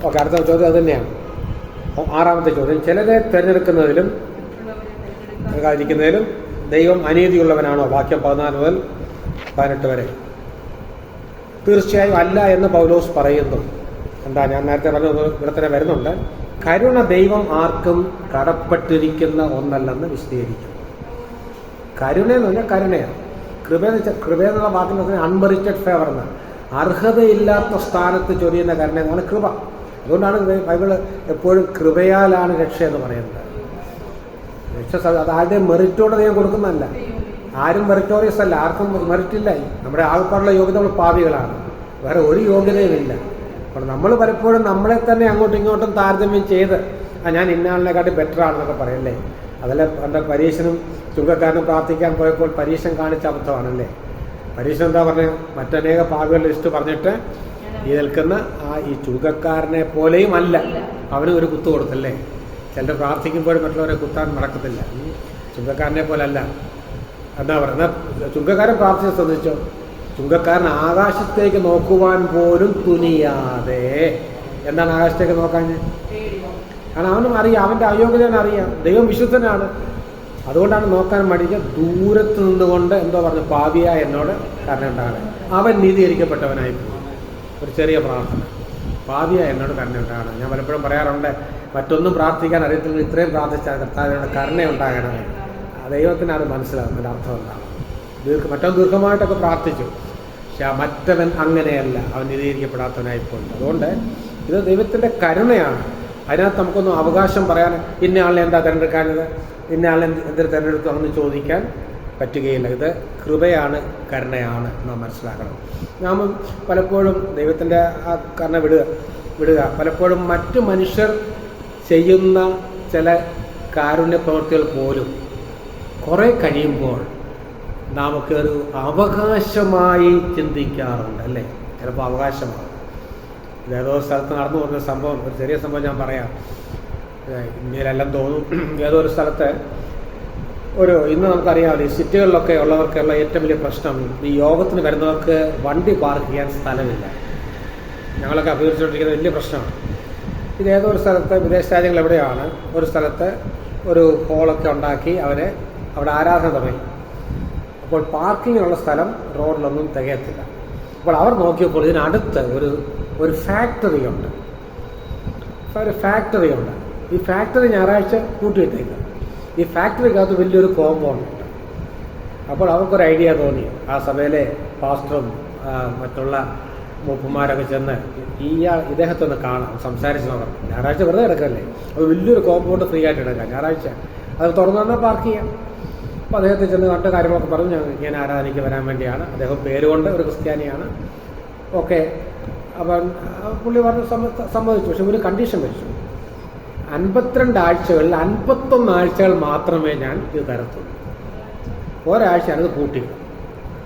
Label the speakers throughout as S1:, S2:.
S1: Okay, അടുത്ത ചോദ്യം അത് തന്നെയാണ്. 6ാമത്തെ ചോദ്യം, ചിലരെ തിരഞ്ഞെടുക്കുന്നതിലും ഇരിക്കുന്നതിലും ദൈവം അനീതിയുള്ളവനാണോ? വാക്യം 14 മുതൽ 18 വരെ. തീർച്ചയായും അല്ല എന്ന് പൗലോസ് പറയുന്നു. എന്താ, ഞാൻ നേരത്തെ പറഞ്ഞത് ഇവിടെ തന്നെ വരുന്നുണ്ട്. കരുണ ദൈവം ആർക്കും കടപ്പെട്ടിരിക്കുന്ന ഒന്നല്ലെന്ന് വിശദീകരിക്കും. കരുണയെന്ന് പറഞ്ഞാൽ കരുണയാണ്. കൃപയെന്നുള്ള വാക്കിന് അൺമെറിറ്റഡ് ഫേവർ എന്നാണ്. അർഹതയില്ലാത്ത സ്ഥാനത്ത് ചൊരിയുന്ന കരുണ എന്നാണ് കൃപ. അതുകൊണ്ടാണ് ബൈബിള് എപ്പോഴും കൃപയാലാണ് രക്ഷ എന്ന് പറയുന്നത്. രക്ഷ അത് ആരുടെയും മെറിറ്റോടെ ദൈവം കൊടുക്കുന്നതല്ല. ആരും മെറിറ്റോറിയസ് അല്ല, ആർക്കും മെറിറ്റില്ല. നമ്മുടെ ആൾക്കാരുടെ യോഗ്യത നമ്മൾ പാപികളാണ്, വേറെ ഒരു യോഗ്യതയുമില്ല. അപ്പോൾ നമ്മൾ പലപ്പോഴും നമ്മളെ തന്നെ അങ്ങോട്ടും ഇങ്ങോട്ടും താരതമ്യം ചെയ്ത് ഞാൻ ഇന്നയാളിനെക്കാട്ടി ബെറ്റർ ആണെന്നൊക്കെ പറയല്ലേ. അതല്ല എൻ്റെ പരീക്ഷനും ചുങ്കക്കാരനും പ്രാർത്ഥിക്കാൻ പോയപ്പോൾ പരീക്ഷൻ കാണിച്ച അബദ്ധമാണല്ലേ. പരീക്ഷൻ എന്താ പറഞ്ഞത്? മറ്റനേക പാപികളുടെ ലിസ്റ്റ് പറഞ്ഞിട്ട് ഈ നിൽക്കുന്ന ഈ ചുങ്കക്കാരനെ പോലെയും അല്ല, അവന് ഒരു കുത്തു കൊടുത്തല്ലേ. ചിലർ പ്രാർത്ഥിക്കുമ്പോഴും മറ്റുള്ളവരെ കുത്താൻ നടക്കത്തില്ല. ചുങ്കക്കാരനെ പോലെ അല്ല എന്താ പറയുന്നത്. ചുങ്കക്കാരൻ പ്രാർത്ഥിച്ച് ശ്രദ്ധിച്ചോ, ചുങ്കക്കാരൻ ആകാശത്തേക്ക് നോക്കുവാൻ പോലും തുനിയാതെ. എന്താണ് ആകാശത്തേക്ക് നോക്കാൻ? കാരണം അവനും അറിയാം, അവൻ്റെ അയോഗ്യതനെ അറിയാം. ദൈവം വിശുദ്ധനാണ്, അതുകൊണ്ടാണ് നോക്കാൻ മടിക്ക്. ദൂരത്ത് നിന്നുകൊണ്ട് എന്തോ പറഞ്ഞു, പാപിയായ എന്നോട് കരുണയുണ്ടാകണേ. അവൻ നീതീകരിക്കപ്പെട്ടവനായി പോയി. ഒരു ചെറിയ പ്രാർത്ഥന, പാപിയായ എന്നോട് കരുണയുണ്ടാകണം. ഞാൻ പലപ്പോഴും പറയാറുണ്ട്, മറ്റൊന്നും പ്രാർത്ഥിക്കാൻ അറിയത്തില്ല, ഇത്രയും പ്രാർത്ഥിച്ചാൽ കർത്താവിനോട് കരുണയുണ്ടാകണമേ. ദൈവത്തിന് അത് മനസ്സിലാകും, അതിൻ്റെ അർത്ഥം എന്താണ്. മറ്റൊന്ന് ദീർഘമായിട്ടൊക്കെ പ്രാർത്ഥിച്ചു, പക്ഷെ മറ്റവൻ അങ്ങനെയല്ല, അവൻ നീതീകരിക്കപ്പെടാത്തവനായി പോയി. അതുകൊണ്ട് ഇത് ദൈവത്തിൻ്റെ കരുണയാണ്. അതിനകത്ത് നമുക്കൊന്നും അവകാശം പറയാൻ ഇന്ന ആളിനെ എന്താ തിരഞ്ഞെടുക്കാനത്, ഇന്ന ആളിനെ എന്തിനു തിരഞ്ഞെടുത്തു അങ്ങനെ ചോദിക്കാൻ പറ്റുകയില്ല. ഇത് കൃപയാണ്, കരുണയാണ് നാം മനസ്സിലാക്കണം. നാം പലപ്പോഴും ദൈവത്തിൻ്റെ ആ കരുണ വിടുക പലപ്പോഴും മറ്റു മനുഷ്യർ ചെയ്യുന്ന ചില കാരുണ്യ പ്രവൃത്തികൾ പോലും കുറേ കഴിയുമ്പോൾ നമുക്കൊരു അവകാശമായി ചിന്തിക്കാറുണ്ട് അല്ലേ. ചിലപ്പോൾ അവകാശമാണ്. ഏതോ സ്ഥലത്ത് നടന്നു പോകുന്ന സംഭവം, ഒരു ചെറിയ സംഭവം ഞാൻ പറയാം. ഇന്ത്യയിലെല്ലാം തോന്നും. ഏതോ ഒരു സ്ഥലത്ത് ഇന്ന് നമുക്കറിയാമല്ലോ, ഈ സിറ്റികളിലൊക്കെ ഉള്ളവർക്കുള്ള ഏറ്റവും വലിയ പ്രശ്നം, ഈ യോഗത്തിന് വരുന്നവർക്ക് വണ്ടി പാർക്ക് ചെയ്യാൻ സ്ഥലമില്ല. ഞങ്ങളൊക്കെ അഭിമുഖീകരിച്ചുകൊണ്ടിരിക്കുന്ന വലിയ പ്രശ്നമാണ് ഇത്. ഏതോ ഒരു സ്ഥലത്ത്, വിദേശ രാജ്യങ്ങൾ എവിടെയാണ്, ഒരു സ്ഥലത്ത് ഒരു ഹോളൊക്കെ ഉണ്ടാക്കി അവിടെ ആരാധന തുടങ്ങി. അപ്പോൾ പാർക്കിങ്ങിനുള്ള സ്ഥലം റോഡിലൊന്നും തികയത്തില്ല. അപ്പോൾ അവർ നോക്കിയപ്പോൾ ഇതിനടുത്ത് ഒരു ഫാക്ടറി ഉണ്ട്. ഈ ഫാക്ടറി ഞായറാഴ്ച കൂട്ടിയിട്ടേക്ക്. ഈ ഫാക്ടറിക്കകത്ത് വലിയൊരു കോമ്പൗണ്ട് ഉണ്ട്. അപ്പോൾ അവർക്കൊരു ഐഡിയ തോന്നി. ആ സഭയിലെ പാസ്റ്ററും മറ്റുള്ള മൂപ്പന്മാരൊക്കെ ചെന്ന് ഇദ്ദേഹത്തൊന്ന് കാണാം, സംസാരിച്ച് നോക്കാം. ഞായറാഴ്ച വെറുതെ കിടക്കല്ലേ, അത് വലിയൊരു കോമ്പൗണ്ട് ഫ്രീ ആയിട്ട് എടുക്കാം. ഞായറാഴ്ച അത് തുറന്നു തന്നാൽ പാർക്ക് ചെയ്യാം. അപ്പോൾ അദ്ദേഹത്തെ ചെന്ന് കണ്ട കാര്യങ്ങളൊക്കെ പറഞ്ഞു, ഞാൻ ആരാധനയ്ക്ക് വരാൻ വേണ്ടിയാണ്. അദ്ദേഹം പേരുകൊണ്ട് ഒരു ക്രിസ്ത്യാനിയാണ്. ഓക്കെ, അപ്പം പുള്ളി പറഞ്ഞ് സമ്മതിച്ചു. പക്ഷെ ഒരു കണ്ടീഷൻ വെച്ചു, 52 ആഴ്ചകളിൽ 51 ആഴ്ചകൾ മാത്രമേ ഞാൻ ഇത് തരത്തുള്ളൂ. ഒരാഴ്ച ഞാനത് കൂട്ടി.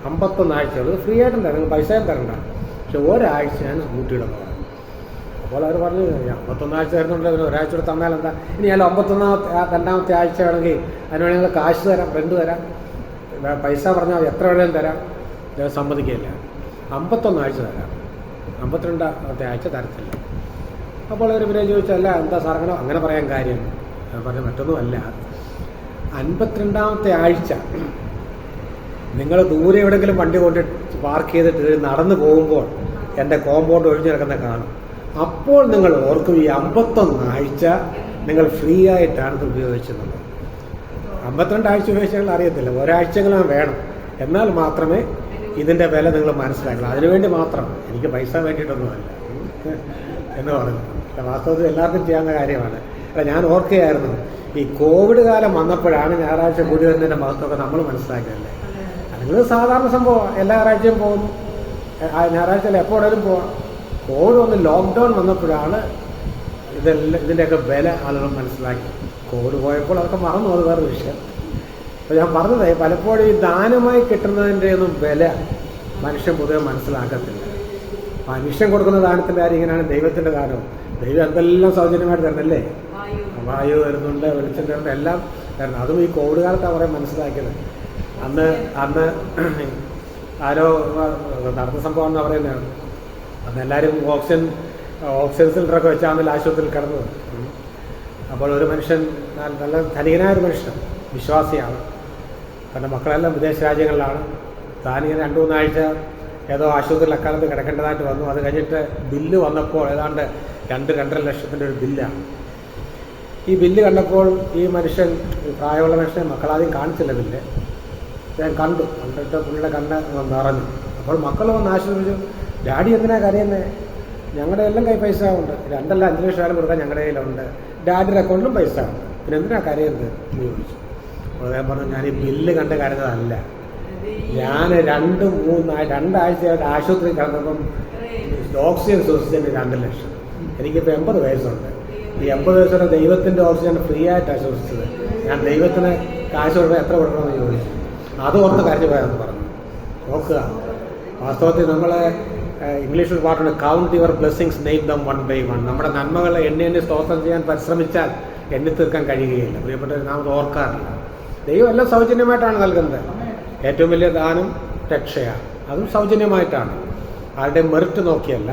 S1: 51 ആഴ്ചകൾ ഫ്രീ ആയിട്ടും തരണം, പൈസയും തരണ്ട, പക്ഷെ ഒരാഴ്ച ഞാൻ കൂട്ടിയിടുന്നത്. അപ്പോൾ അവർ പറഞ്ഞു, 51 ആഴ്ച തരുന്നുണ്ട്, പിന്നെ ഒരാഴ്ച കൂടെ തന്നാൽ എന്താ. ഇനി ഞാൻ 52ാമത്തെ ആഴ്ച ആണെങ്കിൽ അതിനുവേണ്ടി ഞങ്ങൾ കാശ് തരാം, റെന്റ് തരാം, പൈസ പറഞ്ഞാൽ എത്ര വേണേലും തരാം. ഞാൻ സമ്മതിക്കില്ല. 51 ആഴ്ച തരാം, 52ാമത്തെ ആഴ്ച തരത്തില്ല. അപ്പോൾ അവർ പിന്നെ ചോദിച്ചല്ല, എന്താ സാർ അങ്ങനെ പറയാൻ കാര്യം? ഞാൻ പറഞ്ഞു, മറ്റൊന്നുമല്ല, 52ാമത്തെ ആഴ്ച നിങ്ങൾ ദൂരെ എവിടെയെങ്കിലും വണ്ടി കൊണ്ട് പാർക്ക് ചെയ്തിട്ട് നടന്നു പോകുമ്പോൾ എൻ്റെ കോമ്പൗണ്ട് ഒഴിഞ്ഞു കിടക്കുന്ന കാണും. അപ്പോൾ നിങ്ങൾ ഓർക്കും, ഈ 51 ആഴ്ച നിങ്ങൾ ഫ്രീ ആയിട്ടാണ് ഇത് ഉപയോഗിച്ചത്. 52 ആഴ്ച ഉപയോഗിച്ചാൽ അറിയത്തില്ല, ഒരാഴ്ചകളും വേണം. എന്നാൽ മാത്രമേ ഇതിൻ്റെ വില നിങ്ങൾ മനസ്സിലാക്കണം. അതിനുവേണ്ടി മാത്രം, എനിക്ക് പൈസ വേണ്ടിയിട്ടൊന്നുമല്ല എന്ന് പറഞ്ഞു. വാസ്തവത്തിൽ എല്ലാവർക്കും ചെയ്യാവുന്ന കാര്യമാണ്. ഞാൻ ഓർക്കുകയായിരുന്നു, ഈ കോവിഡ് കാലം വന്നപ്പോഴാണ് ഞായറാഴ്ച കൂടി വരുന്നതിൻ്റെ മഹത്വമൊക്കെ നമ്മൾ മനസ്സിലാക്കിയല്ലേ. അല്ലെങ്കിൽ സാധാരണ സംഭവം, എല്ലാ ഞായറാഴ്ചയും പോകുന്നു, ഞായറാഴ്ചയിൽ എപ്പോൾ എവിടെയും പോവാം. കോവിഡ് വന്ന് ലോക്ക്ഡൗൺ വന്നപ്പോഴാണ് ഇതിൻ്റെയൊക്കെ വില ആളുകൾ മനസ്സിലാക്കി. കോവിഡ് പോയപ്പോൾ അതൊക്കെ മറന്നു, അത് വേറെ വിഷയം. അപ്പോൾ ഞാൻ പറഞ്ഞത്, പലപ്പോഴും ഈ ദാനമായി കിട്ടുന്നതിൻ്റെ ഒന്നും വില മനുഷ്യൻ പൊതുവെ മനസ്സിലാക്കത്തില്ല. മനുഷ്യൻ കൊടുക്കുന്ന ദാനത്തിൻ്റെ കാര്യം ഇങ്ങനെയാണ്. ദൈവത്തിൻ്റെ ദാനം, ദൈവം എന്തെല്ലാം സൗജന്യമായിട്ട് തരുന്നല്ലേ. വായു തരുന്നുണ്ട്, വെളിച്ചം തരുന്നുണ്ട്, എല്ലാം തരണം. അതും ഈ കോവിഡ് കാലത്താണ് കുറേ മനസ്സിലാക്കിയത്. അന്ന് ആരോ നടന്ന സംഭവം എന്ന് പറയുന്നതാണ്. അന്ന് എല്ലാവരും ഓക്സിജൻ ഓക്സിജൻ സിലിണ്ടറൊക്കെ വെച്ചാണെങ്കിൽ ആശുപത്രിയിൽ കിടന്നത്. അപ്പോൾ ഒരു മനുഷ്യൻ നല്ല ധനികനായൊരു മനുഷ്യൻ, വിശ്വാസിയാണ്, തൻ്റെ മക്കളെല്ലാം വിദേശ രാജ്യങ്ങളിലാണ്. താനിങ്ങനെ 2-3 ആഴ്ച ഏതോ ആശുപത്രിയിൽ അക്കാലത്ത് കിടക്കേണ്ടതായിട്ട് വന്നു. അത് കഴിഞ്ഞിട്ട് ബില്ല് വന്നപ്പോൾ ഏതാണ്ട് 2-2.5 ലക്ഷത്തിൻ്റെ ഒരു ബില്ലാണ്. ഈ ബില്ല് കണ്ടപ്പോൾ ഈ മനുഷ്യൻ, പ്രായമുള്ള മനുഷ്യനെ മക്കളാദ്യം കാണിച്ചില്ല ബില്ല്. ഞാൻ കണ്ടിട്ട് പുള്ളിയുടെ കണ്ണ് നിറഞ്ഞു. അപ്പോൾ മക്കൾ വന്ന് ആശ്വസിച്ചു, ഡാഡി എന്തിനാ കരയുന്നത്? ഞങ്ങളുടെ എല്ലാം കൈ പൈസ ഉണ്ട്, 2-5 ലക്ഷം കൊടുക്കാൻ ഞങ്ങളുടെ കയ്യിലുണ്ട്, ഡാഡിയുടെ അക്കൗണ്ടിലും പൈസ ഉണ്ട്, പിന്നെ എന്തിനാ കരയുന്നത് എന്ന് ചോദിച്ചു. അപ്പോൾ അദ്ദേഹം പറഞ്ഞു, ഞാൻ ഈ ബില്ല് കണ്ട് കരഞ്ഞതല്ല, ഞാൻ 2 ആഴ്ചയായിട്ട് ആശുപത്രി കിടന്നപ്പം ഓക്സിജൻ ശ്വസിച്ചതിന് 2 ലക്ഷം. എനിക്കിപ്പോൾ 80 വയസ്സുണ്ട്. ഈ 80 വയസ്സുള്ള ദൈവത്തിൻ്റെ ഓക്സിജൻ ഫ്രീ ആയിട്ടാണ് ശ്വസിച്ചത്. ഞാൻ ദൈവത്തിന് കാശ് കൊടുക്കാൻ എത്ര കൊടുക്കണമെന്ന് ചോദിച്ചു. അത് ഓർത്ത് കരഞ്ഞു പോയെന്ന് പറഞ്ഞു. നോക്കുക, വാസ്തവത്തിൽ നമ്മൾ ഇംഗ്ലീഷിൽ പാട്ടുണ്ട്, count your blessings, name dum 1 by 1. നമ്മുടെ നന്മകളെ എണ്ണി സ്തോത്രം ചെയ്യാൻ പരിശ്രമിച്ചാൽ എണ്ണി തീർക്കാൻ കഴിയുകയില്ല. പ്രിയപ്പെട്ടവർ, നാം അത് ഓർക്കാറില്ല. ദൈവം എല്ലാം സൗജന്യമായിട്ടാണ് നൽകുന്നത്. ഏറ്റവും വലിയ ദാനം രക്ഷയാണ്, അതും സൗജന്യമായിട്ടാണ്, ആരുടെ മെറിറ്റ് നോക്കിയല്ല.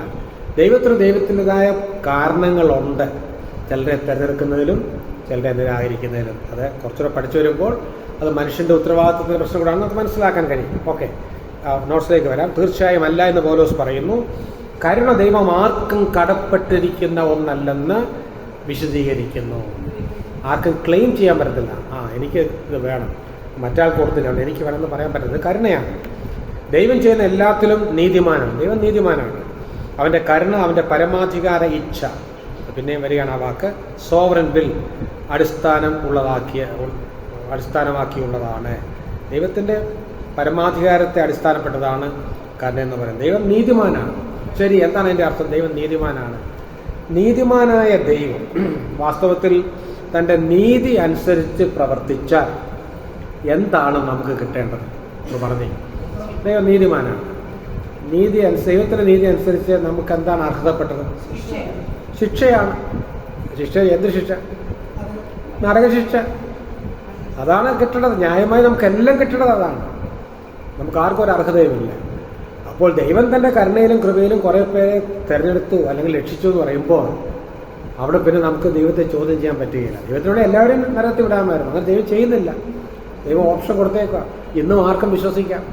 S1: ദൈവത്തിൻ്റെതായ കാരണങ്ങളുണ്ട്, ചിലരെ തിരഞ്ഞെടുക്കുന്നതിലും ചിലരെ നിരാകരിക്കുന്നതിലും. അത് കുറച്ചുകൂടെ പഠിച്ചു വരുമ്പോൾ അത് മനുഷ്യൻ്റെ ഉത്തരവാദിത്വത്തിൻ്റെ പ്രശ്നം കൂടാണെന്ന് നമുക്ക് മനസ്സിലാക്കാൻ കഴിയും. ഓക്കെ, നോട്ട്സിലേക്ക് വരാം. തീർച്ചയായും അല്ല എന്ന് പൗലോസ് പറയുന്നു. കരുണ ദൈവം ആർക്കും കടപ്പെട്ടിരിക്കുന്ന ഒന്നല്ലെന്ന് വിശദീകരിക്കുന്നു. ആർക്കും ക്ലെയിം ചെയ്യാൻ പറ്റത്തില്ല, എനിക്ക് ഇത് വേണം, മറ്റാൾ കൊടുത്തില്ല, എനിക്ക് വേണമെന്ന് പറയാൻ പറ്റുന്നത് കരുണയാണ്. ദൈവം ചെയ്യുന്ന എല്ലാത്തിലും നീതിമാനാണ്. ദൈവം നീതിമാനാണ്. അവൻ്റെ കരുണ, അവൻ്റെ പരമാധികാര ഇച്ഛ, പിന്നെയും വരികയാണ് ആ വാക്ക്, സോവറൻ വിൽ അടിസ്ഥാനമാക്കിയുള്ളതാണ്. ദൈവത്തിൻ്റെ പരമാധികാരത്തെ അടിസ്ഥാനപ്പെട്ടതാണ് കരുണ എന്ന് പറയുന്നത്. ദൈവം നീതിമാനാണ്. ശരി, എന്താണ് അതിൻ്റെ അർത്ഥം? ദൈവം നീതിമാനാണ്. നീതിമാനായ ദൈവം വാസ്തവത്തിൽ തൻ്റെ നീതി അനുസരിച്ച് പ്രവർത്തിച്ചാൽ എന്താണ് നമുക്ക് കിട്ടേണ്ടത് എന്ന് പറഞ്ഞു. ദൈവം നീതിമാനാണ്. ദൈവത്തിൻ്റെ നീതി അനുസരിച്ച് നമുക്ക് എന്താണ് അർഹതപ്പെട്ടത്? ശിക്ഷയാണ്. എന്ത് ശിക്ഷ? നരകശിക്ഷ. അതാണ് കിട്ടേണ്ടത്. ന്യായമായി നമുക്കെല്ലാം കിട്ടേണ്ടത് അതാണ്. നമുക്ക് ആർക്കും ഒരു അർഹതയുമില്ല. അപ്പോൾ ദൈവം തൻ്റെ കരുണയിലും കൃപയിലും കുറേ പേരെ തിരഞ്ഞെടുത്തു അല്ലെങ്കിൽ രക്ഷിച്ചു എന്ന് പറയുമ്പോൾ അവിടെ പിന്നെ നമുക്ക് ദൈവത്തെ ചോദ്യം ചെയ്യാൻ പറ്റുകയില്ല. ദൈവത്തിനോട് എല്ലാവരെയും നരകത്തിൽ വിടാമായിരുന്നു. അങ്ങനെ ദൈവം ചെയ്യുന്നില്ല. ദൈവം ഓപ്ഷൻ കൊടുത്തേക്കാം. ഇന്നും ആർക്കും വിശ്വസിക്കാം.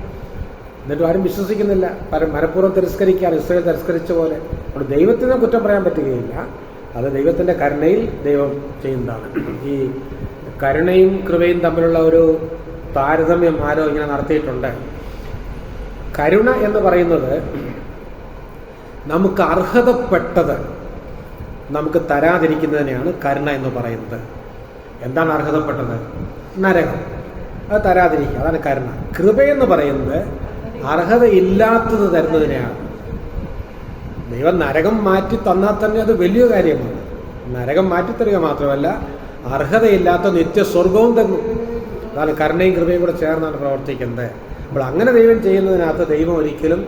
S1: എന്നിട്ടും ആരും വിശ്വസിക്കുന്നില്ല. മനഃപൂർവ്വം തിരസ്കരിക്കാൻ ഇസ്രായേൽ തിരസ്കരിച്ച പോലെ. അപ്പോൾ ദൈവത്തിനെ കുറ്റം പറയാൻ പറ്റുകയില്ല. അത് ദൈവത്തിൻ്റെ കരുണയിൽ ദൈവം ചെയ്യുന്നതാണ്. ഈ കരുണയും കൃപയും തമ്മിലുള്ള ഒരു താരതമ്യം ആരോ ഇങ്ങനെ നടത്തിയിട്ടുണ്ട്. കരുണ എന്ന് പറയുന്നത് നമുക്ക് അർഹതപ്പെട്ടത് നമുക്ക് തരാതിരിക്കുന്നതിനെയാണ് കരുണ എന്ന് പറയുന്നത്. എന്താണ് അർഹതപ്പെട്ടത്? നരകം. അത് തരാതിരിക്കുക, അതാണ് കരുണ. കൃപയെന്ന് പറയുന്നത് അർഹതയില്ലാത്തത് തരുന്നതിനെയാണ്. ദൈവം നരകം മാറ്റി തന്നാൽ തന്നെ അത് വലിയ കാര്യമാണ്. നരകം മാറ്റിത്തരിക മാത്രമല്ല, അർഹതയില്ലാത്ത നിത്യസ്വർഗവും തന്നു. അതാണ് കരുണയും കൃപയും കൂടെ ചേർന്നാണ് പ്രവർത്തിക്കുന്നത്. അപ്പോൾ അങ്ങനെ ദൈവം ചെയ്യുന്നതിനകത്ത് ദൈവം ഒരിക്കലും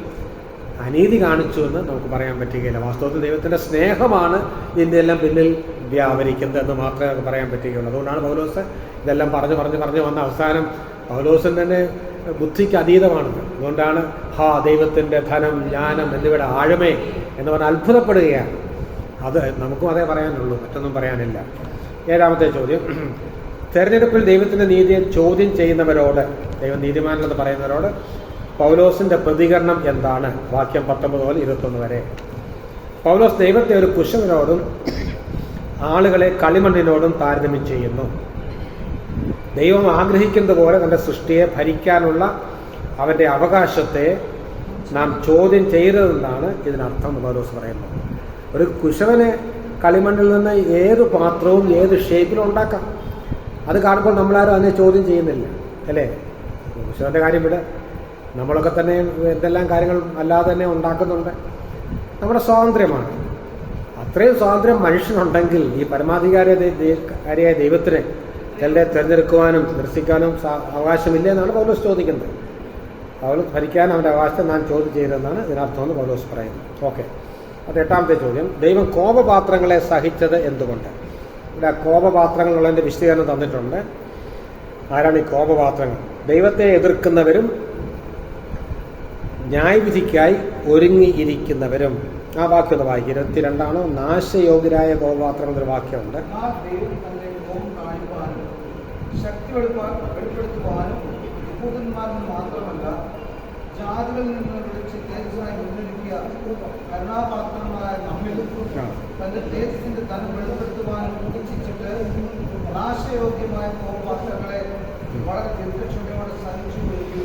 S1: അനീതി കാണിച്ചു എന്ന് നമുക്ക് പറയാൻ പറ്റുകയില്ല. വാസ്തവത്തിൽ ദൈവത്തിൻ്റെ സ്നേഹമാണ് ഇതിൻ്റെ എല്ലാം പിന്നിൽ വ്യാപരിക്കുന്നത് എന്ന് മാത്രമേ നമുക്ക് പറയാൻ പറ്റുകയുള്ളൂ. അതുകൊണ്ടാണ് പൗലോസ് ഇതെല്ലാം പറഞ്ഞു വന്ന അവസാനം പൗലോസിന് തന്നെ ബുദ്ധിക്ക് അതീതമാണത്. അതുകൊണ്ടാണ് ദൈവത്തിൻ്റെ ധനം, ജ്ഞാനം എന്നിവയുടെ ആഴമേ എന്ന് പറഞ്ഞാൽ അത്ഭുതപ്പെടുകയാണ്. അത് നമുക്കും അതേ പറയാനുള്ളൂ, മറ്റൊന്നും പറയാനില്ല. 7ാമത്തെ ചോദ്യം, തെരഞ്ഞെടുപ്പിൽ ദൈവത്തിൻ്റെ നീതിയെ ചോദ്യം ചെയ്യുന്നവരോട്, ദൈവം നീതിമാനെന്ന് പറയുന്നവരോട് പൗലോസിൻ്റെ പ്രതികരണം എന്താണ്? വാക്യം 19 മുതൽ 21 വരെ. പൗലോസ് ദൈവത്തെ ഒരു കുശവനോടും ആളുകളെ കളിമണ്ണിനോടും താരതമ്യം ചെയ്യുന്നു. ദൈവം ആഗ്രഹിക്കുന്നത് പോലെ തൻ്റെ സൃഷ്ടിയെ ഭരിക്കാനുള്ള അവൻ്റെ അവകാശത്തെ നാം ചോദ്യം ചെയ്തതെന്നാണ് ഇതിനർത്ഥം പൗലോസ് പറയുന്നത്. ഒരു കുശവനെ കളിമണ്ണിൽ നിന്ന് ഏത് പാത്രവും ഏത് ഷേപ്പിലും ഉണ്ടാക്കാം. അത് കാണുമ്പോൾ നമ്മളാരും അതിനെ ചോദ്യം ചെയ്യുന്നില്ല, അല്ലേ? കുശവൻ്റെ കാര്യം ഇവിടെ നമ്മളൊക്കെ തന്നെ എന്തെല്ലാം കാര്യങ്ങൾ അല്ലാതെ തന്നെ ഉണ്ടാക്കുന്നുണ്ട്. നമ്മുടെ സ്വാതന്ത്ര്യമാണ്. അത്രയും സ്വാതന്ത്ര്യം മനുഷ്യനുണ്ടെങ്കിൽ ഈ പരമാധികാരിയായ ദൈവത്തിന് ചിലരെ തിരഞ്ഞെടുക്കുവാനും നിരസിക്കാനും അവകാശമില്ല എന്നാണ് പൗലോസ് ചോദിക്കുന്നത്. പൗലോസ് ഭരിക്കാൻ അവൻ്റെ അവകാശത്തെ നാം ചോദ്യം ചെയ്തതെന്നാണ് ഇതിനർത്ഥമെന്ന് പൗലോസ് പറയുന്നത്. ഓക്കെ, അത് 8ാമത്തെ ചോദ്യം, ദൈവം കോപപാത്രങ്ങളെ സഹിച്ചത് എന്തുകൊണ്ട്? ഇവിടെ കോപപാത്രങ്ങൾ എന്നുള്ളതിൻ്റെ വിശദീകരണം തന്നിട്ടുണ്ട്. ആരാണ് ഈ കോപപാത്രങ്ങൾ? ദൈവത്തെ എതിർക്കുന്നവരും ന്യായവിധിക്കായി ഒരുങ്ങിയിരിക്കുന്നവരും ആ വാക്യം ഒന്ന് വായിക്കും. 22 നാശയോഗ്യരായ കോപപാത്രങ്ങൾ എന്നൊരു വാക്യമുണ്ട്.
S2: ശക്തി വെളിപ്പെടുത്തുവാനും യഹൂദന്മാരിൽ മാത്രമല്ല ജാതികളിൽ നിന്ന് വിളിച്ച് തേജസ്സായി മുന്നൊരുക്കിയ കരുണാപാത്രങ്ങളായ നമ്മിൽ തന്റെ തേജസ്സിന്റെ ധനം വെളിപ്പെടുത്തുവാനും ഉദ്ദേശിച്ചിട്ട് നാശയോഗ്യമായ കോപപാത്രങ്ങളെ വളരെ ദീർഘക്ഷമയോടെ സഹിച്ചു
S1: കൊടുക്കും.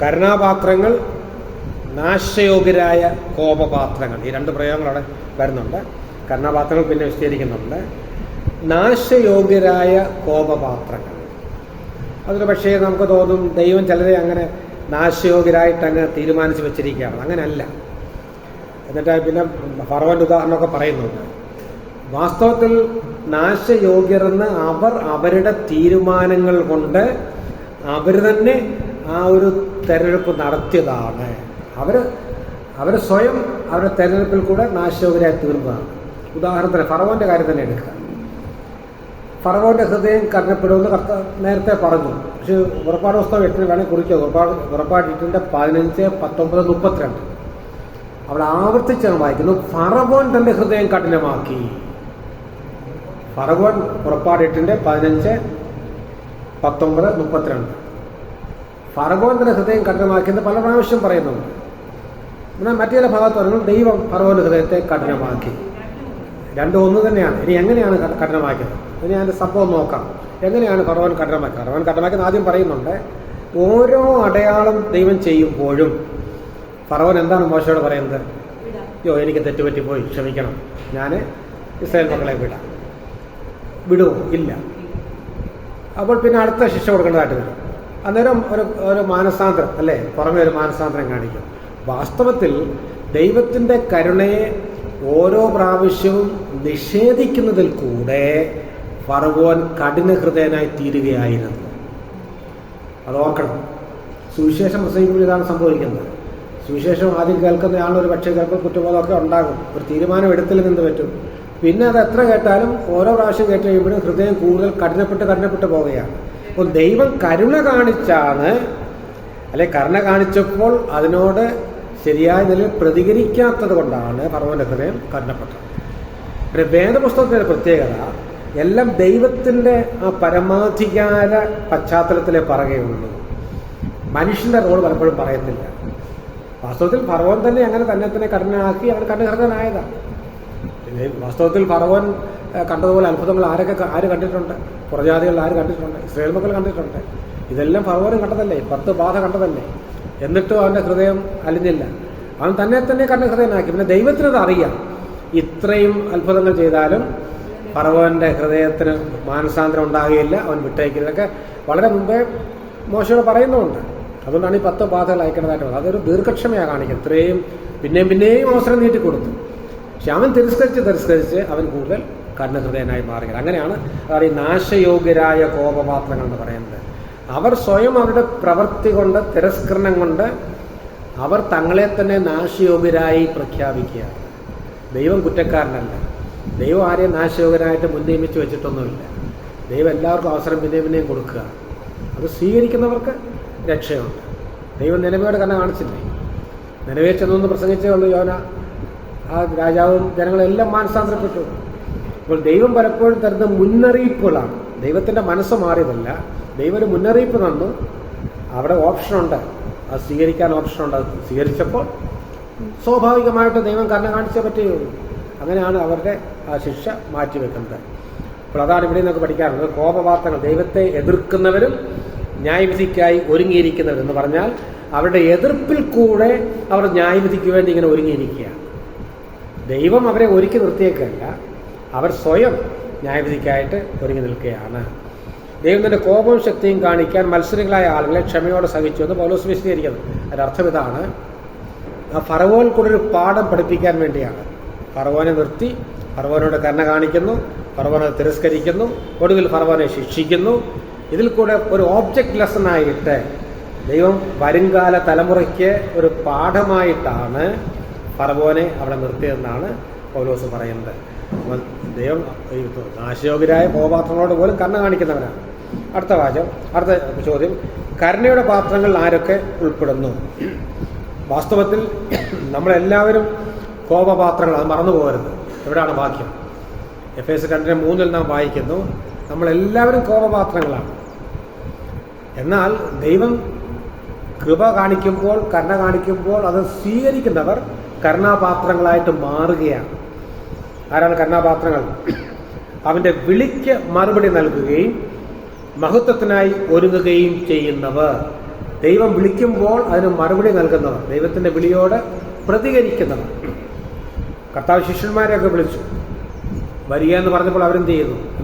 S1: കരുണാപാത്രങ്ങൾ, നാശയോഗ്യരായ കോപപാത്രങ്ങൾ, ഈ രണ്ട് പ്രയോഗങ്ങൾ അവിടെ വരുന്നുണ്ട്. കരുണാപാത്രങ്ങൾ പിന്നെ വിശദീകരിക്കുന്നുണ്ട്. നാശയോഗ്യരായ കോപപാത്രങ്ങൾ, അതിന് പക്ഷേ നമുക്ക് തോന്നും ദൈവം ചിലരെ അങ്ങനെ നാശയോഗ്യരായിട്ട് അങ്ങ് തീരുമാനിച്ച് വെച്ചിരിക്കുകയാണ്. അങ്ങനെയല്ല. എന്നിട്ട് പിന്നെ ഫറവോന്റെ ഉദാഹരണമൊക്കെ പറയുന്നുണ്ട്. വാസ്തവത്തിൽ നാശയോഗ്യരെന്ന് അവരുടെ തീരുമാനങ്ങൾ കൊണ്ട് അവർ തന്നെ ആ ഒരു തെരഞ്ഞെടുപ്പ് നടത്തിയതാണ്. അവർ സ്വയം അവരുടെ തെരഞ്ഞെടുപ്പിൽ കൂടെ നാശയോഗ്യരായി തീർന്നതാണ്. ഉദാഹരണത്തിന് ഫറവോന്റെ കാര്യം തന്നെ എടുക്കുക. ഫറവോന്റെ ഹൃദയം കഠിനപ്പെടുമെന്ന് നേരത്തെ പറഞ്ഞു. പക്ഷെ പുറപ്പാട് പുസ്തകം 8 വേണേൽ കുറിക്കുക. പുറപ്പാട് 8 15, 19, 32 അവിടെ ആവർത്തിച്ചാണ് വായിക്കുന്നു. ഫറവോൻ തന്റെ ഹൃദയം കഠിനമാക്കി. ഫറവോൻ പുറപ്പാട് 8 15, 19, 32 ഫറവോൻ തന്റെ ഹൃദയം കഠിനമാക്കിയെന്ന് പല പ്രാവശ്യം പറയുന്നുണ്ട്. എന്നാൽ മറ്റു ചില ഭാഗത്ത് പറയുന്നത് ദൈവം ഫറവോന്റെ ഹൃദയത്തെ കഠിനമാക്കി. രണ്ടും ഒന്ന് തന്നെയാണ്. ഇനി എങ്ങനെയാണ് കഠിനമാക്കിയത്? ഇനി അതിന്റെ സംഭവം നോക്കാം. എങ്ങനെയാണ് ഫറവോൻ കഠിനമാക്കിയത്? ഫറവോൻ കഠിനമാക്കിയെന്ന് ആദ്യം പറയുന്നുണ്ട്. ഓരോ അടയാളം ദൈവം ചെയ്യുമ്പോഴും ഫറവോൻ എന്താണ് മോശയോട് പറയുന്നത്? യോ, എനിക്ക് തെറ്റുപറ്റിപ്പോയി, ക്ഷമിക്കണം, ഞാൻ ഇസ്രായേൽ മക്കളെ വിടുമോ? ഇല്ല. അപ്പോൾ പിന്നെ അടുത്ത ശിക്ഷ കൊടുക്കേണ്ടതായിട്ട് വരും. അന്നേരം ഒരു മാനസാന്തരം, അല്ലേ, പുറമെ ഒരു മാനസാന്തരം കാണിക്കും. വാസ്തവത്തിൽ ദൈവത്തിൻ്റെ കരുണയെ ഓരോ പ്രാവശ്യവും നിഷേധിക്കുന്നതിൽ കൂടെ ഫറവോൻ കഠിന ഹൃദയനായി തീരുകയായിരുന്നു. അത് ഓർക്കണം. സുവിശേഷം പ്രസംഗിക്കുമ്പോൾ ഇതാണ് സംഭവിക്കുന്നത്. സുവിശേഷം ആദ്യം കേൾക്കുന്നയാൾ ഒരു പക്ഷേ ചിലപ്പോൾ കുറ്റബോധമൊക്കെ ഉണ്ടാകും. ഒരു തീരുമാനം എടുത്തില്ല നിന്ന് പറ്റും. പിന്നെ അത് എത്ര കേട്ടാലും ഓരോ പ്രാവശ്യം കേട്ട് കഴിയുമ്പോഴും ഹൃദയം കൂടുതൽ കഠിനപ്പെട്ട് പോവുകയാണ്. അപ്പോൾ ദൈവം കരുണ കാണിച്ചാണ്, അല്ലെ, കരുണ കാണിച്ചപ്പോൾ അതിനോട് ശരിയായ നിലയിൽ പ്രതികരിക്കാത്തത് കൊണ്ടാണ് ഫറവോന്റെ ഹൃദയം കഠിനപ്പെട്ടത്. പിന്നെ വേദപുസ്തകത്തിൻ്റെ പ്രത്യേകത എല്ലാം ദൈവത്തിൻ്റെ ആ പരമാധികാര പശ്ചാത്തലത്തിലേ പറയുകയുള്ളൂ. മനുഷ്യന്റെ റോൾ പലപ്പോഴും പറയത്തില്ല. വാസ്തവത്തിൽ ഫറവോൻ തന്നെ അങ്ങനെ തന്നെ കഠിനനാക്കി അവൻ കഠിനഹൃദയനായതാണ്. വാസ്തവത്തിൽ ഫറവോൻ കണ്ടതുപോലെ അത്ഭുതങ്ങൾ ആര് കണ്ടിട്ടുണ്ട്? പുറജാതികൾ ആര് കണ്ടിട്ടുണ്ട്? ഇസ്രായേൽ മക്കൾ കണ്ടിട്ടുണ്ട്. ഇതെല്ലാം ഫറവോനും കണ്ടതല്ലേ? 10 ബാധ കണ്ടതല്ലേ? എന്നിട്ടും അവൻ്റെ ഹൃദയം അലിഞ്ഞില്ല. അവൻ തന്നെ കഠിനഹൃദയനാക്കി. പിന്നെ ദൈവത്തിനത് അറിയാം. ഇത്രയും അത്ഭുതങ്ങൾ ചെയ്താലും ഫറവോന്റെ ഹൃദയത്തിന് മാനസാന്തരം ഉണ്ടാകുകയില്ല, അവൻ വിട്ടയക്കുന്നതൊക്കെ വളരെ മുമ്പേ മോശയോട് പറയുന്നുമുണ്ട്. അതുകൊണ്ടാണ് ഈ 10 ബാധകൾ അയക്കേണ്ടതായിട്ട് വന്നത്. അതൊരു ദീർഘക്ഷമയാണ് കാണിക്കുന്നത്. ഇത്രയും പിന്നെയും അവസരം നീട്ടിക്കൊടുത്തു. പക്ഷെ അവൻ തിരസ്കരിച്ച് അവൻ കൂടുതൽ കഠിനഹൃദയനായി മാറുകയാണ്. അങ്ങനെയാണ് അതാണ് ഈ നാശയോഗ്യരായ കോപപാത്രങ്ങൾ എന്ന് പറയുന്നത്. അവർ സ്വയം അവരുടെ പ്രവൃത്തി കൊണ്ട്, തിരസ്കരണം കൊണ്ട് അവർ തങ്ങളെ തന്നെ നാശയോഗ്യരായി പ്രഖ്യാപിക്കുകയാണ്. ദൈവം കുറ്റക്കാരനല്ല. ദൈവം ആരെയും നാശയോഗ്യരായിട്ട് മുൻനിയമിച്ച് വെച്ചിട്ടൊന്നുമില്ല. ദൈവം എല്ലാവർക്കും അവസരം പിന്നെയും കൊടുക്കുക. അത് സ്വീകരിക്കുന്നവർക്ക് രക്ഷയുണ്ട്. ദൈവം നിലവിയോട് തന്നെ കാണിച്ചില്ലേ? നിലവിൽ ചെന്നൊന്ന് പ്രസംഗിച്ചേ ഉള്ളൂ യോന. ആ രാജാവും ജനങ്ങളെല്ലാം മാനസാന്തരപ്പെട്ടു. അപ്പോൾ ദൈവം പലപ്പോഴും തരുന്ന മുന്നറിയിപ്പുകളാണ്. ദൈവത്തിൻ്റെ മനസ്സ് മാറിയതല്ല. ദൈവം ഒരു മുന്നറിയിപ്പ് തന്നു. അവിടെ ഓപ്ഷനുണ്ട്, അത് സ്വീകരിക്കാൻ ഓപ്ഷനുണ്ട്. അത് സ്വീകരിച്ചപ്പോൾ സ്വാഭാവികമായിട്ട് ദൈവം കരുണ കാണിച്ചേ പറ്റുകയുള്ളൂ. അങ്ങനെയാണ് അവരുടെ ആ ശിക്ഷ മാറ്റിവെക്കുന്നത്. അപ്പോൾ അതാണ് ഇവിടെ നിന്നൊക്കെ പഠിക്കാറുള്ളത്. കോപപാത്രങ്ങൾ, ദൈവത്തെ എതിർക്കുന്നവരും ന്യായവിധിക്കായി ഒരുങ്ങിയിരിക്കുന്നവരെന്ന് പറഞ്ഞാൽ അവരുടെ എതിർപ്പിൽ കൂടെ അവർ ന്യായവിധിക്ക് വേണ്ടി ഇങ്ങനെ ഒരുങ്ങിയിരിക്കുകയാണ്. ദൈവം അവരെ ഒരുക്കി നിർത്തിയേക്കല്ല, അവർ സ്വയം ന്യായവിധിക്കായിട്ട് ഒരുങ്ങി നിൽക്കുകയാണ്. ദൈവം തന്റെ കോപവും ശക്തിയും കാണിക്കാൻ മത്സരങ്ങളായ ആളുകളെ ക്ഷമയോടെ സഹിച്ചു എന്ന് പൗലോസ് വിശദീകരിക്കുന്നു. അതിൻ്റെ അർത്ഥം ഇതാണ്: ആ ഫറവോൻ കൂടെ ഒരു പാഠം പഠിപ്പിക്കാൻ വേണ്ടിയാണ്. ഫറവോനെ നിർത്തി ഫറവോനോട് കരുണ കാണിക്കുന്നു, ഫറവോനെ തിരസ്കരിക്കുന്നു, ഒടുവിൽ ഫറവോനെ ശിക്ഷിക്കുന്നു. ഇതിൽ കൂടെ ഒരു ഓബ്ജക്റ്റ് ലെസണായിട്ട് ദൈവം വരുംകാല തലമുറയ്ക്ക് ഒരു പാഠമായിട്ടാണ് ഫറവോനെ അവിടെ നിർത്തിയതെന്നാണ് പൗലോസ് പറയുന്നത്. ദൈവം നാശയോഗ്യരായ കോപപാത്രങ്ങളോട് പോലും കരുണ കാണിക്കുന്നവരാണ്. അടുത്ത ചോദ്യം: കരുണയുടെ പാത്രങ്ങൾ ആരൊക്കെ ഉൾപ്പെടുന്നു? വാസ്തവത്തിൽ നമ്മളെല്ലാവരും കോപപാത്രങ്ങൾ, അത് മറന്നു പോകരുത്. എവിടെയാണ് വാക്യം? Efesiയർ 2:3 നാം വായിക്കുന്നു, നമ്മളെല്ലാവരും കോപപാത്രങ്ങളാണ്. എന്നാൽ ദൈവം കൃപ കാണിക്കുമ്പോൾ, കരുണ കാണിക്കുമ്പോൾ അത് സ്വീകരിക്കുന്നവർ കരുണാപാത്രങ്ങളായിട്ട് മാറുകയാണ്. ആരാണ് കരുണാപാത്രങ്ങൾ? അവൻ്റെ വിളിക്ക് മറുപടി നൽകുകയും മഹത്വത്തിനായി ഒരുങ്ങുകയും ചെയ്യുന്നവർ. ദൈവം വിളിക്കുമ്പോൾ അതിന് മറുപടി നൽകുന്നവർ, ദൈവത്തിൻ്റെ വിളിയോട് പ്രതികരിക്കുന്നവർ. കർത്താവ് ശിഷ്യന്മാരെയൊക്കെ വിളിച്ചു, വരിക എന്ന് പറഞ്ഞപ്പോൾ അവരെന്ത്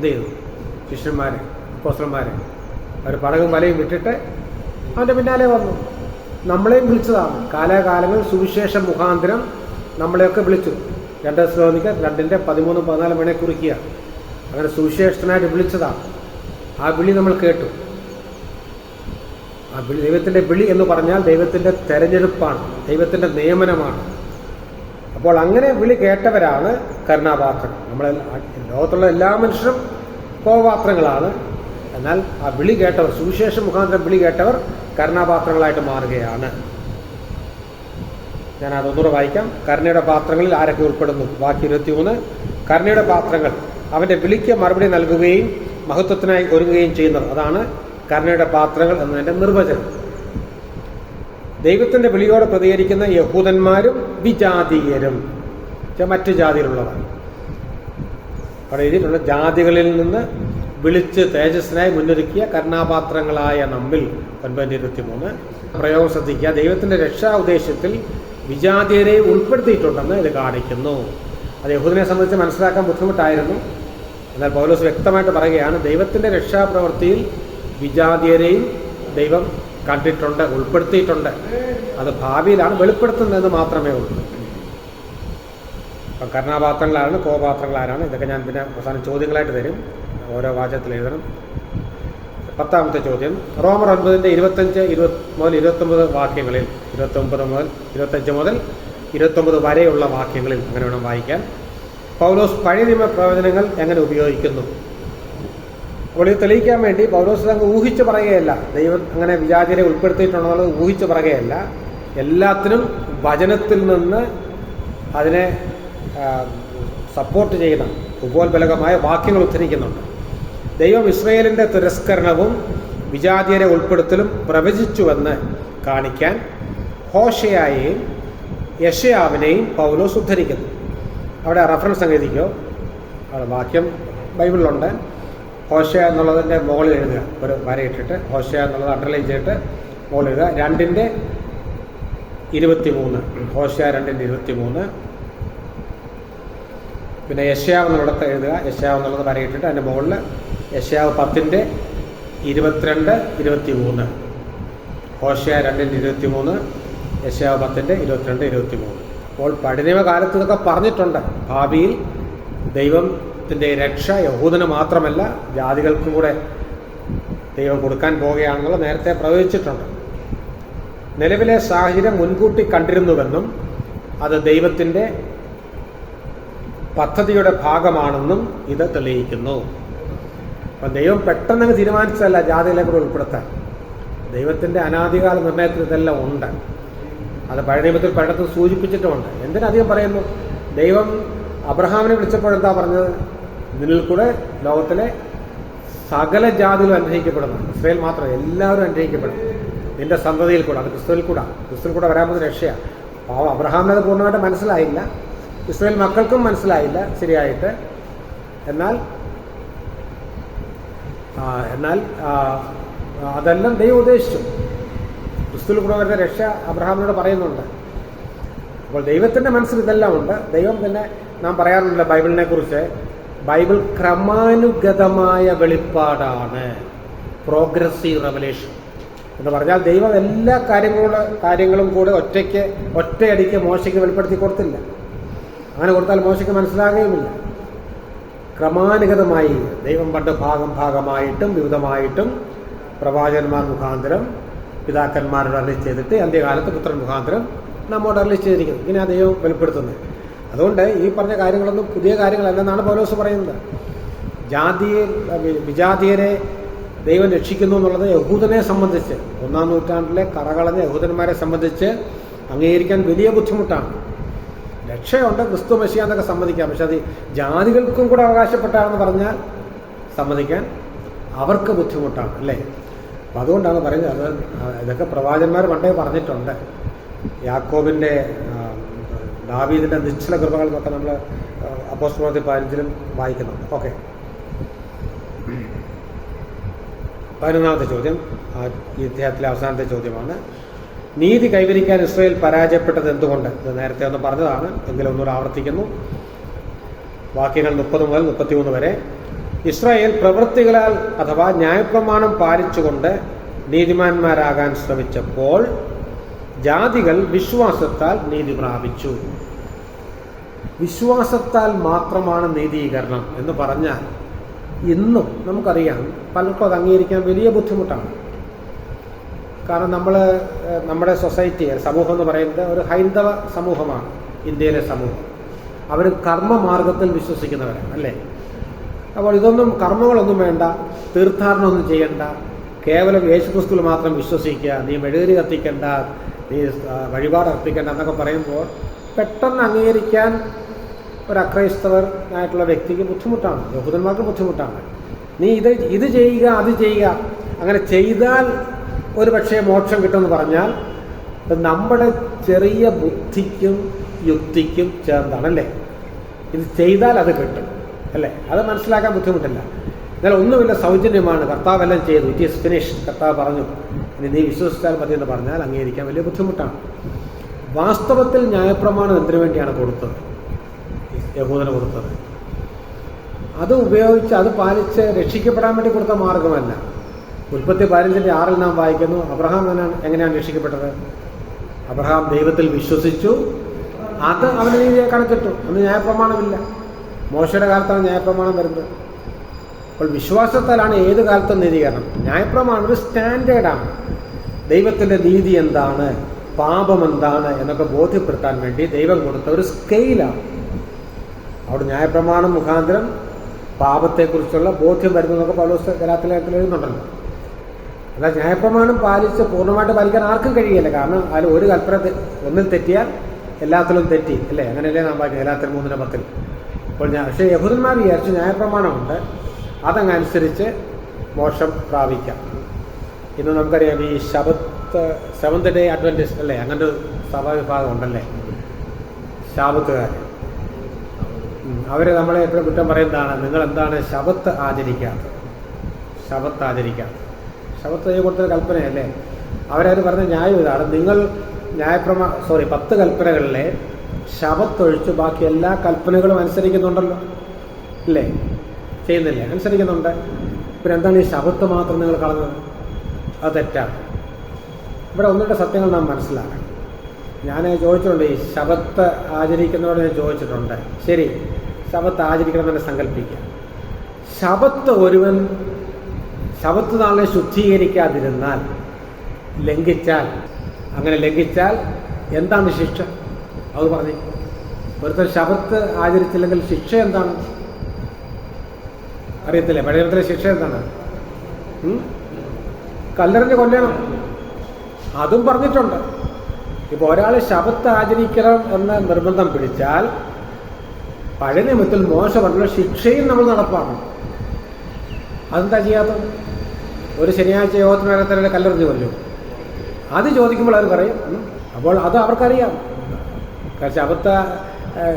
S1: ചെയ്തു? ശിഷ്യന്മാരെ, അപ്പോസ്തലന്മാരെ അവർ പടകും വലയും വിട്ടിട്ട് അവൻ്റെ പിന്നാലെ വന്നു. നമ്മളെയും വിളിച്ചതാണ്. കാലാകാലങ്ങൾ സുവിശേഷം മുഖാന്തരം നമ്മളെയൊക്കെ വിളിച്ചു. 2 തെസ്സലോനിക്കർ 2:13-14 കുറിക്കുക. അങ്ങനെ സുവിശേഷത്തിനായിട്ട് വിളിച്ചതാണ്. ആ വിളി നമ്മൾ കേട്ടു. ആ വിളി, ദൈവത്തിൻ്റെ വിളി എന്ന് പറഞ്ഞാൽ ദൈവത്തിൻ്റെ തെരഞ്ഞെടുപ്പാണ്, ദൈവത്തിൻ്റെ നിയമനമാണ്. അപ്പോൾ അങ്ങനെ വിളി കേട്ടവരാണ് കരുണാപാത്രങ്ങൾ. ലോകത്തുള്ള എല്ലാ മനുഷ്യരും കോപപാത്രങ്ങളാണ്. എന്നാൽ ആ വിളി കേട്ടവർ, സുവിശേഷം മുഖാന്തരം വിളി കേട്ടവർ കരുണാപാത്രങ്ങളായിട്ട് മാറുകയാണ്. ഞാൻ അതൊന്നുകൂടെ വായിക്കാം. കരുണയുടെ പാത്രങ്ങളിൽ ആരൊക്കെ ഉൾപ്പെടുന്നു? വാക്യം 23. കരുണയുടെ പാത്രങ്ങൾ അവൻ്റെ വിളിക്ക് മറുപടി നൽകുകയും മഹത്വത്തിനായി ഒരുങ്ങുകയും ചെയ്യുന്നവർ. അതാണ് കരുണയുടെ പാത്രങ്ങൾ എന്നതിൻ്റെ നിർവചനം. ദൈവത്തിൻ്റെ വിളിയോട് പ്രതികരിക്കുന്ന യഹൂദന്മാരും വിജാതീയരും, മറ്റു ജാതിയിലുള്ളവർ. അവിടെ എഴുതിയിട്ടുള്ള ജാതികളിൽ നിന്ന് വിളിച്ച് തേജസ്സിനായി മുന്നൊരുക്കിയ കരുണാപാത്രങ്ങളായ നമ്മിൽ 9:23 പ്രയോഗം ശ്രദ്ധിക്കുക. ദൈവത്തിൻ്റെ രക്ഷാ ഉദ്ദേശ്യത്തിൽ വിജാതീയരെ ഉൾപ്പെടുത്തിയിട്ടുണ്ടെന്ന് ഇത് കാണിക്കുന്നു. അത് യഹൂദനെ സംബന്ധിച്ച് മനസ്സിലാക്കാൻ ബുദ്ധിമുട്ടായിരുന്നു. എന്നാൽ പൗലോസ് വ്യക്തമായിട്ട് പറയുകയാണ്, ദൈവത്തിൻ്റെ രക്ഷാപ്രവൃത്തിയിൽ വിജാതീയരെയും ദൈവം കണ്ടിട്ടുണ്ട്, ഉൾപ്പെടുത്തിയിട്ടുണ്ട്. അത് ഭാവിയിലാണ് വെളിപ്പെടുത്തുന്നതെന്ന് മാത്രമേ ഉള്ളൂ. അപ്പം കരുണാപാത്രങ്ങളാണ്, കോപപാത്രങ്ങളാരാണ്, ഇതൊക്കെ ഞാൻ പിന്നെ അവസാനം ചോദ്യങ്ങളായിട്ട് തരും. ഓരോ വാചകത്തിൽ എഴുതണം. 10ാമത്തെ ചോദ്യം, റോമർ 9:25-29 വാക്യങ്ങളിൽ, 25 മുതൽ 29 വരെയുള്ള വാക്യങ്ങളിൽ അങ്ങനെ വേണം വായിക്കാൻ. പൗലോസ് പഴയ നിയമ പ്രവചനങ്ങൾ എങ്ങനെ ഉപയോഗിക്കുന്നു? അപ്പോൾ ഇത് തെളിയിക്കാൻ വേണ്ടി പൗലോസ് അങ്ങ് ഊഹിച്ച് പറയുകയല്ല, ദൈവം അങ്ങനെ വിജാതിരെ ഉൾപ്പെടുത്തിയിട്ടുണ്ടെന്നുള്ളത് ഊഹിച്ച് പറയുകയല്ല. എല്ലാത്തിനും വചനത്തിൽ നിന്ന് അതിനെ സപ്പോർട്ട് ചെയ്യുന്ന ഉപോത്ബലകമായ വാക്യങ്ങൾ ഉദ്ധരിക്കുന്നുണ്ട്. ദൈവം ഇസ്രായേലിൻ്റെ തിരസ്കരണവും വിജാതിയരെ ഉൾപ്പെടുത്തലും പ്രവചിച്ചുവെന്ന് കാണിക്കാൻ ഹോശേയയെയും യെശയ്യാവിനെയും പൗലോസ് ഉദ്ധരിക്കുന്നു. അവിടെ റഫറൻസ് എഴുതിക്കോ, അവിടെ വാക്യം ബൈബിളിലുണ്ട്. ഹോശേയ എന്നുള്ളതിൻ്റെ മുകളിൽ എഴുതുക, ഒരു വരയിട്ടിട്ട് ഹോശേയ എന്നുള്ളത് അണ്ടർലൈൻ ചെയ്തിട്ട് മുകളിൽ എഴുതുക. 2:23 ഹോശേയ 2:23. പിന്നെ യെശയ്യാവ് എന്നുള്ളത് എഴുതുക, യെശയ്യാവ് എന്നുള്ളത് വരയിട്ടിട്ട് അതിൻ്റെ മുകളിൽ യെശയ്യാവ് 10:22-23 ഹോശേയ 2:23 യെശയ്യാവ് 10:22-23. അപ്പോൾ പഴയ കാലത്ത് ഇതൊക്കെ പറഞ്ഞിട്ടുണ്ട്. ഭാവിയിൽ ദൈവത്തിൻ്റെ രക്ഷ യഹൂദന് മാത്രമല്ല ജാതികൾക്കും കൂടെ ദൈവം കൊടുക്കാൻ പോവുകയാണെന്നുള്ള നേരത്തെ പ്രവചിച്ചിട്ടുണ്ട്. നിലവിലെ സാഹചര്യം മുൻകൂട്ടി കണ്ടിരുന്നുവെന്നും അത് ദൈവത്തിൻ്റെ പദ്ധതിയുടെ ഭാഗമാണെന്നും ഇത് തെളിയിക്കുന്നു. അപ്പം ദൈവം പെട്ടെന്ന് തീരുമാനിച്ചതല്ല ജാതികളെ കൂടെ ഉൾപ്പെടുത്താൻ. ദൈവത്തിൻ്റെ അനാദികാല നിർണയത്തിൽ ഇതെല്ലാം ഉണ്ട്. അത് പഴയ നിയമത്തിൽ പലയിടത്തും സൂചിപ്പിച്ചിട്ടുമുണ്ട്. എന്തിനധികം പറയുന്നു? ദൈവം അബ്രഹാമിനെ വിളിച്ചപ്പോഴെന്താ പറഞ്ഞത്? നിന്നിൽ കൂടെ ലോകത്തിലെ സകല ജാതികളും അനുഗ്രഹിക്കപ്പെടുന്നു. ഇസ്രായേൽ മാത്രം, എല്ലാവരും അനുഗ്രഹിക്കപ്പെടും. നിന്റെ സന്തതിയിൽ കൂടെ, അത് ക്രിസ്തുവിൽ കൂടെ വരാൻ പോകുന്ന രക്ഷയാണ്. പാവം അബ്രഹാമിനത് പൂർണ്ണമായിട്ട് മനസ്സിലായില്ല, ഇസ്രായേൽ മക്കൾക്കും മനസ്സിലായില്ല ശരിയായിട്ട്. എന്നാൽ അതെല്ലാം ദൈവം ഉദ്ദേശിച്ചു. ക്രിസ്തുവിൽ കൂടെ വരുന്ന രക്ഷ അബ്രഹാമിനോട് പറയുന്നുണ്ട്. അപ്പോൾ ദൈവത്തിൻ്റെ മനസ്സിൽ ഇതെല്ലാം ഉണ്ട്. ദൈവം തന്നെ നാം പറയാറുണ്ടല്ലോ ബൈബിളിനെ കുറിച്ച്, ബൈബിൾ ക്രമാനുഗതമായ വെളിപ്പാടാണ്, പ്രോഗ്രസീവ് റെവലേഷൻ എന്ന് പറഞ്ഞാൽ ദൈവം എല്ലാ കാര്യങ്ങളും കൂടെ ഒറ്റയടിക്ക് മോശയ്ക്ക് വെളിപ്പെടുത്തി കൊടുത്തില്ല. അങ്ങനെ കൊടുത്താൽ മോശയ്ക്ക് മനസ്സിലാകുകയുമില്ല. ക്രമാനുഗതമായി ദൈവം പണ്ട് ഭാഗമായിട്ടും വിവിധമായിട്ടും പ്രവാചകന്മാർ മുഖാന്തരം പിതാക്കന്മാരോട് അരളി ചെയ്തിട്ട് അന്ത്യകാലത്ത് പുത്രൻ മുഖാന്തരം നമ്മോട് അരളി ചെയ്തിരിക്കുന്നു. ഇങ്ങനെ ആ ദൈവം വെളിപ്പെടുത്തുന്നത്. അതുകൊണ്ട് ഈ പറഞ്ഞ കാര്യങ്ങളൊന്നും പുതിയ കാര്യങ്ങളല്ലെന്നാണ് പൗലോസ് പറയുന്നത്. വിജാതീയരെ ദൈവം രക്ഷിക്കുന്നു എന്നുള്ളത് യഹൂദനെ സംബന്ധിച്ച്, 1-ാം നൂറ്റാണ്ടിലെ കറകളഞ്ഞ യഹൂദന്മാരെ സംബന്ധിച്ച് അംഗീകരിക്കാൻ വലിയ ബുദ്ധിമുട്ടാണ്. രക്ഷയുണ്ട്, ക്രിസ്തു മെസ്സിയ എന്നൊക്കെ സമ്മതിക്കാം. പക്ഷെ അത് ജാതികൾക്കും കൂടെ അവകാശപ്പെട്ടാണെന്ന് പറഞ്ഞാൽ സമ്മതിക്കാൻ അവർക്ക് ബുദ്ധിമുട്ടാണ്, അല്ലേ? അപ്പം അതുകൊണ്ടാണ് പറയുന്നത്. അത് ഇതൊക്കെ പ്രവാചകന്മാർ പണ്ടേ പറഞ്ഞിട്ടുണ്ട്. യാക്കോബിൻ്റെ ദാവീദിൻ്റെ നിശ്ചല കൃപകൾ എന്നൊക്കെ നമ്മൾ അപ്പോസ്തലപ്രവൃത്തി 15 വായിക്കുന്നുണ്ട്. ഓക്കെ, 11ാമത്തെ ചോദ്യം ഈ അധ്യായത്തിലെ അവസാനത്തെ ചോദ്യമാണ്. നീതി കൈവരിക്കാൻ ഇസ്രായേൽ പരാജയപ്പെട്ടത് എന്തുകൊണ്ട്? ഇത് നേരത്തെ ഒന്ന് പറഞ്ഞതാണ്, എങ്കിലും ഒന്നുകൂടെ ആവർത്തിക്കുന്നു. വാക്യങ്ങൾ 30 മുതൽ 33 വരെ. ഇസ്രായേൽ പ്രവൃത്തികളാൽ അഥവാ ന്യായപ്രമാണം പാലിച്ചുകൊണ്ട് നീതിമാന്മാരാകാൻ ശ്രമിച്ചപ്പോൾ ജാതികൾ വിശ്വാസത്താൽ നീതി പ്രാപിച്ചു. വിശ്വാസത്താൽ മാത്രമാണ് നീതീകരണം എന്ന് പറഞ്ഞാൽ ഇന്നും നമുക്കറിയാം പലർക്കും അത് അംഗീകരിക്കാൻ വലിയ ബുദ്ധിമുട്ടാണ്. കാരണം നമ്മുടെ സൊസൈറ്റി, സമൂഹം എന്ന് പറയുന്നത് ഒരു ഹൈന്ദവ സമൂഹമാണ്. ഇന്ത്യയിലെ സമൂഹം അവർ കർമ്മമാർഗത്തിൽ വിശ്വസിക്കുന്നവരാണ്, അല്ലേ? അപ്പോൾ ഇതൊന്നും കർമ്മങ്ങളൊന്നും വേണ്ട, തീർത്ഥാടനമൊന്നും ചെയ്യണ്ട, കേവലം യേശുക്രിസ്തുവിൽ മാത്രം വിശ്വസിക്കുക, നീ മെഴുകുതിരി കത്തിക്കണ്ട, നീ വഴിപാട് അർപ്പിക്കണ്ട എന്നൊക്കെ പറയുമ്പോൾ പെട്ടെന്ന് അംഗീകരിക്കാൻ ഒരു അക്രൈസ്തവനായിട്ടുള്ള വ്യക്തിക്ക് ബുദ്ധിമുട്ടാണ്, യഹൂദന്മാർക്ക് ബുദ്ധിമുട്ടാണ്. നീ ഇത് ചെയ്യുക, അത് ചെയ്യുക, അങ്ങനെ ചെയ്താൽ ഒരു പക്ഷേ മോക്ഷം കിട്ടുമെന്ന് പറഞ്ഞാൽ നമ്മുടെ ചെറിയ ബുദ്ധിക്കും യുക്തിക്കും ചേർന്നതാണല്ലേ. ഇത് ചെയ്താൽ അത് കിട്ടും, അല്ലേ? അത് മനസ്സിലാക്കാൻ ബുദ്ധിമുട്ടില്ല. എന്നാൽ ഒന്നുമില്ല, സൗജന്യമാണ്, കർത്താവെല്ലാം ചെയ്തു, ഇറ്റ് ഈസ് ഫിനിഷ്, കർത്താവ് പറഞ്ഞു, ഇനി നീ വിശ്വസിച്ചാൽ മതി എന്ന് പറഞ്ഞാൽ അംഗീകരിക്കാൻ വലിയ ബുദ്ധിമുട്ടാണ്. വാസ്തവത്തിൽ ന്യായപ്രമാണം എന്തിനു വേണ്ടിയാണ് കൊടുത്തത്? യഹൂദന് കൊടുത്തത് അത് ഉപയോഗിച്ച് അത് പാലിച്ച് രക്ഷിക്കപ്പെടാൻ വേണ്ടി കൊടുത്ത മാർഗമല്ല. ഉൽപ്പത്തി 15:6 നാം വായിക്കുന്നു, അബ്രഹാം എങ്ങനെയാണ് രക്ഷിക്കപ്പെട്ടത്? അബ്രഹാം ദൈവത്തിൽ വിശ്വസിച്ചു, അത് അവന് നീതിയെ കണക്കിട്ടു. അന്ന് ന്യായപ്രമാണമില്ല, മോശയുടെ കാലത്താണ് ന്യായപ്രമാണം വരുന്നത്. അപ്പോൾ വിശ്വാസത്താലാണ് ഏത് കാലത്തും നീതീകരണം. ന്യായപ്രമാണം ഒരു സ്റ്റാൻഡേർഡാണ്. ദൈവത്തിൻ്റെ നീതി എന്താണ്, പാപം എന്താണ് എന്നൊക്കെ ബോധ്യപ്പെടുത്താൻ വേണ്ടി ദൈവം കൊടുത്ത ഒരു സ്കെയിലാണ്. അവിടെ ന്യായപ്രമാണം മുഖാന്തരം പാപത്തെക്കുറിച്ചുള്ള ബോധ്യം വരുന്നതൊക്കെ പൗലോസ് ഗലാത്യലേഖനത്തിൽ എഴുതുന്നുണ്ടല്ലോ. അല്ല, ന്യായപ്രമാണം പാലിച്ച് പൂർണ്ണമായിട്ട് പാലിക്കാൻ ആർക്കും കഴിയില്ല. കാരണം അതിൽ ഒരു കൽപ്പന ഒന്നിൽ തെറ്റിയാൽ എല്ലാത്തിലും തെറ്റി, അല്ലേ? അങ്ങനെയല്ലേ നാം വായിക്കും ഗലാത്യർ 3:10. അപ്പോൾ പക്ഷേ യഹൂദന്മാർ വിചാരിച്ചു ന്യായപ്രമാണമുണ്ട്, അതങ്ങനുസരിച്ച് മോക്ഷം പ്രാപിക്കാം. ഇന്ന് നമുക്കറിയാം ഈ സെവന്ത് ഡേ അഡ്വന്റിസ്റ്റ്, അല്ലേ? അങ്ങനൊരു സഭാവിഭാഗം ഉണ്ടല്ലേ, ശാബത്തുകാർ. അവർ നമ്മളെ എപ്പോഴും കുറ്റം പറയുന്നതാണ്, നിങ്ങളെന്താണ് ശബത്ത് ആചരിക്കാത്തത്? ശബത്ത് കൊടുത്തൊരു കൽപ്പനയല്ലേ? അവരത് പറഞ്ഞ ന്യായം ഇതാണ്, നിങ്ങൾ 10 കൽപ്പനകളിലെ ശബത്തൊഴിച്ച് ബാക്കി എല്ലാ കൽപ്പനകളും അനുസരിക്കുന്നുണ്ടല്ലോ, ഇല്ലേ? ചെയ്യുന്നില്ലേ? അനുസരിക്കുന്നുണ്ട്. പിന്നെ എന്താണ് ഈ ശബത്ത് മാത്രം നിങ്ങൾ കളഞ്ഞത്? അത് തെറ്റാണ്. ഇവിടെ ഒന്നിൻ്റെ സത്യങ്ങൾ നാം മനസ്സിലാക്കണം. ഞാൻ ചോദിച്ചിട്ടുണ്ട്, ഈ ശബത്ത് ആചരിക്കുന്നവരോട് ഞാൻ ചോദിച്ചിട്ടുണ്ട്, ശരി ശബത്ത് ആചരിക്കണമെന്ന് സങ്കല്പിക്കുക. ശബത്ത് നാളെ ശുദ്ധീകരിക്കാതിരുന്നാൽ, ലംഘിച്ചാൽ എന്താണ് ശിക്ഷ? അത് പറഞ്ഞു. ഒരുത്തർ ശബത്ത് ആചരിച്ചില്ലെങ്കിൽ ശിക്ഷ എന്താണ് അറിയത്തില്ലേ? പഴയത്തിലെ ശിക്ഷ എന്താണ്? കല്ലെറിഞ്ഞ് കൊല്ലണം. അതും പറഞ്ഞിട്ടുണ്ട്. ഇപ്പോൾ ഒരാൾ ശബത്ത് ആചരിക്കണം എന്ന നിർബന്ധം പിടിച്ചാൽ പഴയ നിയമത്തിൽ മോശ പറഞ്ഞ ശിക്ഷയും നമ്മൾ നടപ്പാക്കണം. അതെന്താ ചെയ്യാത്തത്? ഒരു ശനിയാഴ്ച യോഗത്തിന് വരത്തന്നെ കല്ലെറിഞ്ഞ് കൊല്ലും. അത് ചോദിക്കുമ്പോൾ അവർ പറയും. അപ്പോൾ അത് അവർക്കറിയാം.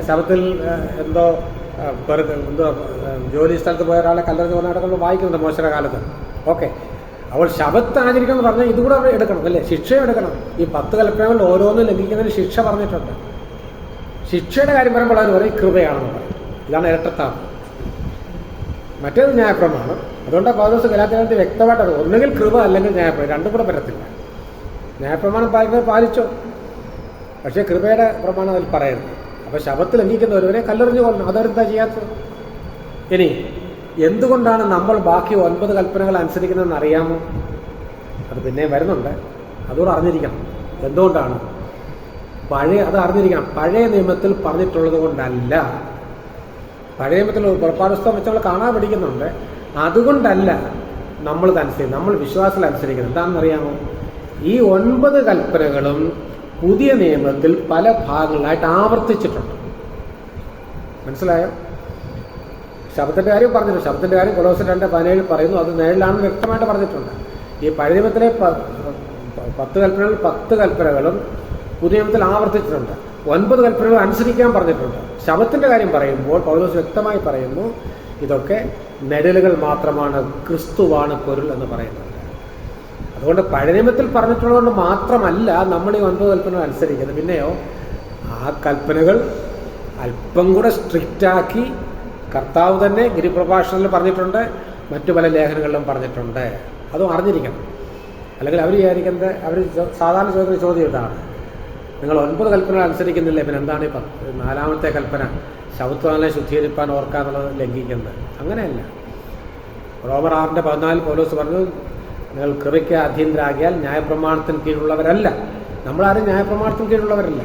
S1: ശബത്തിൽ എന്തോ ജോലി സ്ഥലത്ത് പോയ ഒരാളെ കല്ലെറിഞ്ഞ് കൊന്ന നടക്കുമ്പോൾ വായിക്കുന്നുണ്ട് മോശയുടെ കാലത്ത്. ഓക്കെ, അപ്പോൾ ശബത്ത് ആചരിക്കണം എന്ന് പറഞ്ഞാൽ ഇതുകൂടെ അവർ എടുക്കണം, അല്ലേ? ശിക്ഷയും എടുക്കണം. ഈ 10 കൽപ്പനകളിൽ ഓരോന്നും ലംഘിക്കുന്നതിന് ശിക്ഷ പറഞ്ഞിട്ടുണ്ട്. ശിക്ഷയുടെ കാര്യം പറയുമ്പോൾ അവർ പറയും കൃപയാണെന്ന് പറയും. ഇതാണ് ഇരട്ടത്താപ്പ്. മറ്റേത് ന്യായപ്രമാണം. അതുകൊണ്ട് പൗലോസ് ഗലാത്യർക്ക് വ്യക്തമായിട്ട് അത് ഒന്നുകിൽ കൃപ അല്ലെങ്കിൽ ന്യായപ്രമാണം, രണ്ടും കൂടെ പറ്റത്തില്ല. ന്യായപ്രമാണം പാലിച്ചോ, പക്ഷേ കൃപയുടെ പ്രമാണം അതിൽ പറയരുത്. അപ്പോൾ ശബത്ത് ലംഘിക്കുന്ന ഒരുവരെ കല്ലെറിഞ്ഞു കൊല്ലണം. അതെന്താ ചെയ്യാത്തത്? ഇനി എന്തുകൊണ്ടാണ് നമ്മൾ ബാക്കി 9 കൽപ്പനകൾ അനുസരിക്കുന്നതെന്ന് അറിയാമോ? അത് പിന്നെയും വരുന്നുണ്ട്, അതുകൂടെ അറിഞ്ഞിരിക്കണം. എന്തുകൊണ്ടാണ്? അത് അറിഞ്ഞിരിക്കണം. പഴയ നിയമത്തിൽ പറഞ്ഞിട്ടുള്ളത് കൊണ്ടല്ല. പഴയ നിയമത്തിൽ പുറപ്പാട് പുസ്തകം വെച്ച് നമ്മൾ കാണാൻ പഠിക്കുന്നുണ്ട്. അതുകൊണ്ടല്ല നമ്മൾ വിശ്വാസത്തിൽ അനുസരിക്കുന്നത്. എന്താണെന്നറിയാമോ? ഈ 9 കൽപ്പനകളും പുതിയ നിയമത്തിൽ പല ഭാഗങ്ങളായിട്ട് ആവർത്തിച്ചിട്ടുണ്ട്. മനസ്സിലായോ? ശബത്തിൻ്റെ കാര്യം പറഞ്ഞിട്ടുണ്ട്. ശബത്തിൻ്റെ കാര്യം കൊലോസ്യർ 2:17 പറയുന്നു. അത് നേരിലാണെന്ന് വ്യക്തമായിട്ട് പറഞ്ഞിട്ടുണ്ട്. ഈ പഴയ നിയമത്തിലെ 10 കൽപ്പനകൾ 10 കൽപ്പനകളും പുതിയ നിയമത്തിൽ ആവർത്തിച്ചിട്ടുണ്ട്. 9 കൽപ്പനകൾ അനുസരിക്കാൻ പറഞ്ഞിട്ടുണ്ട്. ശബത്തിൻ്റെ കാര്യം പറയുമ്പോൾ പൗലോസ് വ്യക്തമായി പറയുന്നു, ഇതൊക്കെ നിഴലുകൾ മാത്രമാണ്, ക്രിസ്തുവാണ് പൊരുൾ എന്ന് പറയുന്നുണ്ട്. അതുകൊണ്ട് പഴയ നിയമത്തിൽ പറഞ്ഞിട്ടുള്ളതുകൊണ്ട് മാത്രമല്ല നമ്മൾ ഈ 9 കൽപ്പനകൾ അനുസരിക്കുന്നത്. പിന്നെയോ ആ കൽപ്പനകൾ അല്പം കൂടെ സ്ട്രിക്റ്റാക്കി കർത്താവ് തന്നെ ഗിരിപ്രഭാഷണത്തിൽ പറഞ്ഞിട്ടുണ്ട്, മറ്റു പല ലേഖനങ്ങളിലും പറഞ്ഞിട്ടുണ്ട്. അതും അറിഞ്ഞിരിക്കണം. അല്ലെങ്കിൽ അവർ വിചാരിക്കുന്നത്, അവർ സാധാരണ ചോദിക്കുന്ന ചോദ്യം ഇതാണ്, നിങ്ങൾ 9 കൽപ്പനകൾ അനുസരിക്കുന്നില്ലേ, പിന്നെ എന്താണ് ഈ 4ാമത്തെ കൽപ്പന, ശബത്തുവാനെ ശുദ്ധീകരിപ്പാൻ ഓർക്കാന്നുള്ളത് ലംഘിക്കുന്നത്? അങ്ങനെയല്ല. റോമർ 6:14 പൗലോസ് പറഞ്ഞു, നിങ്ങൾ കൃപയ്ക്ക് അധീനരാകിയാൽ ന്യായപ്രമാണത്തിന് കീഴിലുള്ളവരല്ല. നമ്മളാരും ന്യായപ്രമാണത്തിന് കീഴിലുള്ളവരല്ല.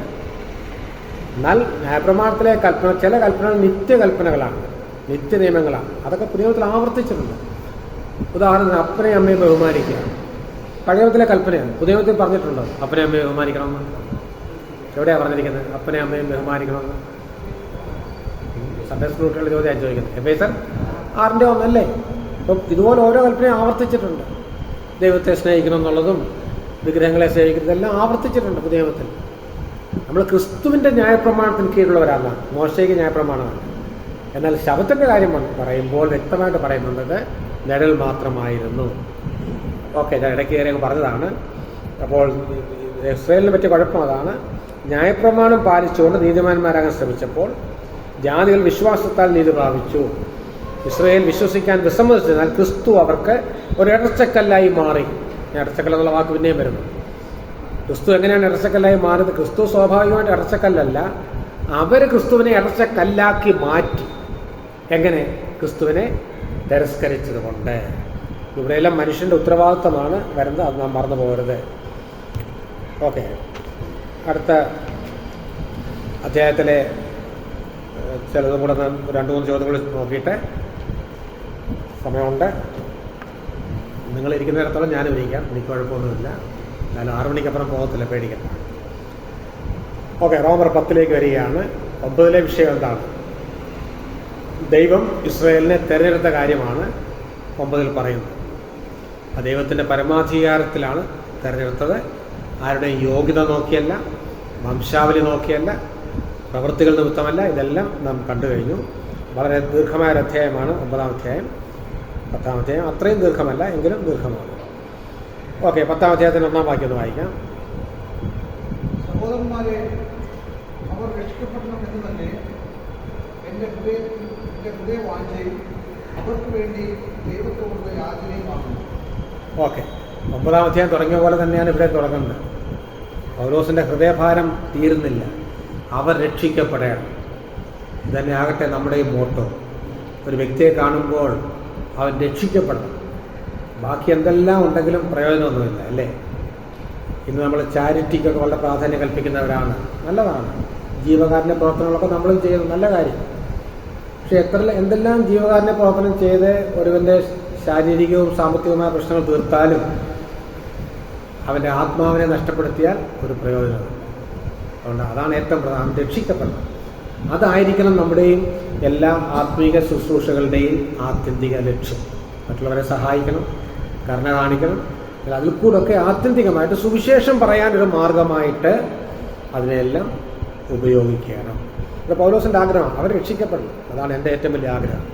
S1: എന്നാൽ ന്യായപ്രമാണത്തിലെ കൽപ്പന, ചില കൽപ്പനകൾ നിത്യകൽപ്പനകളാണ്, നിത്യനിയമങ്ങളാണ്. അതൊക്കെ പുതിയ നിയമത്തിൽ ആവർത്തിച്ചിട്ടുണ്ട്. ഉദാഹരണത്തിന് അപ്പനെയും അമ്മയും ബഹുമാനിക്കുക, പഴയ നിയമത്തിലെ കൽപ്പനയാണ്. പുതിയ നിയമത്തിൽ പറഞ്ഞിട്ടുണ്ടോ അപ്പനെയും അമ്മയും ബഹുമാനിക്കണമെന്ന്? എവിടെയാണ് പറഞ്ഞിരിക്കുന്നത് അപ്പനെയും അമ്മയും ബഹുമാനിക്കണമെന്ന്? സൺഡേ സ്കൂൾ കുട്ടികളുടെ ചോദ്യം ചോദിക്കുന്നത്. എഫേസർ 6:1 അല്ലേ? അപ്പം ഇതുപോലെ ഓരോ കൽപ്പനയും ആവർത്തിച്ചിട്ടുണ്ട്. ദൈവത്തെ സ്നേഹിക്കണം എന്നുള്ളതും വിഗ്രഹങ്ങളെ സ്നേഹിക്കുന്നത് എല്ലാം ആവർത്തിച്ചിട്ടുണ്ട് പുതിയ നിയമത്തിൽ. നമ്മൾ ക്രിസ്തുവിൻ്റെ ന്യായപ്രമാണത്തിന് കീഴിലുള്ളവരല്ല, മോശയ്ക്ക് ന്യായപ്രമാണമല്ല. എന്നാൽ ശബത്തിൻ്റെ കാര്യം പറയുമ്പോൾ വ്യക്തമായിട്ട് പറയുന്നുണ്ട്, നിഴൽ മാത്രമായിരുന്നു. ഓക്കെ, ഞാൻ ഇടയ്ക്ക് കയറി പറഞ്ഞതാണ്. അപ്പോൾ ഇസ്രായേലിനെ പറ്റിയ കുഴപ്പം അതാണ്. ന്യായപ്രമാണം പാലിച്ചുകൊണ്ട് നീതിമാന്മാരാകാൻ ശ്രമിച്ചപ്പോൾ ജാതികൾ വിശ്വാസത്താൽ നീതി പ്രാപിച്ചു. ഇസ്രായേൽ വിശ്വസിക്കാൻ വിസമ്മതിച്ചതിനാൽ ക്രിസ്തു അവർക്ക് ഒരു ഇടർച്ചക്കല്ലായി മാറി. ഇടർച്ചക്കല്ലെന്നുള്ള വാക്ക് പിന്നെയും വരുന്നു. ക്രിസ്തു എങ്ങനെയാണ് ഇടർച്ചക്കല്ലായി മാറിയത്? ക്രിസ്തു സ്വാഭാവികമായിട്ട് ഇടർച്ചക്കല്ലല്ല, അവർ ക്രിസ്തുവിനെ ഇടർച്ചക്കല്ലാക്കി മാറ്റി. എങ്ങനെ? ക്രിസ്തുവിനെ തിരസ്കരിച്ചത് കൊണ്ട്. ഇവിടെയെല്ലാം മനുഷ്യൻ്റെ ഉത്തരവാദിത്തമാണ് വരുന്നത്, അത് നാം മറന്നു പോകരുത്. ഓക്കെ, അടുത്ത അധ്യായത്തിലെ ചിലതും കൂടെ 2-3 ചോദ്യങ്ങൾ നോക്കിയിട്ട് സമയമുണ്ട്. നിങ്ങളിരിക്കുന്ന നേരത്തോളം ഞാനും ഇരിക്കാം, എനിക്ക് കുഴപ്പമൊന്നുമില്ല. ഞാൻ 6 മണിക്കപ്പുറം പോകത്തില്ല, പേടിക്കണ്ട. ഓക്കെ, റോമർ 10 വരികയാണ്. 9 വിഷയം എന്താണ്? ദൈവം ഇസ്രായേലിനെ തിരഞ്ഞെടുത്ത കാര്യമാണ് 9 പറയുന്നത്. ആ ദൈവത്തിൻ്റെ പരമാധികാരത്തിലാണ് തിരഞ്ഞെടുത്തത്. ആരുടെയും യോഗ്യത നോക്കിയല്ല, വംശാവലി നോക്കിയല്ല, പ്രവൃത്തികൾ നിമിത്തമല്ല. ഇതെല്ലാം നാം കണ്ടു കഴിഞ്ഞു. വളരെ ദീർഘമായ ഒരു അധ്യായമാണ് 9-ാം അധ്യായം. 10-ാം അധ്യായം അത്രയും ദീർഘമല്ല, എങ്കിലും ദീർഘമാണ്. ഓക്കെ, 10-ാം അധ്യായത്തിന് 1-ാം വാക്യം ഒന്ന് വായിക്കാം.
S2: സഹോദരന്മാരെ, അവർ രക്ഷിക്കപ്പെടണമെന്ന് തന്നെ എൻ്റെ ഹൃദയവാഞ്ഛയും അവർക്ക് വേണ്ടി ദൈവത്തോടുള്ള യാചനയുമാകുന്നു.
S1: ഓക്കെ, 9-ാം അധ്യായം തുടങ്ങിയ പോലെ തന്നെയാണ് ഇവിടെ തുടങ്ങുന്നത്. പൗലോസിൻ്റെ ഹൃദയഭാരം തീരുന്നില്ല, അവർ രക്ഷിക്കപ്പെടണം. ഇതന്നെ ആകട്ടെ നമ്മുടെ ഈ മോട്ടോ. ഒരു വ്യക്തിയെ കാണുമ്പോൾ അവൻ രക്ഷിക്കപ്പെടണം. ബാക്കി എന്തെല്ലാം ഉണ്ടെങ്കിലും പ്രയോജനമൊന്നുമില്ല, അല്ലേ? ഇന്ന് നമ്മൾ ചാരിറ്റിക്കൊക്കെ വളരെ പ്രാധാന്യം കൽപ്പിക്കുന്നവരാണ്. നല്ലതാണ്, ജീവകാരുണ്യ പ്രവർത്തനങ്ങളൊക്കെ നമ്മളും ചെയ്യുന്നു, നല്ല കാര്യം. പക്ഷെ എന്തെല്ലാം ജീവകാരുണ്യ പ്രവർത്തനം ചെയ്ത് ഒരുവൻ്റെ ശാരീരികവും സാമ്പത്തികവുമായ പ്രശ്നങ്ങൾ തീർത്താലും അവൻ്റെ ആത്മാവിനെ നഷ്ടപ്പെടുത്തിയാൽ ഒരു പ്രയോജനമില്ല. അതുകൊണ്ട് അതാണ് ഏറ്റവും പ്രധാനം, രക്ഷിക്കപ്പെടണം. അതായിരിക്കണം നമ്മുടെയും എല്ലാ ആത്മീക ശുശ്രൂഷകളുടെയും ആത്യന്തിക ലക്ഷ്യം. മറ്റുള്ളവരെ സഹായിക്കണം, കരുണ കാണിക്കണം. അതിൽ കൂടെയൊക്കെ ആത്യന്തികമായിട്ട് സുവിശേഷം പറയാനൊരു മാർഗമായിട്ട് അതിനെല്ലാം ഉപയോഗിക്കണം. ഇത് പൗലോസിൻ്റെ ആഗ്രഹം, അവർ രക്ഷിക്കപ്പെടണം. അതാണ് എൻ്റെ ഏറ്റവും വലിയ ആഗ്രഹം.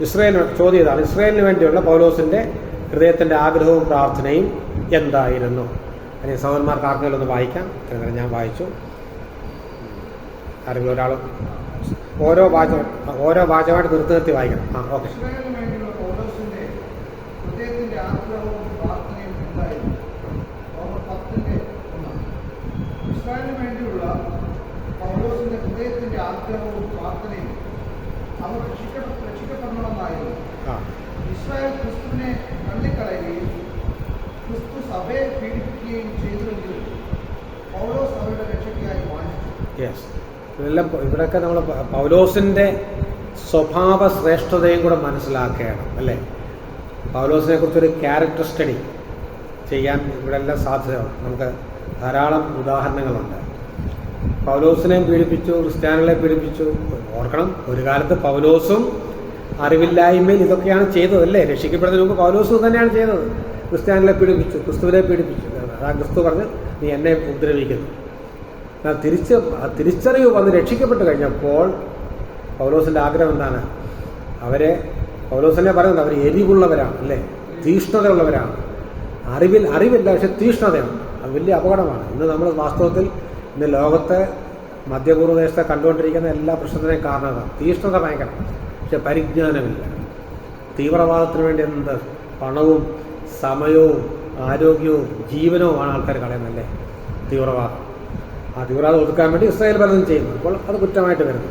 S1: ഇസ്രായേലിന് ചോദ്യം ഇതാണ്, ഇസ്രായേലിന് വേണ്ടിയുള്ള പൗലോസിൻ്റെ ഹൃദയത്തിൻ്റെ ആഗ്രഹവും പ്രാർത്ഥനയും എന്തായിരുന്നു? അല്ലെങ്കിൽ സഹോദരന്മാർക്ക് ആർക്കെങ്കിലും ഒന്ന് വായിക്കാം. ഇത്രയും ഞാൻ വായിച്ചു. ആരെങ്കിലും ഒരാൾ ഓരോ വാചകമായിട്ട് നിർത്തി വായിക്കണം. ഓക്കെ.
S2: ഇസ്രായേലിന് വേണ്ടിയുള്ള പൗലോസിന്റെ ഹൃദയത്തിന്റെ ആഗ്രഹവും പ്രാർത്ഥനയും എന്തായിരുന്നു? റോമർ 10:1. ഇസ്രായേലിന് വേണ്ടിയുള്ള പൗലോസിന്റെ ഹൃദയത്തിന്റെ ആഗ്രഹവും പ്രാർത്ഥനയും അവർ രക്ഷിക്കപ്പെടണമെന്നായിരുന്നു. ഇസ്രായേൽ ക്രിസ്തുവിനെ തള്ളിക്കളയുകയും ക്രിസ്തു സഭയെ പീഡിപ്പിക്കുകയും ചെയ്തുവെങ്കിലും പൗലോസ് അവരുടെ രക്ഷയ്ക്കായി വാഞ്ചിച്ചു.
S1: ഇതെല്ലാം ഇവിടെയൊക്കെ നമ്മൾ പൗലോസിൻ്റെ സ്വഭാവ ശ്രേഷ്ഠതയും കൂടെ മനസ്സിലാക്കുകയാണ്, അല്ലേ? പൗലോസിനെ കുറിച്ചൊരു ക്യാരക്ടർ സ്റ്റഡി ചെയ്യാൻ ഇവിടെ എല്ലാം സാധ്യതയാണ്. നമുക്ക് ധാരാളം ഉദാഹരണങ്ങളുണ്ട്. പൗലോസിനെയും പീഡിപ്പിച്ചു, ക്രിസ്ത്യാനികളെ പീഡിപ്പിച്ചു. ഓർക്കണം, ഒരു കാലത്ത് പൗലോസും അറിവില്ലായ്മയിൽ ഇതൊക്കെയാണ് ചെയ്തത് അല്ലേ? രക്ഷിക്കപ്പെടുന്നതിന് മുമ്പ് പൗലോസും തന്നെയാണ് ചെയ്തത്. ക്രിസ്ത്യാനികളെ പീഡിപ്പിച്ചു, ക്രിസ്തുവിനെ പീഡിപ്പിച്ചു. അതാ ക്രിസ്തു പറഞ്ഞ് നീ എന്നെ ഉപദ്രവിക്കുന്നു. തിരിച്ചറിവ് വന്ന് രക്ഷിക്കപ്പെട്ട് കഴിഞ്ഞപ്പോൾ പൗലോസിൻ്റെ ആഗ്രഹം എന്താണ്? പൗലോസിനെ പറയുന്നത് അവർ എരിവുള്ളവരാണ് അല്ലേ, തീഷ്ണതയുള്ളവരാണ്. അറിവില്ല, പക്ഷെ തീഷ്ണതയാണ്. അത് വലിയ അപകടമാണ്. ഇന്ന് നമ്മൾ വാസ്തവത്തിൽ ഇന്ന് ലോകത്തെ മധ്യപൂർവ്വദേശത്തെ കണ്ടുകൊണ്ടിരിക്കുന്ന എല്ലാ പ്രശ്നത്തിനെയും കാരണമാണ് തീഷ്ണത ഭയങ്കരം, പക്ഷെ പരിജ്ഞാനമില്ല. തീവ്രവാദത്തിന് വേണ്ടി എന്ത് പണവും സമയവും ആരോഗ്യവും ജീവനവുമാണ് ആൾക്കാർ കളയുന്നല്ലേ തീവ്രവാദം. ആ തീവ്രവാദം ഒതുക്കാൻ വേണ്ടി ഇസ്രായേൽ പലതും ചെയ്യുന്നു. അപ്പോൾ അത് കുറ്റമായിട്ട് വരുന്നു.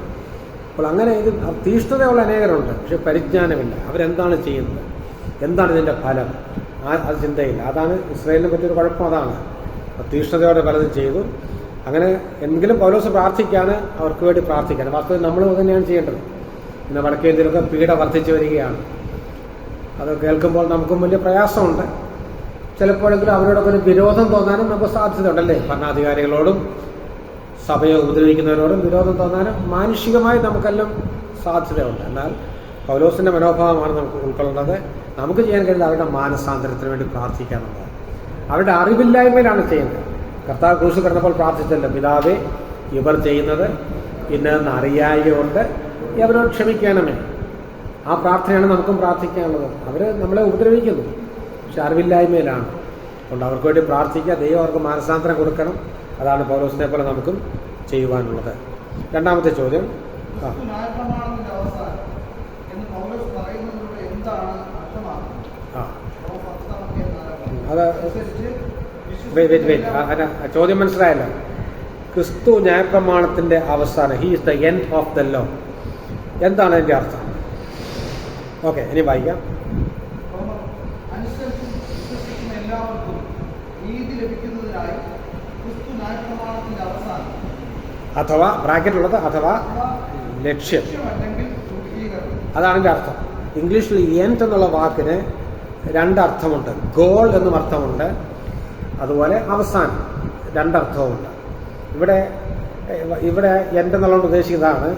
S1: അപ്പോൾ അങ്ങനെ ഇത് തീഷ്ണതയുള്ള അനേകരുണ്ട്, പക്ഷെ പരിജ്ഞാനമില്ല. അവരെന്താണ് ചെയ്യുന്നത്, എന്താണ് ഇതിൻ്റെ ഫലം, അത് ചിന്തയില്ല. അതാണ് ഇസ്രായേലിനെ പറ്റിയൊരു കുഴപ്പം. അതാണ് തീഷ്ണതയോടെ പലതും ചെയ്തു. അങ്ങനെ എങ്കിലും പൗലോസ് പ്രാർത്ഥിക്കാൻ, അവർക്ക് വേണ്ടി പ്രാർത്ഥിക്കാൻ. വാസ്തവത്തിൽ നമ്മളും തന്നെയാണ് ചെയ്യേണ്ടത്. ഇന്ന് വടക്കേ ഇന്ത്യയിലൊക്കെ പീഡ വർദ്ധിച്ചു വരികയാണ്. അത് കേൾക്കുമ്പോൾ നമുക്കും വലിയ പ്രയാസമുണ്ട്. ചിലപ്പോഴെങ്കിലും അവരോടൊക്കെ ഒരു വിരോധം തോന്നാനും നമുക്ക് സാധ്യതയുണ്ടല്ലേ. ഭരണാധികാരികളോടും സഭയെ ഉപദ്രവിക്കുന്നവരോടും വിരോധം തോന്നാനും മാനുഷികമായി നമുക്കെല്ലാം സാധ്യതയുണ്ട്. എന്നാൽ പൗലോസിൻ്റെ മനോഭാവമാണ് നമുക്ക് ഉൾക്കൊള്ളുന്നത്. നമുക്ക് ചെയ്യാൻ കഴിയുന്നത് അവരുടെ മാനസാന്തരത്തിന് വേണ്ടി പ്രാർത്ഥിക്കാനുള്ളത്. അവരുടെ അറിവില്ലായ്മയിലാണ് ചെയ്യുന്നത്. കർത്താവ് ക്രൂശിൽ കിടന്നപ്പോൾ പ്രാർത്ഥിച്ചല്ലോ, പിതാവേ ഇവർ ചെയ്യുന്നത് ഇന്നതെന്ന് അറിയായക കൊണ്ട് അവരോട് ക്ഷമിക്കണമേ. ആ പ്രാർത്ഥനയാണ് നമുക്കും പ്രാർത്ഥിക്കാനുള്ളത്. അവർ നമ്മളെ ഉപദ്രവിക്കുന്നു, പക്ഷെ അറിവില്ലായ്മയിലാണ്. അതുകൊണ്ട് അവർക്ക് വേണ്ടി പ്രാർത്ഥിക്കുക. ദൈവം അവർക്ക് മാനസാന്തരം കൊടുക്കണം. അതാണ് പൗലോസിനെ പോലെ നമുക്കും ചെയ്യുവാനുള്ളത്. രണ്ടാമത്തെ ചോദ്യം, ചോദ്യം മനസ്സിലായല്ലോ. ക്രിസ്തു ന്യായപ്രമാണത്തിന്റെ അവസാനം, he is the end of the law. എന്താണ് അതിൻ്റെ അർത്ഥം? ഓക്കെ, ഇനി വായിക്കാം. അഥവാ ബ്രാക്കറ്റിലുള്ളത് അഥവാ ലക്ഷ്യം, അതാണ് എൻ്റെ അർത്ഥം. ഇംഗ്ലീഷിൽ എൻഡ് എന്നുള്ള വാക്കിന് രണ്ടർത്ഥമുണ്ട്. ഗോൾ എന്നും അർത്ഥമുണ്ട്, അതുപോലെ അവസാനം രണ്ടർത്ഥവുമുണ്ട്. ഇവിടെ എൻഡ് എന്നുള്ളത് ഉദ്ദേശിക്കുന്നതാണ്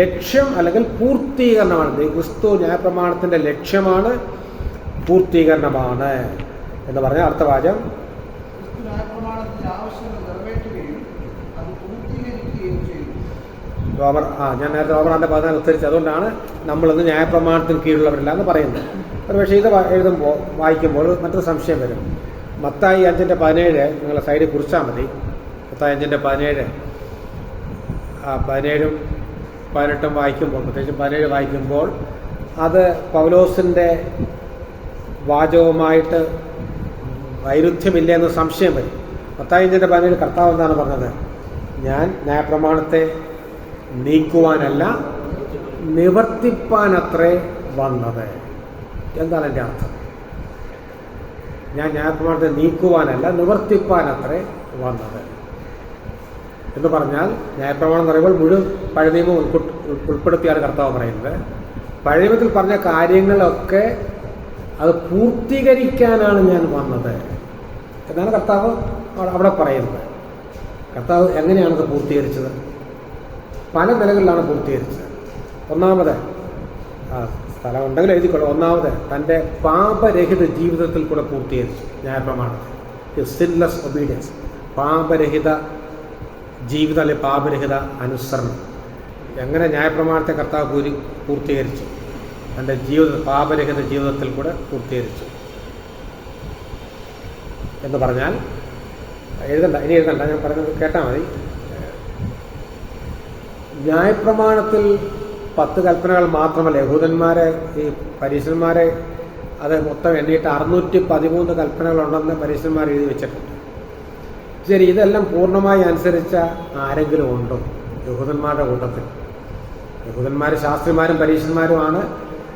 S1: ലക്ഷ്യം അല്ലെങ്കിൽ പൂർത്തീകരണമാണ്. ക്രിസ്തു ന്യായപ്രമാണത്തിൻ്റെ ലക്ഷ്യമാണ്, പൂർത്തീകരണമാണ് എന്ന് പറഞ്ഞ അർത്ഥവാചകം. ഞാൻ നേരത്തെ റോമർ 14 ഉദ്ധരിച്ചു. അതുകൊണ്ടാണ് നമ്മളിന്ന് ന്യായപ്രമാണത്തിന് കീഴിലുള്ളവരില്ല എന്ന് പറയുന്നത്. പക്ഷേ ഇത് വായിക്കുമ്പോൾ മറ്റൊരു സംശയം വരും. മത്തായി 5:17 നിങ്ങളുടെ സൈഡിൽ കുറിച്ചാൽ മതി. മത്തായി 5:17 17ഉം 18ഉം വായിക്കുമ്പോൾ, പ്രത്യേകിച്ച് 17 വായിക്കുമ്പോൾ അത് പൗലോസിൻ്റെ വാചകവുമായിട്ട് വൈരുദ്ധ്യമില്ല എന്ന് സംശയം വരും. മത്തായി 5:17 കർത്താവ് എന്താണ് പറഞ്ഞത്? ഞാൻ ന്യായപ്രമാണത്തെ നീക്കുവാനല്ല നിവർത്തിപ്പാനത്രേ വന്നത്. എന്താണ് എൻ്റെ അർത്ഥം? ഞാൻ ന്യായപ്രമാണത്തെ നീക്കുവാനല്ല നിവർത്തിപ്പാനത്രേ വന്നത് എന്ന് പറഞ്ഞാൽ, ന്യായപ്രമാണം എന്ന് പറയുമ്പോൾ മുഴുവൻ പഴയ നിയമം ഉൾപ്പെടുത്തിയാണ് കർത്താവ് പറയുന്നത്. പഴയ നിയമത്തിൽ പറഞ്ഞ കാര്യങ്ങളൊക്കെ അത് പൂർത്തീകരിക്കാനാണ് ഞാൻ വന്നത് എന്നാണ് കർത്താവ് അവിടെ പറയുന്നത്. കർത്താവ് എങ്ങനെയാണത് പൂർത്തീകരിച്ചത്? പല നിലകളിലാണ് പൂർത്തീകരിച്ചത്. ഒന്നാമത്, സ്ഥലം ഉണ്ടെങ്കിൽ എഴുതിക്കൊള്ളു, ഒന്നാമത് തൻ്റെ പാപരഹിത ജീവിതത്തിൽ കൂടെ പൂർത്തീകരിച്ചു ന്യായപ്രമാണത്തെ. സിൻലെസ് ഒബീഡിയൻസ്, പാപരഹിത ജീവിതം അല്ലെ പാപരഹിത അനുസരണം. എങ്ങനെ ന്യായപ്രമാണത്തെ കർത്താവ് പൂർത്തീകരിച്ചു? തൻ്റെ പാപരഹിത ജീവിതത്തിൽ കൂടെ പൂർത്തീകരിച്ചു എന്ന് പറഞ്ഞാൽ, ഇനി എഴുതണ്ട, ഞാൻ പറഞ്ഞത് കേട്ടാൽ മതി. ന്യായപ്രമാണത്തിൽ 10 കൽപ്പനകൾ മാത്രമല്ല. യഹൂദന്മാരെ, ഈ പരീശന്മാരെ അത് മൊത്തം എണ്ണിയിട്ട് 613 കൽപ്പനകളുണ്ടെന്ന് പരീശന്മാർ എഴുതി വെച്ചിട്ടുണ്ട്. ശരി, ഇതെല്ലാം പൂർണ്ണമായി അനുസരിച്ച ആരെങ്കിലും ഉണ്ടോ യഹൂദന്മാരുടെ കൂട്ടത്തിൽ? യഹൂദന്മാർ ശാസ്ത്രിമാരും പരീശന്മാരുമാണ്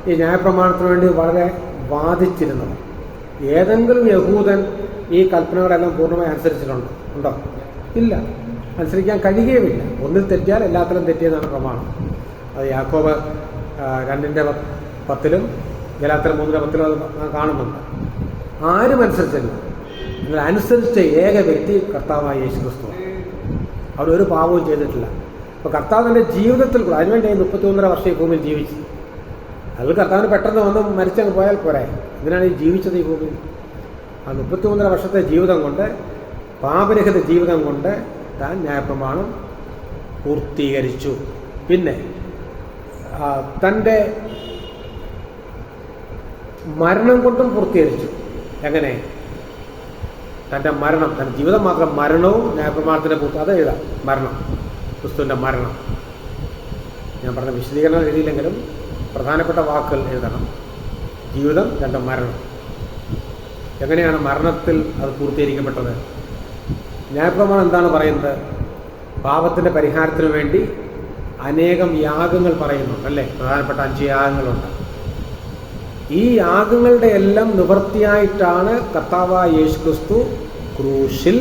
S1: ഈ ന്യായപ്രമാണത്തിന് വേണ്ടി വളരെ വാദിച്ചിരുന്നത്. ഏതെങ്കിലും യഹൂദൻ ഈ കൽപ്പനകളെല്ലാം പൂർണ്ണമായി ഉണ്ടോ? ഇല്ല, അനുസരിക്കാൻ കഴിയുകയുമില്ല. ഒന്നിൽ തെറ്റിയാൽ എല്ലാത്തിലും തെറ്റിയതാണ് പ്രമാണം. അത് യാക്കോബ് 2:10 ഗലാത്യർ 3:10 അത് കാണുന്നുണ്ട്. ആരും അനുസരിച്ചില്ല. എന്നാൽ അനുസരിച്ച ഏക വ്യക്തി കർത്താവായ യേശുക്രിസ്തു. അവരൊരു പാപവും ചെയ്തിട്ടില്ല. അപ്പോൾ കർത്താവിൻ്റെ ജീവിതത്തിൽ കൂടെ അതിനുവേണ്ടി 33 വർഷം ഈ ഭൂമിയിൽ ജീവിച്ചു. അത് കർത്താവിന് പെട്ടെന്ന് വന്ന് മരിച്ചങ്ങ് പോയാൽ പോരെ. ഇതിനാണ് ഈ ജീവിച്ചത് ഈ ഭൂമിയിൽ. ആ 33 വർഷത്തെ ജീവിതം കൊണ്ട്, പാപരഹിത ജീവിതം കൊണ്ട് താൻ ന്യായപ്രമാണം പൂർത്തീകരിച്ചു. പിന്നെ തൻ്റെ മരണം കൊണ്ടും പൂർത്തീകരിച്ചു. എങ്ങനെ? തൻ്റെ മരണം, തൻ്റെ ജീവിതം മാത്രം, മരണവും ന്യായപ്രമാണത്തിൻ്റെ പൂർത്തി, അത് എഴുതാം. മരണം, ക്രിസ്തുവിൻ്റെ മരണം. ഞാൻ പറഞ്ഞ വിശദീകരണം എഴുതിയില്ലെങ്കിലും പ്രധാനപ്പെട്ട വാക്കുകൾ എഴുതണം. ജീവിതം, തൻ്റെ മരണം. എങ്ങനെയാണ് മരണത്തിൽ അത് പൂർത്തീകരിക്കപ്പെട്ടത്? ന്യായപ്രമാണം എന്താണ് പറയുന്നത്? പാപത്തിൻ്റെ പരിഹാരത്തിന് വേണ്ടി അനേകം യാഗങ്ങൾ പറയുന്നുണ്ട്, അല്ലേ? പ്രധാനപ്പെട്ട 5 യാഗങ്ങളുണ്ട്. ഈ യാഗങ്ങളുടെ എല്ലാം നിവൃത്തിയായിട്ടാണ് കർത്താവായ യേശുക്രിസ്തു ക്രൂശിൽ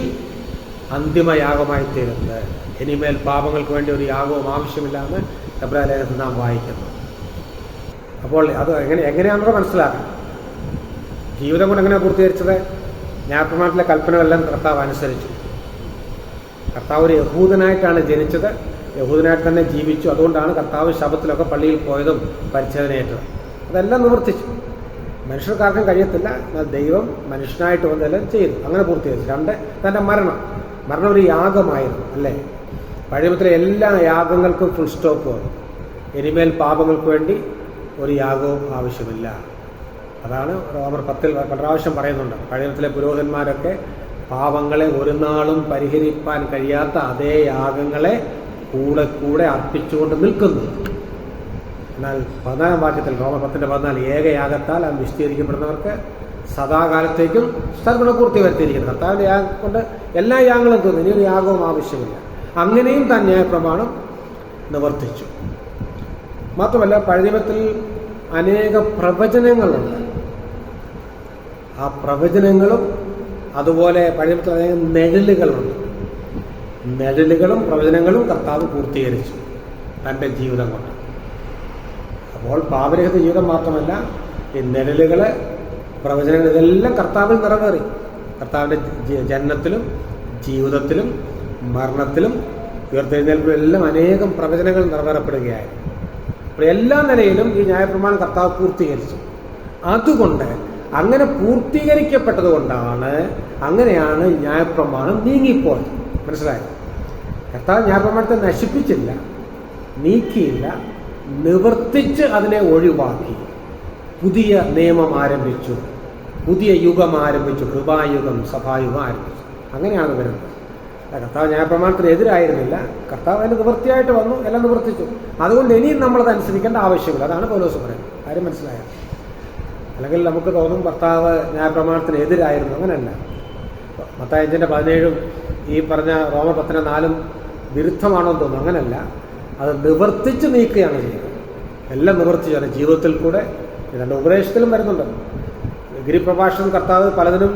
S1: അന്തിമയാഗമായി തീരുന്നത്. ഇനിമേൽ പാപങ്ങൾക്ക് വേണ്ടി ഒരു യാഗവും ആവശ്യമില്ലാന്ന് എബ്രായലേഖനത്തിൽ നാം വായിക്കുന്നു. അപ്പോൾ അത് എങ്ങനെയാണെന്ന് മനസ്സിലാക്കണം. ജീവിതം കൊണ്ട് എങ്ങനെയാണ് പൂർത്തീകരിച്ചത്? ന്യായപ്രമാണത്തിലെ കൽപ്പനകളെല്ലാം കർത്താവ് അനുസരിച്ചു. കർത്താവ് ഒരു യഹൂദനായിട്ടാണ് ജനിച്ചത്, യഹൂദനായിട്ട് തന്നെ ജീവിച്ചു. അതുകൊണ്ടാണ് കർത്താവ് ശബത്തിലൊക്കെ പള്ളിയിൽ പോയതും പരിച്ഛേദനയേറ്റത്. അതെല്ലാം നിവർത്തിച്ചു. മനുഷ്യർക്കാർക്കും കഴിയത്തില്ല, എന്നാൽ ദൈവം മനുഷ്യനായിട്ട് വന്നെല്ലാം ചെയ്തു. അങ്ങനെ പൂർത്തീകരിച്ചു. 2, തൻ്റെ മരണം ഒരു യാഗമായിരുന്നു, അല്ലേ? പഴയത്തിലെ എല്ലാ യാഗങ്ങൾക്കും ഫുൾ സ്റ്റോപ്പ് വന്നു. ഇനിമേൽ പാപങ്ങൾക്ക് വേണ്ടി ഒരു യാഗവും ആവശ്യമില്ല. അതാണ് റോമർ 10 പല പ്രാവശ്യം പറയുന്നുണ്ട്. പഴയത്തിലെ പുരോഹിതന്മാരൊക്കെ പാപങ്ങളെ ഒരു നാളും പരിഹരിപ്പാൻ കഴിയാത്ത അതേ യാഗങ്ങളെ കൂടെ അർപ്പിച്ചുകൊണ്ട് നിൽക്കുന്നു. എന്നാൽ 14-ാം വാക്യത്തിൽ റോമർ 10:14 ഏകയാഗത്താൽ അത് വിശദീകരിക്കപ്പെടുന്നവർക്ക് സദാകാലത്തേക്കും സർവ്വപൂർത്തി വരുത്തിയിരിക്കുന്നത്. കർത്താവിൻ്റെ യാഗം കൊണ്ട് എല്ലാ യാഗങ്ങളും തോന്നി, ഇനിയൊരു യാഗവും ആവശ്യമില്ല. അങ്ങനെയും താൻ ന്യായപ്രമാണം നിവർത്തിച്ചു. മാത്രമല്ല, പഴയത്തിൽ അനേക പ്രവചനങ്ങളുണ്ട്. ആ പ്രവചനങ്ങളും അതുപോലെ പഴയത്തിൽ അനേകം നിഴലുകളുണ്ട്. നിഴലുകളും പ്രവചനങ്ങളും കർത്താവ് പൂർത്തീകരിച്ചു തൻ്റെ ജീവിതം കൊണ്ട്. അപ്പോൾ പാപരഹിത ജീവിതം മാത്രമല്ല, ഈ നിഴലുകൾ, പ്രവചനങ്ങൾ, ഇതെല്ലാം കർത്താവിൽ നിറവേറി. കർത്താവിൻ്റെ ജനനത്തിലും ജീവിതത്തിലും മരണത്തിലും ഉയർത്തെഴുന്നേൽപ്പിലും എല്ലാം അനേകം പ്രവചനങ്ങൾ നിറവേറപ്പെടുകയായി. അപ്പോൾ എല്ലാ നിലയിലും ഈ ന്യായപ്രമാണം കർത്താവ് പൂർത്തീകരിച്ചു. അതുകൊണ്ട് അങ്ങനെ പൂർത്തീകരിക്കപ്പെട്ടത് കൊണ്ടാണ്, അങ്ങനെയാണ് ന്യായപ്രമാണം നീങ്ങിപ്പോയത്. മനസ്സിലായോ? കർത്താവ് ന്യായപ്രമാണത്തെ നശിപ്പിച്ചില്ല, നീക്കിയില്ല, നിവർത്തിച്ച് അതിനെ ഒഴിവാക്കി. പുതിയ നിയമം ആരംഭിച്ചു, പുതിയ യുഗം ആരംഭിച്ചു, കൃപായുഗം, സഭായുഗം ആരംഭിച്ചു. അങ്ങനെയാണ് വരുന്നത്. കർത്താവ് ന്യായപ്രമാണത്തിന് എതിരായിരുന്നില്ല, കർത്താവ് അതിന് നിവൃത്തിയായിട്ട് വന്നു, എല്ലാം നിവർത്തിച്ചു. അതുകൊണ്ട് ഇനിയും നമ്മളത് അനുസരിക്കേണ്ട ആവശ്യമില്ല. അതാണ് പൗലോസ് പറയുന്നത്. കാര്യം മനസ്സിലായോ? അല്ലെങ്കിൽ നമുക്ക് തോന്നും കർത്താവ് ന്യായപ്രമാണത്തിന് എതിരായിരുന്നു. അങ്ങനെയല്ല. മത്തായി 5:17 ഈ പറഞ്ഞ റോമർ 10:4 വിരുദ്ധമാണോ എന്ന് തോന്നുന്നു. അങ്ങനെയല്ല, അത് നിവർത്തിച്ച് നീക്കുകയാണ് ചെയ്യുന്നത്. എല്ലാം നിവർത്തിച്ചു. അത് ജീവിതത്തിൽ കൂടെ ഇതിൻ്റെ ഉപദേശത്തിലും വരുന്നുണ്ട്. ഗിരിപ്രഭാഷണം കർത്താവ് പലതിനും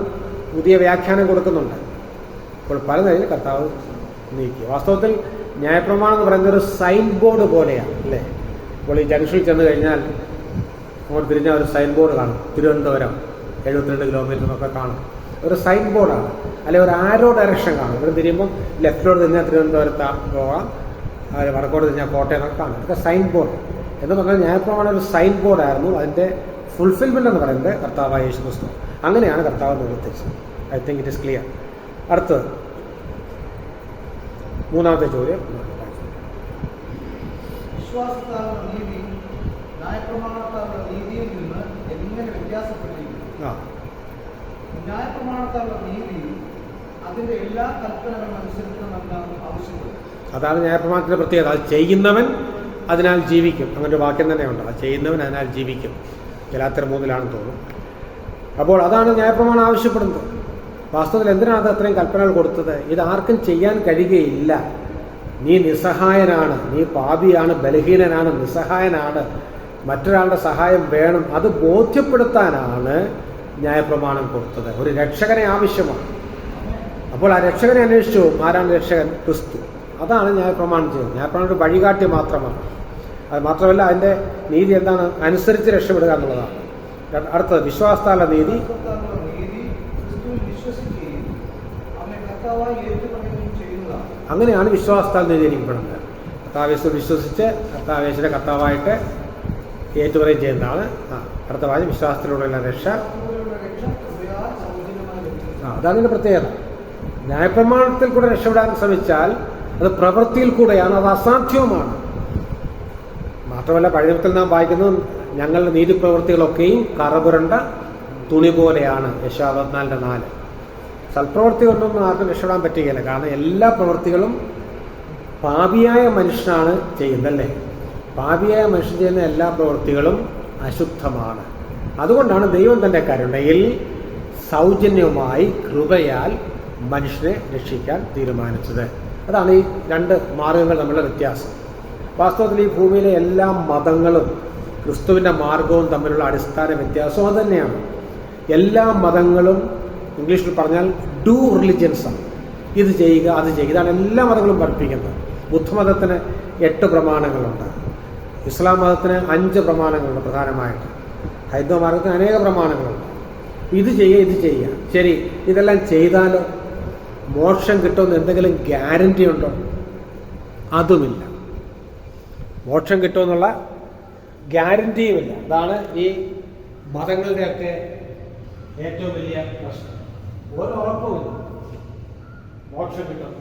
S1: പുതിയ വ്യാഖ്യാനം കൊടുക്കുന്നുണ്ട്. അപ്പോൾ പല നിലയിൽ കർത്താവ് നീക്കി. വാസ്തവത്തിൽ ന്യായപ്രമാണം എന്ന് പറയുന്നത് ഒരു സൈൻ ബോർഡ് പോലെയാണ്, അല്ലേ? ഇപ്പോൾ ഈ ജംഗ്ഷനിൽ ചെന്ന് കഴിഞ്ഞാൽ അങ്ങോട്ട് തിരിഞ്ഞാൽ ഒരു സൈൻ ബോർഡ് കാണും. തിരുവനന്തപുരം 72 കിലോമീറ്റർ എന്നൊക്കെ കാണും. ഒരു സൈൻ ബോർഡാണ്. അല്ലെങ്കിൽ ഒരു ആരോ ഡയറക്ഷൻ കാണും. ഇവിടെ തിരിയുമ്പം ലെഫ്റ്റിലോട്ട് തിരിഞ്ഞാൽ തിരുവനന്തപുരത്ത് പോകാം, വടക്കോട്ട് തിരിഞ്ഞാൽ കോട്ടയം എന്നൊക്കെ കാണും. ഇതൊക്കെ സൈൻ ബോർഡ് എന്ന് പറഞ്ഞാൽ ന്യായപ്രമാണം ഒരു സൈൻ ബോർഡായിരുന്നു. അതിൻ്റെ ഫുൾഫിൽമെൻ്റ് എന്ന് പറയുന്നത് കർത്താവായ യേശുക്രിസ്തു. അങ്ങനെയാണ് കർത്താവ് നിവർത്തിച്ചത്. I think it is clear. അടുത്തത് 3-ാമത്തെ ചോദ്യം.
S2: വിശ്വാസത്താലുള്ള നീതി ന്യായപ്രമാണത്താലുള്ള നീതിയിൽ നിന്ന് എങ്ങനെ വ്യത്യാസപ്പെട്ടിരിക്കുന്നു? ന്യായപ്രമാണത്താലുള്ള നീതി അതിന്റെ എല്ലാ കൽപ്പനകളും അനുസരിക്കണമെന്നാണ് ആവശ്യപ്പെടുന്നത്.
S1: അതാണ് ന്യായപ്രമാണത്തിന്റെ പ്രത്യേകത. അത് ചെയ്യുന്നവൻ അതിനാൽ ജീവിക്കും. അങ്ങനെ ഒരു വാക്യം തന്നെയുണ്ട്, അത് ചെയ്യുന്നവൻ അതിനാൽ ജീവിക്കും. ഗലാത്യർ 3-ലാണെന്ന് തോന്നുന്നു. അപ്പോൾ അതാണ് ന്യായപ്രമാണം ആവശ്യപ്പെടുന്നത്. വാസ്തവത്തിൽ എന്തിനാണ് അത് അത്രയും കൽപ്പനകൾ കൊടുത്തത്? ഇത് ആർക്കും ചെയ്യാൻ കഴിയുകയില്ല. നീ നിസ്സഹായനാണ്, നീ പാപിയാണ്, ബലഹീനനാണ്, നിസ്സഹായനാണ്, മറ്റൊരാളുടെ സഹായം വേണം. അത് ബോധ്യപ്പെടുത്താനാണ് ന്യായപ്രമാണം കൊടുത്തത്. ഒരു രക്ഷകനെ ആവശ്യമാണ്. അപ്പോൾ ആ രക്ഷകനെ അന്വേഷിച്ചു. ആരാണ് രക്ഷകൻ? ക്രിസ്തു. അതാണ് ന്യായപ്രമാണം ചെയ്യുന്നത്. ന്യായപ്രമാണം ഒരു വഴികാട്ടി മാത്രമാണ്. അത് മാത്രമല്ല, അതിൻ്റെ നീതി എന്താണ്? അനുസരിച്ച് രക്ഷപ്പെടുക എന്നുള്ളതാണ്. അടുത്തത് വിശ്വാസത്താലുള്ള നീതി. അങ്ങനെയാണ് വിശ്വാസത്താൽ നീതീകരിക്കപ്പെടുന്നത്. കർത്താവേശ്വർ വിശ്വസിച്ച് കർത്താവേശ്വരെ കർത്താവായിട്ട് ഏറ്റുപറയും ചെയ്യുന്നതാണ് അടുത്ത വാചകം, വിശ്വാസത്തിലൂടെയുള്ള രക്ഷ. അതാണ് ഇതിൻ്റെ പ്രത്യേകത. ന്യായപ്രമാണത്തിൽ കൂടെ രക്ഷപ്പെടാൻ ശ്രമിച്ചാൽ അത് പ്രവൃത്തിയിൽ കൂടെയാണ്, അത് അസാധ്യവുമാണ്. മാത്രമല്ല പഴയ നിയമത്തിൽ നാം വായിക്കുന്നത് ഞങ്ങളുടെ നീതിപ്രവൃത്തികളൊക്കെയും കറപുരണ്ട തുണി പോലെയാണ്. യെശയ്യാ 64:4. സൽപ്രവൃത്തി കൊണ്ടൊന്നും ആർക്കും രക്ഷപ്പെടാൻ പറ്റുകയില്ല. കാരണം എല്ലാ പ്രവൃത്തികളും പാപിയായ മനുഷ്യനാണ് ചെയ്യുന്നതല്ലേ. പാപിയായ മനുഷ്യൻ ചെയ്യുന്ന എല്ലാ പ്രവൃത്തികളും അശുദ്ധമാണ്. അതുകൊണ്ടാണ് ദൈവം തൻ്റെ കരുണയിൽ സൗജന്യവുമായി കൃപയാൽ മനുഷ്യനെ രക്ഷിക്കാൻ തീരുമാനിച്ചത്. അതാണ് ഈ രണ്ട് മാർഗങ്ങൾ തമ്മിലുള്ള വ്യത്യാസം. വാസ്തവത്തിൽ ഈ ഭൂമിയിലെ എല്ലാ മതങ്ങളും ക്രിസ്തുവിൻ്റെ മാർഗവും തമ്മിലുള്ള അടിസ്ഥാന വ്യത്യാസവും അത് തന്നെയാണ്. എല്ലാ മതങ്ങളും ഇംഗ്ലീഷിൽ പറഞ്ഞാൽ ഡു റിലിജിയൻസാണ്. ഇത് ചെയ്യുക, അത് ചെയ്യുക, ഇതാണ് എല്ലാ മതങ്ങളും പഠിപ്പിക്കുന്നത്. ബുദ്ധമതത്തിന് 8 പ്രമാണങ്ങളുണ്ട്. ഇസ്ലാം മതത്തിന് 5 പ്രമാണങ്ങളുണ്ട് പ്രധാനമായിട്ട്. ഹൈന്ദവ മാർഗത്തിന് അനേക പ്രമാണങ്ങളുണ്ട്. ഇത് ചെയ്യുക, ഇത് ചെയ്യുക. ശരി, ഇതെല്ലാം ചെയ്താലോ മോക്ഷം കിട്ടുമെന്ന് എന്തെങ്കിലും ഗ്യാരണ്ടി ഉണ്ടോ? അതുമില്ല. മോക്ഷം കിട്ടുമെന്നുള്ള ഗ്യാരണ്ടിയുമില്ല. അതാണ് ഈ മതങ്ങളുടെയൊക്കെ ഏറ്റവും വലിയ പ്രശ്നം. ഒരു ഉറപ്പുമില്ല മോക്ഷം കിട്ടും.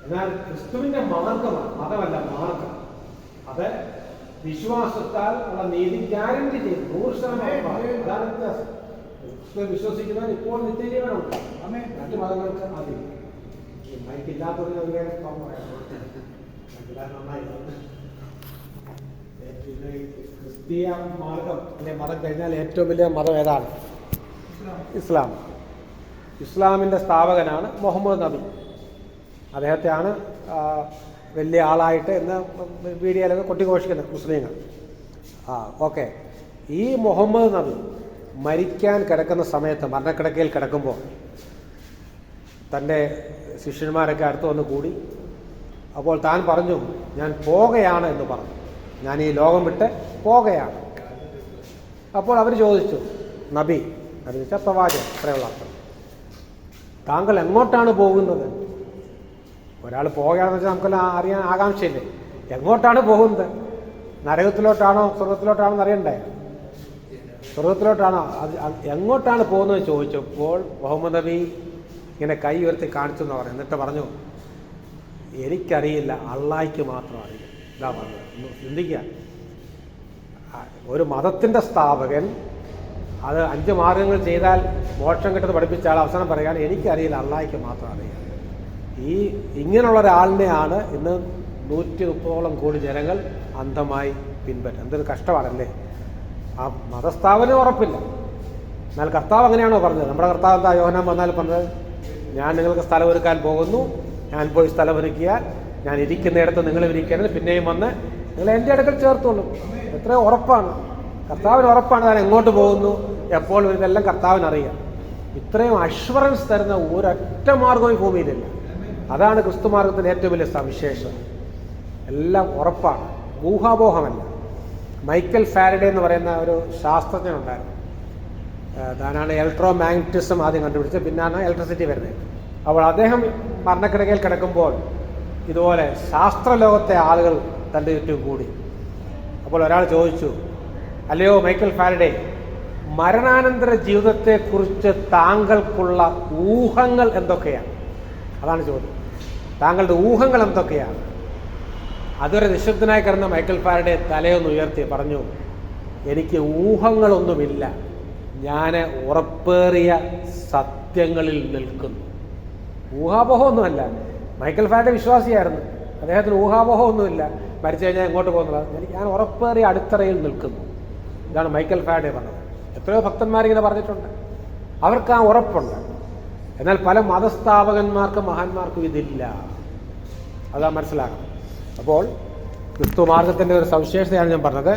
S1: എന്നാൽ ക്രിസ്തുവിന്റെ മാർഗമാണ്, മതമല്ല മാർഗം. അത് വിശ്വാസത്താൽ ഉള്ള നീതി ഗ്യാരണ്ടി ചെയ്തു 100%. അതാണ് വ്യത്യാസം. ക്രിസ്തു വിശ്വസിക്കുന്നവർ ഇപ്പോൾ നിത്യജീവനുണ്ട്. മറ്റു മതങ്ങൾക്ക് അതില്ല. മൈക്കില്ലാത്തവർ നന്നായി. ക്രിസ്തീയ മാർഗം അല്ലെ മതം കഴിഞ്ഞാൽ ഏറ്റവും വലിയ മതം ഏതാണ്? ഇസ്ലാം. ഇസ്ലാമിൻ്റെ സ്ഥാപകനാണ് മുഹമ്മദ് നബി. അദ്ദേഹത്തെയാണ് വലിയ ആളായിട്ട് ഇന്ന് മീഡിയയിലൊക്കെ കൊട്ടിഘോഷിക്കുന്നത് മുസ്ലിങ്ങൾ. ഓക്കെ. ഈ മുഹമ്മദ് നബി മരിക്കാൻ കിടക്കുന്ന സമയത്ത്, മരണക്കിടക്കയിൽ കിടക്കുമ്പോൾ തൻ്റെ ശിഷ്യന്മാരൊക്കെ അടുത്ത് വന്ന് കൂടി. അപ്പോൾ താൻ പറഞ്ഞു, ഞാൻ പോകുകയാണ് എന്ന് പറഞ്ഞു. ഞാൻ ഈ ലോകം വിട്ട് പോകുകയാണ്. അപ്പോൾ അവർ ചോദിച്ചു, നബി എന്ന് വെച്ചാൽ പ്രവാചകൻ, അത്രയുള്ള അർത്ഥം, താങ്കൾ എങ്ങോട്ടാണ് പോകുന്നത്? ഒരാൾ പോകുകയാണെന്ന് വെച്ചാൽ നമുക്കെല്ലാം അറിയാൻ ആകാംക്ഷയില്ലേ? എങ്ങോട്ടാണ് പോകുന്നത്? നരകത്തിലോട്ടാണോ സ്വർഗത്തിലോട്ടാണോ എന്നറിയണ്ടേ? സ്വർഗത്തിലോട്ടാണോ? അത് എങ്ങോട്ടാണ് പോകുന്നത് ചോദിച്ചപ്പോൾ മുഹമ്മദ് നബി ഇങ്ങനെ കൈ ഉയർത്തി കാണിച്ചു എന്ന് പറഞ്ഞു. എന്നിട്ട് പറഞ്ഞു, എനിക്കറിയില്ല, അള്ളാഹ്ക്ക് മാത്രം അറിയാം. ഇതാ പറഞ്ഞത്. ചിന്തിക്കുക, ഒരു മതത്തിൻ്റെ സ്ഥാപകൻ അത് 5 മാർഗങ്ങൾ ചെയ്താൽ മോക്ഷം കിട്ടുന്നത് പഠിപ്പിച്ച ആൾ അവസാനം പറയുകയാണ്, എനിക്കറിയില്ല, അള്ളാഹ്ക്ക് മാത്രം അറിയാം. ഇങ്ങനെയുള്ള ഒരാളിനെയാണ് ഇന്ന് 130ഓളം കോടി ജനങ്ങൾ അന്ധമായി പിൻപറ്റുന്നത്. എന്തൊരു കഷ്ടമാണല്ലേ. ആ മതസ്ഥാപനം ഉറപ്പില്ല. എന്നാൽ കർത്താവ് അങ്ങനെയാണോ പറഞ്ഞത്? നമ്മുടെ കർത്താവ് എന്താ യോഹന്നാൻ വന്നാൽ പറഞ്ഞത്? ഞാൻ നിങ്ങൾക്ക് സ്ഥലം ഒരുക്കാൻ പോകുന്നു, ഞാൻ പോയി സ്ഥലം ഒരുക്കിയാൽ ഞാൻ ഇരിക്കുന്നിടത്ത് നിങ്ങൾ ഇരിക്കരുത്, പിന്നെയും വന്ന് നിങ്ങൾ എൻ്റെ അടുക്കൽ ചേർത്തോളും. എത്രയോ ഉറപ്പാണ്. കർത്താവിന് ഉറപ്പാണ് താൻ എങ്ങോട്ട് പോകുന്നു, എപ്പോൾ ഇതെല്ലാം കർത്താവിനറിയാം. ഇത്രയും അഷ്വറൻസ് തരുന്ന ഒരൊറ്റ മാർഗവും ഈ ഭൂമിയിലില്ല. അതാണ് ക്രിസ്തു മാർഗത്തിൻ്റെ ഏറ്റവും വലിയ സവിശേഷത. എല്ലാം ഉറപ്പാണ്, ഊഹാപോഹമല്ല. മൈക്കൽ ഫാരഡേ എന്ന് പറയുന്ന ഒരു ശാസ്ത്രജ്ഞനുണ്ടായിരുന്നു. താനാണ് ഇലക്ട്രോ മാഗ്നറ്റിസം ആദ്യം കണ്ടുപിടിച്ചത്, പിന്നാണ് ഇലക്ട്രിസിറ്റി വരുന്നത്. അപ്പോൾ അദ്ദേഹം മരണക്കിടക്കയിൽ കിടക്കുമ്പോൾ ഇതുപോലെ ശാസ്ത്രലോകത്തെ ആളുകൾ തൻ്റെ ചുറ്റും കൂടി. അപ്പോൾ ഒരാൾ ചോദിച്ചു, അല്ലയോ മൈക്കൽ ഫാരഡേ, മരണാനന്തര ജീവിതത്തെക്കുറിച്ച് താങ്കൾക്കുള്ള ഊഹങ്ങൾ എന്തൊക്കെയാണ്? അതാണ് ചോദ്യം. താങ്കളുടെ ഊഹങ്ങൾ എന്തൊക്കെയാണ്? അതുവരെ നിശബ്ദനായി കിടന്ന മൈക്കൽ ഫാരഡേ തലയൊന്ന് ഉയർത്തി പറഞ്ഞു, എനിക്ക് ഊഹങ്ങളൊന്നുമില്ല, ഞാൻ ഉറപ്പേറിയ സത്യങ്ങളിൽ നിൽക്കുന്നു. ഊഹാപോഹമൊന്നുമല്ല. മൈക്കൽ ഫാരഡേ വിശ്വാസിയായിരുന്നു. അദ്ദേഹത്തിന് ഊഹാപോഹമൊന്നുമില്ല. മരിച്ചു കഴിഞ്ഞാൽ എങ്ങോട്ട് പോകുന്നത്? ഞാൻ ഉറപ്പേറിയ അടിത്തറയിൽ നിൽക്കുന്നു. ഇതാണ് മൈക്കൽ ഫാരഡേ പറഞ്ഞത്. എത്രയോ ഭക്തന്മാരിങ്ങനെ പറഞ്ഞിട്ടുണ്ട്. അവർക്ക് ആ ഉറപ്പുണ്ട്. എന്നാൽ പല മതസ്ഥാപകന്മാർക്കും മഹാന്മാർക്കും ഇതില്ല. അതാ മനസ്സിലാക്കണം. അപ്പോൾ ക്രിസ്തു മാർഗത്തിൻ്റെ ഒരു സവിശേഷതയാണ് ഞാൻ പറഞ്ഞത്,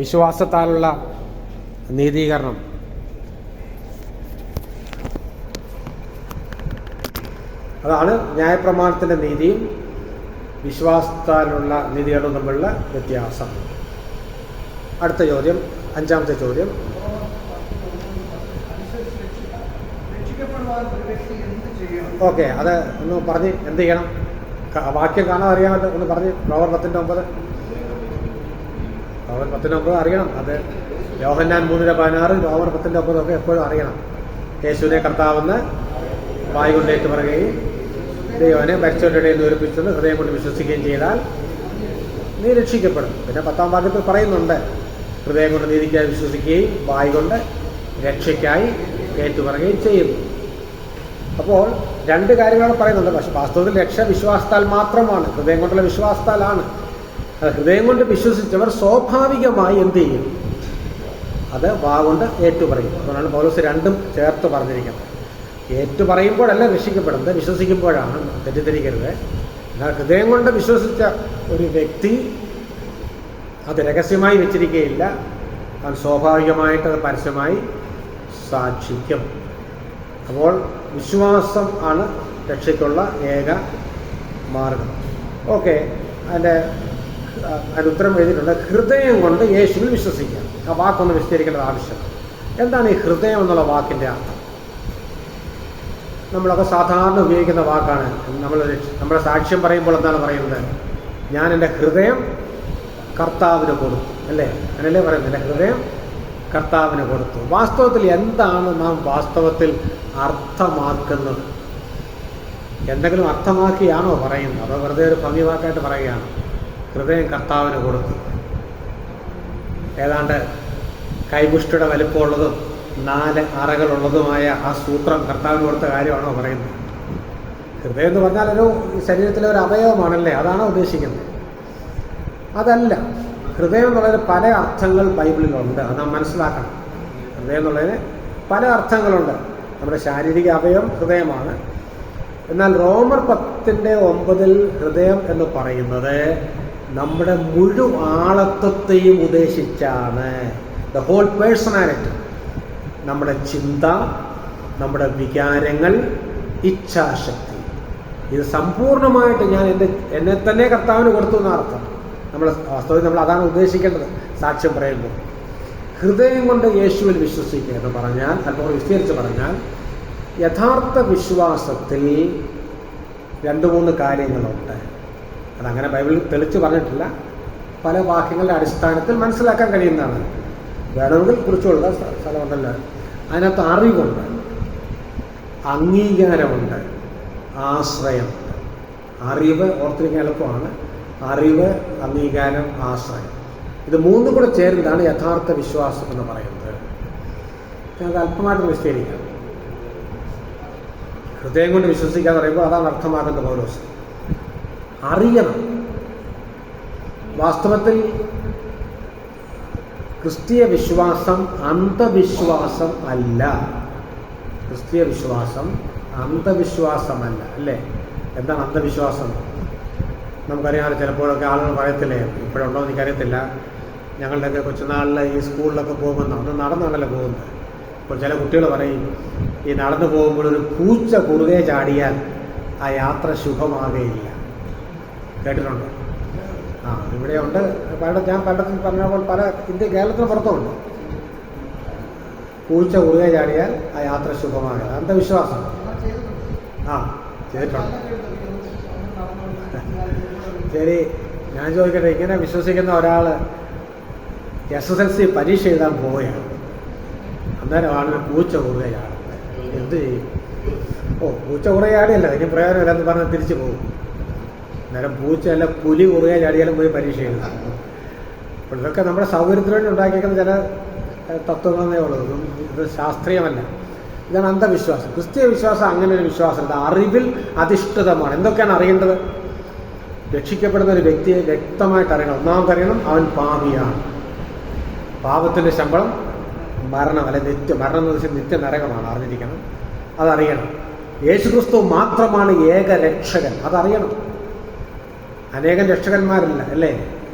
S1: വിശ്വാസത്താലുള്ള നീതീകരണം. അതാണ് ന്യായപ്രമാണത്തിൻ്റെ നീതിയും വിശ്വാസത്താലുള്ള നീതീകരണവും തമ്മിലുള്ള വ്യത്യാസം. അടുത്ത ചോദ്യം, 5ാമത്തെ ചോദ്യം.
S2: രക്ഷിക്കപ്പെടുവാൻ ഒരു വ്യക്തി എന്ത് ചെയ്യണം?
S1: ഓക്കെ, അത് ഒന്ന് പറഞ്ഞ് എന്ത് ചെയ്യണം? വാക്യം കാണാൻ അറിയാമല്ലോ, ഒന്ന് പറഞ്ഞ്. റോമർ 10:9. റോമർ 10:9 അറിയണം. അത് യോഹന്നാൻ 3:16, റോമർ 10:9 ഒക്കെ എപ്പോഴും അറിയണം. യേശുവിനെ കർത്താവെന്ന് വായ് കൊണ്ട് ഏറ്റുപറയുകയും ദൈവനെ മരിച്ചവരുടെ ഇടയിൽ നിന്ന് ഉയർപ്പിച്ചെന്ന് ഹൃദയം കൊണ്ട് വിശ്വസിക്കുകയും ചെയ്താൽ നീ രക്ഷിക്കപ്പെടും. പിന്നെ 10-ാം വാക്യത്തിൽ പറയുന്നുണ്ട്, ഹൃദയം കൊണ്ട് നീതിക്കായി വിശ്വസിക്കുകയും വായ് കൊണ്ട് രക്ഷയ്ക്കായി ഏറ്റുപറയുകയും ചെയ്യുന്നു. അപ്പോൾ രണ്ട് കാര്യങ്ങളാണ് പറയുന്നുണ്ട്. പക്ഷെ വാസ്തവത്തിൽ രക്ഷ വിശ്വാസത്താൽ മാത്രമാണ്, ഹൃദയം കൊണ്ടുള്ള വിശ്വാസത്താലാണ്. അത് ഹൃദയം കൊണ്ട് വിശ്വസിച്ചവർ സ്വാഭാവികമായി എന്ത് ചെയ്യും? അത് വാ കൊണ്ട് ഏറ്റുപറയും. അതുകൊണ്ടാണ് പൗലോസ് രണ്ടും ചേർത്ത് പറഞ്ഞിരിക്കുന്നത്. ഏറ്റുപറയുമ്പോഴല്ല രക്ഷിക്കപ്പെടുന്നത്, വിശ്വസിക്കുമ്പോഴാണ്. തെറ്റിദ്ധരിക്കരുത്. എന്നാൽ ഹൃദയം കൊണ്ട് വിശ്വസിച്ച ഒരു വ്യക്തി അത് രഹസ്യമായി വെച്ചിരിക്കുകയില്ല, അവൻ സ്വാഭാവികമായിട്ട് അത് പരസ്യമായി സാക്ഷിക്കും. അപ്പോൾ വിശ്വാസം ആണ് രക്ഷയ്ക്കുള്ള ഏക മാർഗം. ഓക്കെ, അതിൻ്റെ ഉത്തരം എഴുതിയിട്ടുണ്ട്. ഹൃദയം കൊണ്ട് യേശുവിൽ വിശ്വസിക്കാം. ആ വാക്കൊന്ന് വിശദീകരിക്കേണ്ടത് ആവശ്യം. എന്താണ് ഈ ഹൃദയം എന്നുള്ള വാക്കിൻ്റെ അർത്ഥം? നമ്മളൊക്കെ സാധാരണ ഉപയോഗിക്കുന്ന വാക്കാണ്. നമ്മുടെ സാക്ഷ്യം പറയുമ്പോൾ എന്താണ് പറയുന്നത്? ഞാൻ എൻ്റെ ഹൃദയം കർത്താവിന് കൊടുത്തു, അല്ലേ? അങ്ങനല്ലേ പറയുന്നത്, എൻ്റെ ഹൃദയം കർത്താവിന് കൊടുത്തു. വാസ്തവത്തിൽ എന്താണ് നാം വാസ്തവത്തിൽ അർത്ഥമാക്കുന്നത്? എന്തെങ്കിലും അർത്ഥമാക്കിയാണോ പറയുന്നത്, അതോ വെറുതെ ഒരു ഭംഗി വാക്കായിട്ട് പറയുകയാണ്? ഹൃദയം കർത്താവിന് കൊടുത്തു. ഏതാണ്ട് കൈമുഷ്ടിയുടെ വലിപ്പമുള്ളതും 4 അറകളുള്ളതുമായ ആ സൂത്രം കർത്താവിന് കൊടുത്ത കാര്യമാണോ പറയുന്നത്? ഹൃദയം എന്ന് പറഞ്ഞാൽ ഒരു ശരീരത്തിലെ ഒരു അവയവമാണല്ലേ, അതാണോ ഉദ്ദേശിക്കുന്നത്? അതല്ല. ഹൃദയം എന്നുള്ളതിന് പല അർത്ഥങ്ങൾ ബൈബിളിലുണ്ട്, അത് നാം മനസ്സിലാക്കണം. ഹൃദയം എന്നുള്ളതിന് പല അർത്ഥങ്ങളുണ്ട്. നമ്മുടെ ശാരീരിക അവയവം ഹൃദയമാണ്. എന്നാൽ റോമർ 10:9 ഹൃദയം എന്ന് പറയുന്നത് നമ്മുടെ മുഴുവൻ ആളത്വത്തെയും ഉദ്ദേശിച്ചാണ്. ദ ഹോൾ പേഴ്സണാലിറ്റി, നമ്മുടെ ചിന്ത, നമ്മുടെ വികാരങ്ങൾ, ഇച്ഛാശക്തി, ഇത് സമ്പൂർണ്ണമായിട്ട് ഞാൻ എന്നെ തന്നെ കർത്താവിന് കൊടുത്തു എന്നർത്ഥം. വാസ്തവത്തിൽ നമ്മൾ അതാണ് ഉദ്ദേശിക്കേണ്ടത് സാക്ഷ്യം പറയുമ്പോൾ. ഹൃദയം കൊണ്ട് യേശുവിൽ വിശ്വസിക്കുക എന്ന് പറഞ്ഞാൽ, അല്പം വിസ്തരിച്ച് പറഞ്ഞാൽ, യഥാർത്ഥ വിശ്വാസത്തിൽ 2-3 കാര്യങ്ങളുണ്ട്. അതങ്ങനെ ബൈബിളിൽ തെളിച്ച് പറഞ്ഞിട്ടില്ല, പല വാക്യങ്ങളുടെ അടിസ്ഥാനത്തിൽ മനസ്സിലാക്കാൻ കഴിയുന്നതാണ്. വേണമെങ്കിൽ കുറിച്ചുള്ള സ്ഥലമുണ്ടല്ലോ. അതിനകത്ത് അറിവുണ്ട്, അംഗീകാരമുണ്ട്, ആശ്രയമുണ്ട്. അറിവ് ഓർത്തിരിക്കാൻ എളുപ്പമാണ്. അറിവ്, അംഗീകാരം, ആശ്രയം, ഇത് 3 കൂടെ ചേരുന്നതാണ് യഥാർത്ഥ വിശ്വാസം എന്ന് പറയുന്നത്. അത് അല്പമായിട്ട് വിശദീകരിക്കാം. ഹൃദയം കൊണ്ട് വിശ്വസിക്കാന്ന് പറയുമ്പോൾ അതാണ് അർത്ഥമാക്കുന്നത് പൗലോസ്. അറിയണം. വാസ്തവത്തിൽ ക്രിസ്തീയ വിശ്വാസം അന്ധവിശ്വാസം അല്ല. ക്രിസ്തീയ വിശ്വാസം അന്ധവിശ്വാസമല്ല, അല്ലേ? എന്താണ് അന്ധവിശ്വാസം? നമുക്കറിയാമല്ലോ, ചിലപ്പോഴൊക്കെ ആളുകൾ പറയത്തില്ലേ, ഇപ്പോഴുണ്ടോ എന്ന് എനിക്കറിയത്തില്ല, ഞങ്ങളുടെയൊക്കെ കൊച്ചുനാളിൽ ഈ സ്കൂളിലൊക്കെ പോകുമ്പോൾ അന്ന് നടന്നാണല്ലോ പോകുന്നത്. അപ്പോൾ ചില കുട്ടികൾ പറയും, ഈ നടന്നു പോകുമ്പോൾ ഒരു പൂച്ച കുറുകെ ചാടിയാൽ ആ യാത്ര ശുഭമാകുകയില്ല. കേട്ടിട്ടുണ്ടോ? ഇവിടെയുണ്ട്. ഞാൻ പലയിടത്തും പറഞ്ഞ പോലെ പല കേരളത്തിന് പുറത്തുമുണ്ട്. പൂച്ച കുറുകെ ചാടിയാൽ ആ യാത്ര ശുഭമാകുക, അന്ധവിശ്വാസം. ചെയ്തിട്ടുണ്ട്. ശരി, ഞാൻ ചോദിക്കട്ടെ, ഇങ്ങനെ വിശ്വസിക്കുന്ന ഒരാൾ SSLC പരീക്ഷ എഴുതാൻ പോവുകയാണ്. അന്നേരമാണ് പൂച്ച കുറുകെ ചാടുന്നത്. എന്ത് ചെയ്യും? പൂച്ച കുറുകെ ചാടിയല്ല, ഇനി പ്രയോജനമില്ലെന്ന് പറഞ്ഞ് തിരിച്ചു പോകും. അന്നേരം പൂച്ചയല്ല, പുലി കുറുകെ ചാടിയാലും പോയി പരീക്ഷ എഴുതാം. അപ്പോൾ ഇതൊക്കെ നമ്മുടെ സൗകര്യത്തിന് വേണ്ടി ഉണ്ടാക്കിയിരിക്കുന്ന ചില തത്വങ്ങളേ ഉള്ളൂ. ഇത് ശാസ്ത്രീയമല്ല. ഇതാണ് അന്ധവിശ്വാസം. ക്രിസ്തീയ വിശ്വാസം അങ്ങനെ ഒരു വിശ്വാസമുണ്ട്, അറിവിൽ അധിഷ്ഠിതമാണ്. എന്തൊക്കെയാണ് അറിയേണ്ടത്? രക്ഷിക്കപ്പെടുന്ന ഒരു വ്യക്തിയെ വ്യക്തമായിട്ട് അറിയണം. ഒന്നാമത് അറിയണം, അവൻ പാപിയാണ്. പാപത്തിൻ്റെ ശമ്പളം മരണം, അല്ലെ മരണം എന്ന് വെച്ചാൽ നിത്യ നരകമാണ്. അറിഞ്ഞിരിക്കണം, അതറിയണം. യേശുക്രിസ്തു മാത്രമാണ് ഏക രക്ഷകൻ, അതറിയണം. അനേകം രക്ഷകന്മാരില്ല, അല്ലേ?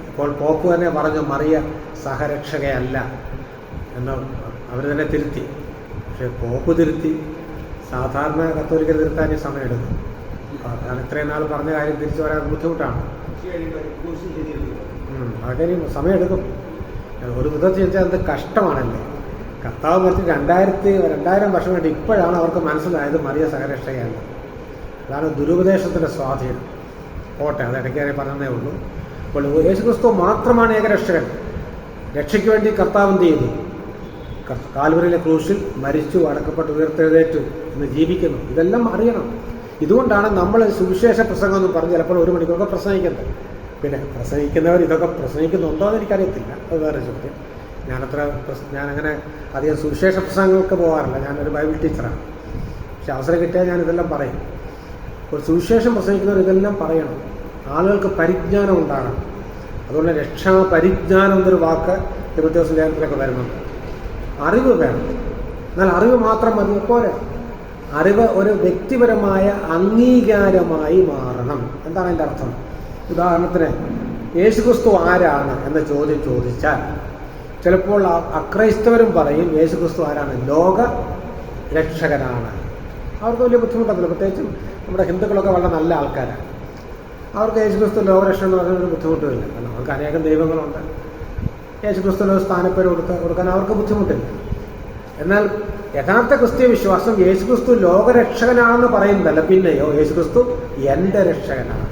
S1: ഇപ്പോൾ പോപ്പ് തന്നെ പറഞ്ഞു, മറിയ സഹരക്ഷകയല്ല എന്ന് അവർ തന്നെ തിരുത്തി. പക്ഷേ പോപ്പ് തിരുത്തി, സാധാരണ കത്തോലിക്കർ തിരുത്താൻ സമയമെടുക്കും. അതാണ് ഇത്രയും നാൾ പറഞ്ഞ കാര്യം തിരിച്ചു വരാൻ ബുദ്ധിമുട്ടാണ്. അതൊക്കെ സമയമെടുക്കും. ഒരു വിധത്തിൽ വെച്ചാൽ അത് കഷ്ടമാണല്ലേ. കർത്താവ് മരിച്ച് 2000 വർഷം കഴിഞ്ഞിട്ട് ഇപ്പോഴാണ് അവർക്ക് മനസ്സിലായത് മറിയ സഹരക്ഷകയാണ്. അതാണ് ദുരുപദേശത്തിൻ്റെ സ്വാധീനം. പോട്ടെ, അത് ഇടയ്ക്കേറെ പറഞ്ഞതേ ഉള്ളൂ. അപ്പോൾ യേശുക്രിസ്തു മാത്രമാണ് ഏകരക്ഷകൻ. രക്ഷയ്ക്ക് വേണ്ടി കർത്താവ് എന്ത് ചെയ്തു? കാൽവറിയിലെ ക്രൂശിൽ മരിച്ചു, അടക്കപ്പെട്ട്, ഉയർത്തെഴുന്നേറ്റു, ഇന്ന് ജീവിക്കുന്നു. ഇതെല്ലാം അറിയണം. ഇതുകൊണ്ടാണ് നമ്മൾ സുവിശേഷ പ്രസംഗം എന്ന് പറഞ്ഞ് ചിലപ്പോൾ 1 മണിക്കൂറൊക്കെ പ്രസംഗിക്കുന്നത്. പിന്നെ പ്രസംഗിക്കുന്നവർ ഇതൊക്കെ പ്രസംഗിക്കുന്നുണ്ടോ എന്ന് എനിക്കറിയത്തില്ല, അത് വേറെ ചോദ്യം. ഞാനങ്ങനെ അധികം സുവിശേഷ പ്രസംഗങ്ങൾക്ക് പോകാറില്ല. ഞാനൊരു ബൈബിൾ ടീച്ചറാണ്. പക്ഷെ അവസരം കിട്ടിയാൽ ഞാൻ ഇതെല്ലാം പറയും. ഒരു സുവിശേഷം പ്രസംഗിക്കുന്നവർ ഇതെല്ലാം പറയണം. ആളുകൾക്ക് പരിജ്ഞാനം ഉണ്ടാകണം. അതുകൊണ്ട് രക്ഷാ പരിജ്ഞാനം എന്നൊരു വാക്ക് തിമോഥെയോസ് ലേഖനത്തിലൊക്കെ വരുന്നുണ്ട്. അറിവ് വേണം. എന്നാൽ അറിവ് മാത്രം മതി, പോരാ. അറിവ് ഒരു വ്യക്തിപരമായ അംഗീകാരമായി മാറണം. എന്താണ് അതിൻ്റെ അർത്ഥം? ഉദാഹരണത്തിന് യേശുക്രിസ്തു ആരാണ് എന്ന ചോദ്യം ചോദിച്ചാൽ ചിലപ്പോൾ അക്രൈസ്തവരും പറയും യേശുക്രിസ്തു ആരാണ്? ലോക രക്ഷകനാണ്. അവർക്ക് വലിയ ബുദ്ധിമുട്ടൊന്നുമില്ല. പ്രത്യേകിച്ചും നമ്മുടെ ഹിന്ദുക്കളൊക്കെ വളരെ നല്ല ആൾക്കാരാണ്. അവർക്ക് യേശുക്രിസ്തു ലോകരക്ഷകൻ എന്ന് പറഞ്ഞൊരു ബുദ്ധിമുട്ടുമില്ല. കാരണം അവർക്ക് അനേകം ദൈവങ്ങളുണ്ട്. യേശുക്രിസ്തുവിന് ഒരു സ്ഥാനപ്പേര് കൊടുക്കാൻ അവർക്ക് ബുദ്ധിമുട്ടില്ല. എന്നാൽ യഥാർത്ഥ ക്രിസ്തീയ വിശ്വാസം യേശുക്രിസ്തു ലോകരക്ഷകനാണെന്ന് പറയുന്നതല്ല. പിന്നെയോ യേശുക്രിസ്തു എൻ്റെ രക്ഷകനാണ്.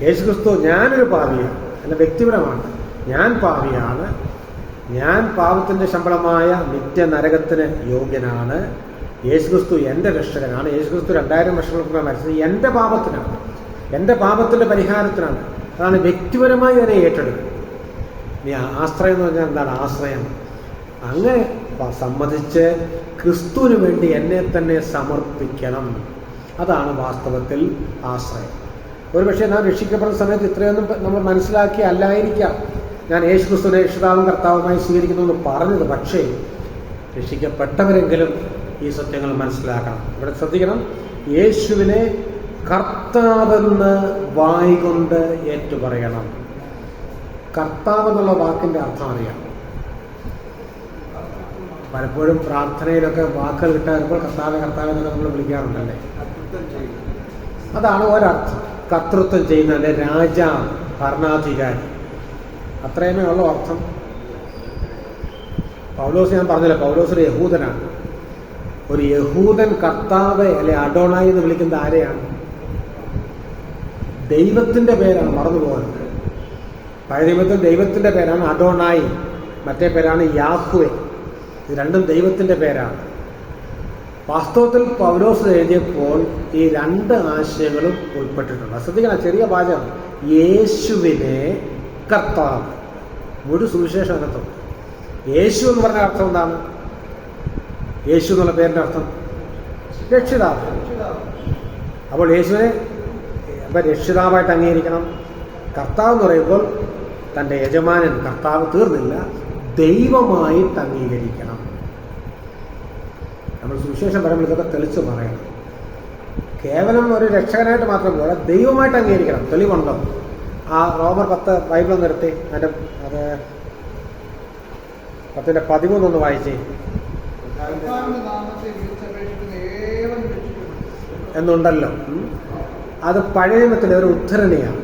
S1: യേശുക്രിസ്തു ഞാനൊരു പാപിയാണ്, എൻ്റെ വ്യക്തിപരമാണ്, ഞാൻ പാപിയാണ്, ഞാൻ പാപത്തിൻ്റെ ശമ്പളമായ നിത്യനരകത്തിന് യോഗ്യനാണ്. യേശുക്രിസ്തു എൻ്റെ രക്ഷകനാണ്. യേശുക്രിസ്തു 2000 വർഷങ്ങൾക്ക് മുമ്പ് മരിച്ചത് എൻ്റെ പാപത്തിനാണ്, എൻ്റെ പാപത്തിൻ്റെ പരിഹാരത്തിനാണ്. അതാണ് വ്യക്തിപരമായി അതിനെ ഏറ്റെടുക്കുക. ഇനി ആശ്രയം എന്ന് പറഞ്ഞാൽ എന്താണ്? ആശ്രയം അങ്ങനെ സമ്മതിച്ച് ക്രിസ്തുവിന് വേണ്ടി എന്നെ തന്നെ സമർപ്പിക്കണം. അതാണ് വാസ്തവത്തിൽ ആശ്രയം. ഒരുപക്ഷെ നാം രക്ഷിക്കപ്പെടുന്ന സമയത്ത് ഇത്രയൊന്നും നമ്മൾ മനസ്സിലാക്കി അല്ലായിരിക്കാം ഞാൻ യേശുക്രിസ്തുവിനെ രക്ഷിതാവും കർത്താവുമായി സ്വീകരിക്കുന്നു എന്ന് പറഞ്ഞത്. പക്ഷേ രക്ഷിക്കപ്പെട്ടവരെങ്കിലും ഈ സത്യങ്ങൾ മനസ്സിലാക്കണം. ഇവിടെ ശ്രദ്ധിക്കണം, യേശുവിനെ കർത്താവെന്ന് വായ്കൊണ്ട് ഏറ്റുപറയണം. കർത്താവ് എന്നുള്ള വാക്കിൻ്റെ അർത്ഥം അറിയാം. പലപ്പോഴും പ്രാർത്ഥനയിലൊക്കെ വാക്കുകൾ കിട്ടാറുമ്പോൾ കർത്താവെ എന്നൊക്കെ നമ്മൾ വിളിക്കാറുണ്ടല്ലേ. അതാണ് ഒരർത്ഥം. കർത്തൃത്വം ചെയ്യുന്നതിൻ്റെ രാജാവ്, ഭരണാധികാരി, അത്രയുമേ ഉള്ള അർത്ഥം. പൗലോസ്, ഞാൻ പറഞ്ഞില്ല, പൗലോസ് ഒരു യഹൂദനാണ്. ഒരു യഹൂദൻ കർത്താവ് അല്ലെ അഡോണായി എന്ന് വിളിക്കുന്നത് ആരെയാണ്? ദൈവത്തിൻ്റെ പേരാണ്, മറന്നുപോകുന്നത്. പഴയ നിയമത്തിൽ ദൈവത്തിൻ്റെ പേരാണ് അഡോണായി, മറ്റേ പേരാണ് യാഹ്വേ. ഇത് രണ്ടും ദൈവത്തിൻ്റെ പേരാണ്. വാസ്തവത്തിൽ പൗലോസ് എഴുതിയപ്പോൾ ഈ 2 ആശയങ്ങളും ഉൾപ്പെട്ടിട്ടുണ്ട്. ശ്രദ്ധിക്കണം, ചെറിയ വാചകം, യേശുവിനെ കർത്താവ്. ഒരു സുവിശേഷം അർത്ഥം. യേശു എന്ന് പറഞ്ഞ അർത്ഥം എന്താണ്? യേശു എന്നുള്ള പേരിൻ്റെ അർത്ഥം രക്ഷിതാവ്. അപ്പോൾ യേശുവിനെ രക്ഷിതാവായിട്ട് അംഗീകരിക്കണം. കർത്താവ് എന്ന് പറയുമ്പോൾ തൻ്റെ യജമാനൻ, കർത്താവ് തീർന്നില്ല, ദൈവമായിട്ട് അംഗീകരിക്കണം. നമ്മൾ സുവിശേഷം പറയുമ്പോൾ ഇതൊക്കെ തെളിച്ച് പറയണം. കേവലം ഒരു രക്ഷകനായിട്ട് മാത്രം പോരാ, ദൈവമായിട്ട് അംഗീകരിക്കണം. തെളിവുണ്ടോ? ആ റോമർ 10 ബൈബിൾ നിർത്തി അതിൻ്റെ അത് 10:13 വായിച്ചേ. എന്നുണ്ടല്ലോ. അത് പഴയ നിയമത്തിലെ ഒരു ഉദ്ധരണിയാണ്.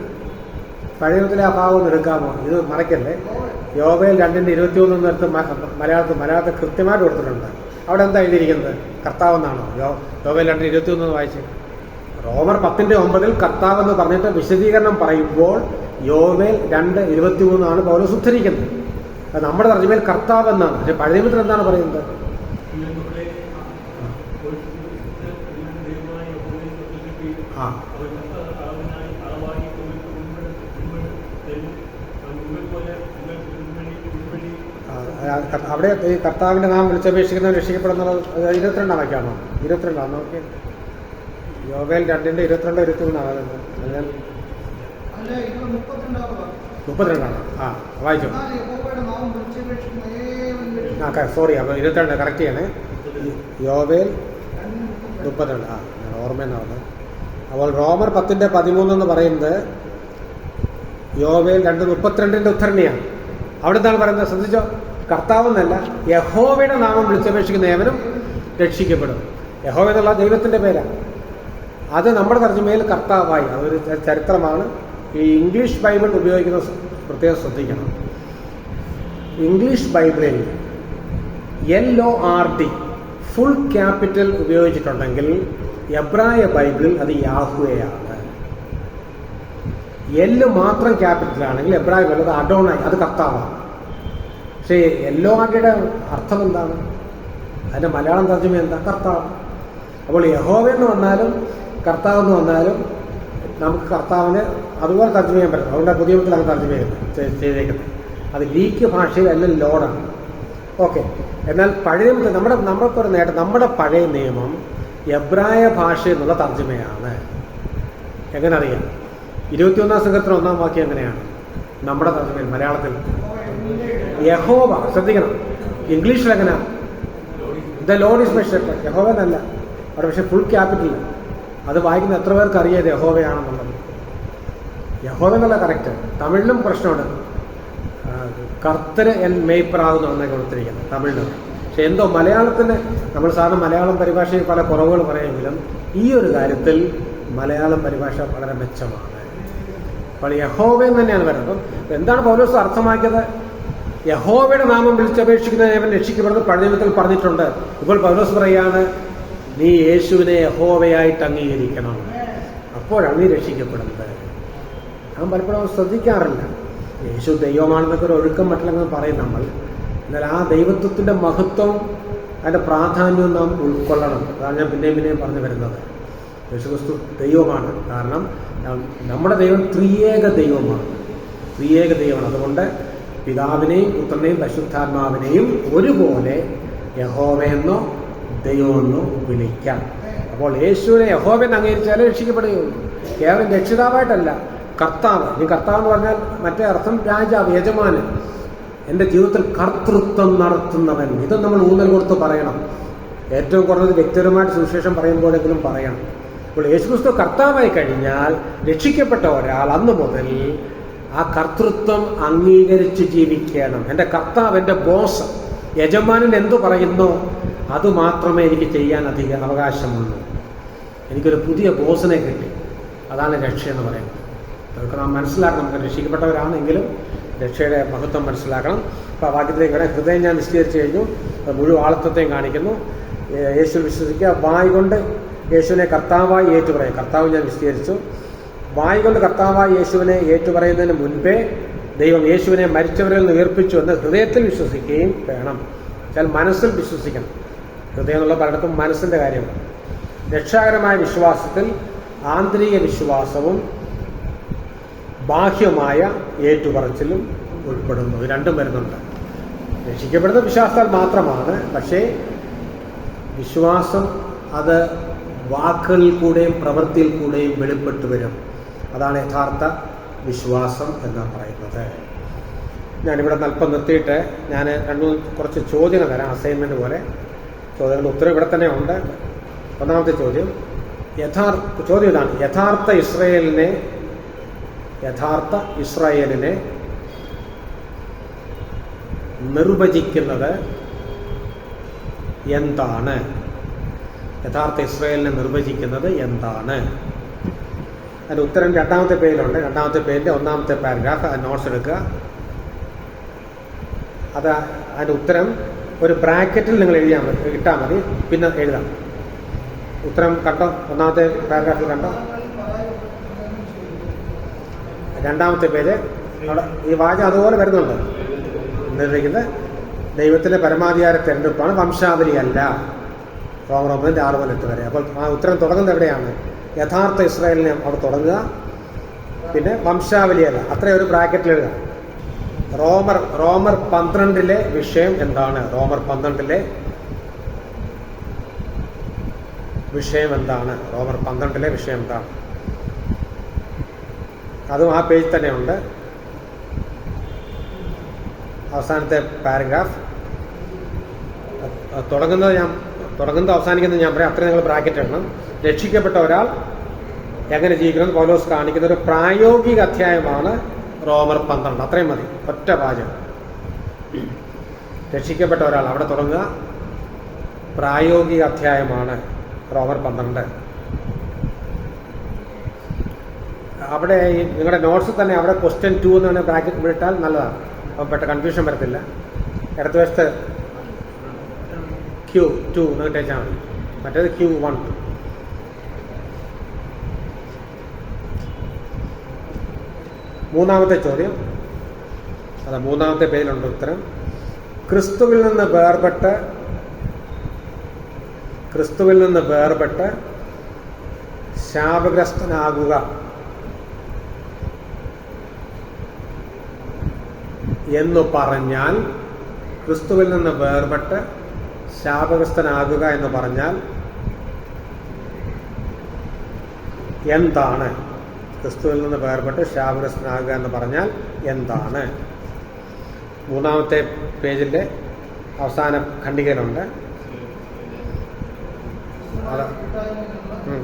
S1: പഴയ നിയമത്തിലെ ആ ഭാഗം ഒന്ന് എടുക്കാമോ? ഇത് മറക്കല്ലേ. യോബേൽ 2:21 നിർത്ത് മലയാളത്തിൽ കൃത്യമായിട്ട് കൊടുത്തിട്ടുണ്ട്. അവിടെ എന്താ എഴുതിയിരിക്കുന്നത്? കർത്താവെന്നാണോ? യോബേൽ 2:21 വായിച്ച്. റോമർ 10:9 കർത്താവ് എന്ന് പറഞ്ഞിട്ട് വിശദീകരണം പറയുമ്പോൾ യോബേൽ 2:23 പൗലോസ് ഉദ്ധരിക്കുന്നത്. അത് നമ്മുടെ തർജ്ജമയിൽ കർത്താവ് എന്നാണ്. പക്ഷെ പഴയ നിയമത്തിൽ എന്താണ് പറയുന്നത്? ആ അവിടെ ഈ കർത്താവിൻ്റെ നാം വിളിച്ചപേക്ഷിക്കുന്നവർ രക്ഷിക്കപ്പെടുന്നത് 22 വാക്യാണോ? 22 നോക്കി. യോബേൽ 2:22-23 32. ആ വായിച്ചോ. സോറി, അപ്പോൾ 22 കറക്റ്റ് ചെയ്യണേ. യോബേൽ 32. ഞാൻ ഓർമ്മയെന്നാണ്. അപ്പോൾ റോമർ 10:13 എന്ന് പറയുന്നത് യോബേൽ 2:32 ഉദ്ധരണിയാണ്. അവിടെ എന്താണ് പറയുന്നത്? ശ്രദ്ധിച്ചോ. കർത്താവെന്നല്ല, യഹോവയുടെ നാമം വിളിച്ചപേക്ഷിക്കുന്ന ഏവനും രക്ഷിക്കപ്പെടും. യഹോവ എന്നുള്ള ദൈവത്തിൻ്റെ പേരാണ്. അത് നമ്മുടെ തർജ്ജമയിൽ കർത്താവായി. അതൊരു ചരിത്രമാണ്. ഈ ഇംഗ്ലീഷ് ബൈബിൾ ഉപയോഗിക്കുന്ന പ്രത്യേകം ശ്രദ്ധിക്കണം. ഇംഗ്ലീഷ് ബൈബിളിൽ LORD ഫുൾ ക്യാപിറ്റൽ ഉപയോഗിച്ചിട്ടുണ്ടെങ്കിൽ എബ്രായ ബൈബിളിൽ അത് യാഹ്വേയാണ്. എല്ല് മാത്രം ക്യാപിറ്റലാണെങ്കിൽ എബ്രായ ബൈബിൾ അത് അഡോണായി, അത് കർത്താവാണ്. പക്ഷേ LORDയുടെ അർത്ഥം എന്താണ്? അതിൻ്റെ മലയാളം തർജ്ജമ എന്താ? കർത്താവ്. അപ്പോൾ യഹോവ എന്ന് വന്നാലും കർത്താവ് എന്ന് വന്നാലും നമുക്ക് കർത്താവിന് അതുപോലെ തർജ്ജമ ചെയ്യാൻ പറ്റും. അതുകൊണ്ട് പുതിയ വീട്ടിൽ അങ്ങ് തർജ്ജമ ചെയ്തേക്കുന്നത്. അത് ഗ്രീക്ക് ഭാഷയിൽ എല്ലാം ലോഡാണ്. ഓക്കെ. എന്നാൽ പഴയ നമ്മൾക്കൊരു നേട്ടം, നമ്മുടെ പഴയ നിയമം എബ്രായ ഭാഷ എന്നുള്ള തർജ്ജമയാണ്. എങ്ങനെ അറിയാം? 21-ാം സംഘത്തിന് 1-ാം വാക്യം എങ്ങനെയാണ് നമ്മുടെ തർജ്ജമയിൽ മലയാളത്തിൽ? യഹോവ. ശ്രദ്ധിക്കണം, ഇംഗ്ലീഷിൽ എങ്ങനെയാണ്? The Lord is my Shepherd. യഹോവ എന്നല്ല അവിടെ, പക്ഷെ ഫുൾ ക്യാപിറ്റൽ. അത് വായിക്കുന്ന എത്ര പേർക്ക് അറിയാതെ യഹോവയാണെന്നുള്ളത്? യഹോവ എന്നല്ല കറക്റ്റ്. തമിഴിലും പ്രശ്നമുണ്ട്. കർത്തര് എൻ മേയ്പ്പറാകുന്നു എന്നൊക്കെ കൊടുത്തിരിക്കുന്നത് തമിഴിലും. പക്ഷെ എന്തോ മലയാളത്തിന്, നമ്മൾ സാധാരണ മലയാളം പരിഭാഷയിൽ പല കുറവുകൾ പറയുമെങ്കിലും ഈ ഒരു കാര്യത്തിൽ മലയാളം പരിഭാഷ വളരെ മെച്ചമാണ്. അപ്പോൾ യഹോവയെന്ന് തന്നെയാണ് പറയുന്നത്. അപ്പം എന്താണ് പൗലോസ് അർത്ഥമാക്കിയത്? യഹോവയുടെ നാമം വിളിച്ചപേക്ഷിക്കുന്നതിനെ അവൻ രക്ഷിക്കപ്പെടുന്നത് പഴയ നിയമത്തിൽ പറഞ്ഞിട്ടുണ്ട്. ഇപ്പോൾ പൗലോസ് പറയുകയാണ്, നീ യേശുവിനെ യഹോവയായിട്ട് അംഗീകരിക്കണം, അപ്പോഴാണ് നീ രക്ഷിക്കപ്പെടുന്നത്. ഞാൻ പലപ്പോഴും ശ്രദ്ധിക്കാറില്ല. യേശു ദൈവമാണെന്നൊക്കെ ഒരു ഒഴുക്കം മറ്റുള്ളവർ പറയും നമ്മൾ. എന്നാൽ ആ ദൈവത്വത്തിൻ്റെ മഹത്വം, അതിൻ്റെ പ്രാധാന്യവും നാം ഉൾക്കൊള്ളണം. അതാണ് ഞാൻ പിന്നെയും പറഞ്ഞു വരുന്നത്. യേശുക്രിസ്തു ദൈവമാണ്. കാരണം നമ്മുടെ ദൈവം ത്രിയേക ദൈവമാണ്. അതുകൊണ്ട് പിതാവിനെയും പുത്രനെയും പരിശുദ്ധാത്മാവിനെയും ഒരുപോലെ യഹോവയെന്നോ ദൈവമെന്നോ വിളിക്കാം. അപ്പോൾ യേശുവിനെ യഹോവയെന്ന് അംഗീകരിച്ചാലേ രക്ഷിക്കപ്പെടുകയുള്ളൂ. കേവലം രക്ഷിതാവായിട്ടല്ല, കർത്താവ്. ഈ കർത്താവ് എന്ന് പറഞ്ഞാൽ മറ്റേ അർത്ഥം രാജാവ്, യജമാനൻ, എൻ്റെ ജീവിതത്തിൽ കർത്തൃത്വം നടത്തുന്നവൻ. ഇത് നമ്മൾ ഊന്നൽ കൊടുത്ത് പറയണം. ഏറ്റവും കുറഞ്ഞത് വ്യക്തിപരമായിട്ട് സുവിശേഷം പറയുമ്പോഴെങ്കിലും പറയണം. അപ്പോൾ യേശുക്രിസ്തു കർത്താവായി കഴിഞ്ഞാൽ രക്ഷിക്കപ്പെട്ട ഒരാൾ അന്ന് മുതൽ ആ കർത്തൃത്വം അംഗീകരിച്ച് ജീവിക്കണം. എൻ്റെ കർത്താവ്, എൻ്റെ ബോസ്, യജമാനൻ എന്തു പറയുന്നു അത് മാത്രമേ എനിക്ക് ചെയ്യാൻ അവകാശമുള്ളൂ. എനിക്കൊരു പുതിയ ബോസിനെ കിട്ടി. അതാണ് രക്ഷയെന്ന് പറയുന്നത്. അതൊക്കെ നാം മനസ്സിലാക്കണം. നമുക്ക് രക്ഷിക്കപ്പെട്ടവരാണെങ്കിലും രക്ഷയുടെ മഹത്വം മനസ്സിലാക്കണം. അപ്പോൾ ആ വാക്യത്തിലേക്ക് വരാൻ, ഹൃദയം ഞാൻ നിശ്ചയിച്ചു കഴിഞ്ഞു, അത് മുഴുവൻ ആളത്വത്തെയും കാണിക്കുന്നു. യേശുവിൽ വിശ്വസിക്കുക, വായ് കൊണ്ട് യേശുവിനെ കർത്താവായി ഏറ്റുപറയും. കർത്താവ് ഞാൻ വിശദീകരിച്ചു. വായ് കൊണ്ട് കർത്താവായി യേശുവിനെ ഏറ്റുപറയുന്നതിന് മുൻപേ ദൈവം യേശുവിനെ മരിച്ചവരിൽ നിന്ന് ഉയർപ്പിച്ചു എന്ന് ഹൃദയത്തിൽ വിശ്വസിക്കുകയും വേണം. എന്നാൽ മനസ്സിൽ വിശ്വസിക്കണം. ഹൃദയം എന്നുള്ള പലയിടത്തും മനസ്സിൻ്റെ കാര്യമാണ്. രക്ഷാകരമായ വിശ്വാസത്തിൽ ആന്തരിക വിശ്വാസവും ബാഹ്യമായ ഏറ്റുപറച്ചിലും ഉൾപ്പെടുന്നു. ഇത് രണ്ടും വരുന്നുണ്ട്. രക്ഷിക്കപ്പെടുന്ന വിശ്വാസത്താൽ മാത്രമാണ്. പക്ഷേ വിശ്വാസം അത് വാക്കുകളിൽ കൂടെയും പ്രവൃത്തിയിൽ കൂടെയും വെളിപ്പെട്ടു വരും. അതാണ് യഥാർത്ഥ വിശ്വാസം എന്ന് പറയുന്നത്. ഞാനിവിടെ അല്പം നിർത്തിയിട്ട് ഞാൻ കുറച്ച് ചോദ്യങ്ങൾ തരാം, അസൈൻമെൻറ്റ് പോലെ. ചോദ്യങ്ങളുടെ ഉത്തരം ഇവിടെ തന്നെ ഉണ്ട്. ഒന്നാമത്തെ ചോദ്യം ഇതാണ്: യഥാർത്ഥ ഇസ്രായേലിനെ നിർവചിക്കുന്നത് എന്താണ്? യഥാർത്ഥ ഇസ്രായേലിനെ നിർവചിക്കുന്നത് എന്താണ്? അതിൻ്റെ ഉത്തരം രണ്ടാമത്തെ പേജിലുണ്ട്. രണ്ടാമത്തെ പേജിൻ്റെ ഒന്നാമത്തെ പാരഗ്രാഫ്, അത് നോട്ട്സ് എടുക്കുക. അതിൻ്റെ ഉത്തരം ഒരു ബ്രാക്കറ്റിൽ നിങ്ങൾ ഇട്ടാൽ മതി, പിന്നെ എഴുതാം. ഉത്തരം കണ്ടോ? ഒന്നാമത്തെ പാരഗ്രാഫിൽ കണ്ടോ? രണ്ടാമത്തെ പേജ് അവിടെ ഈ വാചകം അതുപോലെ വരുന്നുണ്ട്. എന്നിരിക്കുന്നത് ദൈവത്തിൻ്റെ പരമാധികാര തെരഞ്ഞെടുപ്പാണ്, വംശാവലിയല്ല. റോമർ 9:6-8 വരെ. അപ്പോൾ ആ ഉത്തരം തുടങ്ങുന്നത് എവിടെയാണ്? യഥാർത്ഥ ഇസ്രായേലിനെ അവിടെ തുടങ്ങുക, പിന്നെ വംശാവലിയല്ല. അത്രയും ഒരു ബ്രാക്കറ്റിൽ എഴുതാം. റോമർ 12 വിഷയം എന്താണ്? റോമർ 12 വിഷയം എന്താണ്? റോമർ 12 വിഷയം എന്താണ്? അതും ആ പേജിൽ തന്നെ ഉണ്ട്. അവസാനത്തെ പാരഗ്രാഫ് തുടങ്ങുന്നത് അവസാനിക്കുന്നത് ഞാൻ പറയാം. അത്രയും നിങ്ങൾ ബ്രാക്കറ്റ് ഇടണം. രക്ഷിക്കപ്പെട്ട ഒരാൾ എങ്ങനെ ജീവിക്കണം പൗലോസ് കാണിക്കുന്ന ഒരു പ്രായോഗിക അധ്യായമാണ് റോമർ 12. അത്രയും മതി, ഒറ്റ വാചകം. രക്ഷിക്കപ്പെട്ട ഒരാൾ അവിടെ തുടങ്ങുക. പ്രായോഗിക അധ്യായമാണ് റോമർ 12. അവിടെ നിങ്ങളുടെ നോട്ട്സ് തന്നെ അവിടെ ക്വസ്റ്റ്യൻ 2 എന്നാണ് ബ്രാക്കറ്റ് വിട്ടാൽ നല്ലതാണ്. അപ്പം കൺഫ്യൂഷൻ വരത്തില്ല. ഇടതുവശത്ത് Q2 എന്ന് ഇട്ടേച്ചാൽ മതി. മറ്റേത് Q1. മൂന്നാമത്തെ ചോദ്യം, അതാ മൂന്നാമത്തെ പേജിലുണ്ട് ഉത്തരം. ക്രിസ്തുവിൽ നിന്ന് വേർപെട്ട് ശാപഗ്രസ്തനാകുക എന്നു പറഞ്ഞാൽ, ക്രിസ്തുവിൽ നിന്ന് വേർപെട്ട് ശാപഗ്രസ്തനാകുക എന്ന് പറഞ്ഞാൽ എന്താണ്? ക്രിസ്തുവിൽ നിന്ന് വേർപെട്ട് ശാപഗ്രസ്തനാകുക എന്ന് പറഞ്ഞാൽ എന്താണ്? മൂന്നാമത്തെ പേജിൻ്റെ അവസാന ഖണ്ഡികയിലുണ്ട്.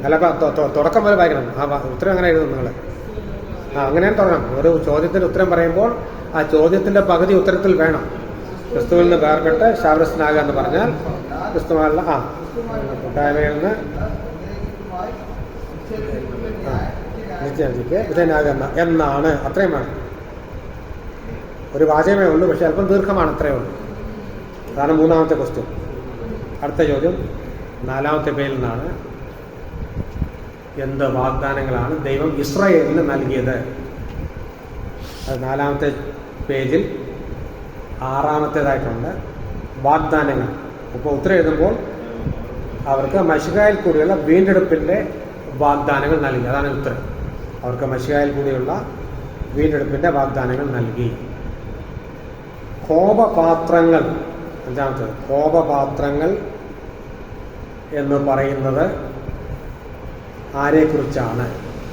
S1: അല്ല, തുടക്കം പോലെ വായിക്കണം. ഉത്തരം അങ്ങനെ എഴുതും നിങ്ങൾ. അങ്ങനെയാണ് തുടങ്ങണം. ഒരു ചോദ്യത്തിന് ഉത്തരം പറയുമ്പോൾ ആ ചോദ്യത്തിൻ്റെ പകുതി ഉത്തരത്തിൽ വേണം. ക്രിസ്തുവിൽ നിന്ന് വേർപെട്ട് ശാപഗ്രസ്തനാകുക എന്ന് പറഞ്ഞാൽ ക്രിസ്തുവായുള്ള കൂട്ടായ്മയിൽ നിന്ന് നിത്യജീവിക്ക് വിധേയനാകുന്ന എന്നാണ്. അത്രയും വേണം. ഒരു വാചകമേ ഉള്ളൂ, പക്ഷെ അല്പം ദീർഘമാണ്. അത്രയേ ഉള്ളൂ. അതാണ് മൂന്നാമത്തെ ക്വസ്റ്റ്യൻ. അടുത്ത ചോദ്യം നാലാമത്തെ പേജിൽ നിന്നാണ്. എന്ത് വാഗ്ദാനങ്ങളാണ് ദൈവം ഇസ്രായേലിന് നൽകിയത്? അത് നാലാമത്തെ പേജിൽ ആറാമത്തേതായിട്ടുണ്ട്. വാഗ്ദാനങ്ങൾ. ഇപ്പോൾ ഉത്തരം എഴുതുമ്പോൾ അവർക്ക് മശിഹായിൽ കൂടിയുള്ള വീണ്ടെടുപ്പിൻ്റെ വാഗ്ദാനങ്ങൾ നൽകി. അതാണ് ഉത്തരം. അവർക്ക് മശിഹായിൽ കൂടിയുള്ള വീണ്ടെടുപ്പിൻ്റെ വാഗ്ദാനങ്ങൾ നൽകി. കോപപാത്രങ്ങൾ, അഞ്ചാമത്തേത്. കോപപാത്രങ്ങൾ എന്ന് പറയുന്നത് ആരെക്കുറിച്ചാണ്?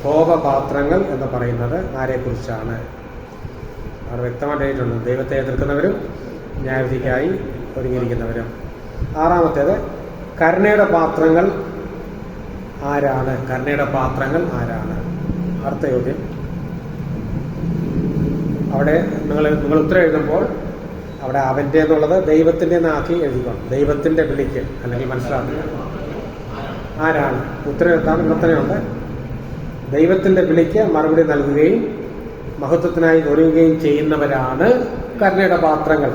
S1: കോപപാത്രങ്ങൾ എന്ന് പറയുന്നത് ആരെക്കുറിച്ചാണ്? അവർ വ്യക്തമായിട്ട് എഴുതിയിട്ടുണ്ട്. ദൈവത്തെ എതിർക്കുന്നവരും ന്യായവിധിക്കായി ഒരുങ്ങിയിരിക്കുന്നവരും. ആറാമത്തേത്, കരുണയുടെ പാത്രങ്ങൾ ആരാണ്? കരുണയുടെ പാത്രങ്ങൾ ആരാണ്? അടുത്ത ചോദ്യം. അവിടെ നിങ്ങൾ ഉത്തരം എഴുതുമ്പോൾ അവിടെ അവൻ്റെ എന്നുള്ളത് ദൈവത്തിൻ്റെ എന്നാക്കി എഴുതിക്കണം. ദൈവത്തിൻ്റെ വിളിക്ക് അല്ലെങ്കിൽ മനസ്സിലാക്കുക ആരാണ്? ഉത്തരം എഴുതാൻ പ്രവർത്തനമുണ്ട്. ദൈവത്തിൻ്റെ വിളിക്ക് മറുപടി നൽകുകയും മഹത്വത്തിനായി ഒരുങ്ങുകയും ചെയ്യുന്നവരാണ് കരുണയുടെ പാത്രങ്ങൾ.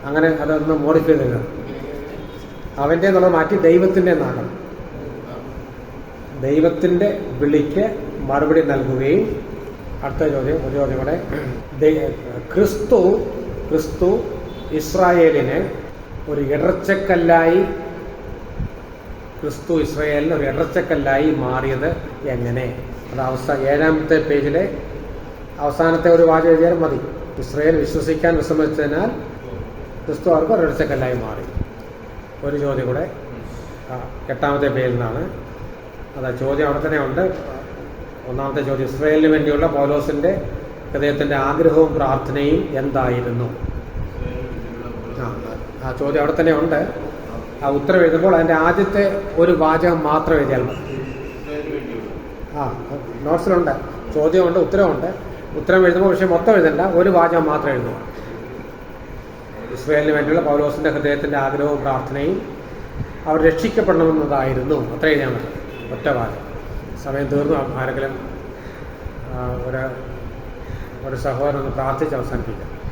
S1: അങ്ങനെ അതൊന്ന് മോഡിഫൈ ചെയ്യുക. അവൻ്റെ എന്നുള്ളത് മാറ്റി ദൈവത്തിൻ്റെ എന്നാകണം. ദൈവത്തിൻ്റെ വിളിക്ക് മറുപടി നൽകുകയും. അടുത്ത ചോദ്യം, ഒരു ചോദ്യം കൂടെ. ക്രിസ്തു ഇസ്രായേലിന് ഒരു ഇടർച്ചക്കല്ലായി മാറിയത് എങ്ങനെ? അത് ഏഴാമത്തെ പേജിലെ അവസാനത്തെ ഒരു വാചകം എഴുതിയാലും മതി. ഇസ്രായേൽ വിശ്വസിക്കാൻ വിസമ്മതിച്ചതിനാൽ ക്രിസ്തു അവർക്ക് ഒരു ഇടർച്ചക്കല്ലായി മാറി. ഒരു ചോദ്യം കൂടെ എട്ടാമത്തെ പേജിൽ നിന്നാണ്. അതാ ചോദ്യം അവിടെ തന്നെ ഉണ്ട്. ഒന്നാമത്തെ ചോദ്യം, ഇസ്രായേലിന് വേണ്ടിയുള്ള പൗലോസിന്റെ ഹൃദയത്തിന്റെ ആഗ്രഹവും പ്രാർത്ഥനയും എന്തായിരുന്നു? ആ ചോദ്യം അവിടെ തന്നെ ഉണ്ട്. ആ ഉത്തരം എഴുതുമ്പോൾ അതിന്റെ ആദ്യത്തെ ഒരു വാചകം മാത്രം എഴുതിയാൽ മതി. നോട്ട്സിലുണ്ട്. ചോദ്യമുണ്ട്, ഉത്തരവുണ്ട്. ഉത്തരം എഴുതുമ്പോൾ പക്ഷേ മൊത്തം എഴുതണ്ട, ഒരു വാചകം മാത്രം എഴുതുക. ഇസ്രായേലിന് വേണ്ടിയുള്ള പൗലോസിന്റെ ഹൃദയത്തിന്റെ ആഗ്രഹവും പ്രാർത്ഥനയും അവർ രക്ഷിക്കപ്പെടണമെന്നതായിരുന്നു. അത്ര എഴുതിയാൽ മതി, ഒറ്റ വാചകം. സമയം തീർന്നു. ആരെങ്കിലും ഒരു സഹോദരൻ ഒന്ന് പ്രാർത്ഥിച്ച് അവസാനിപ്പിക്കാം.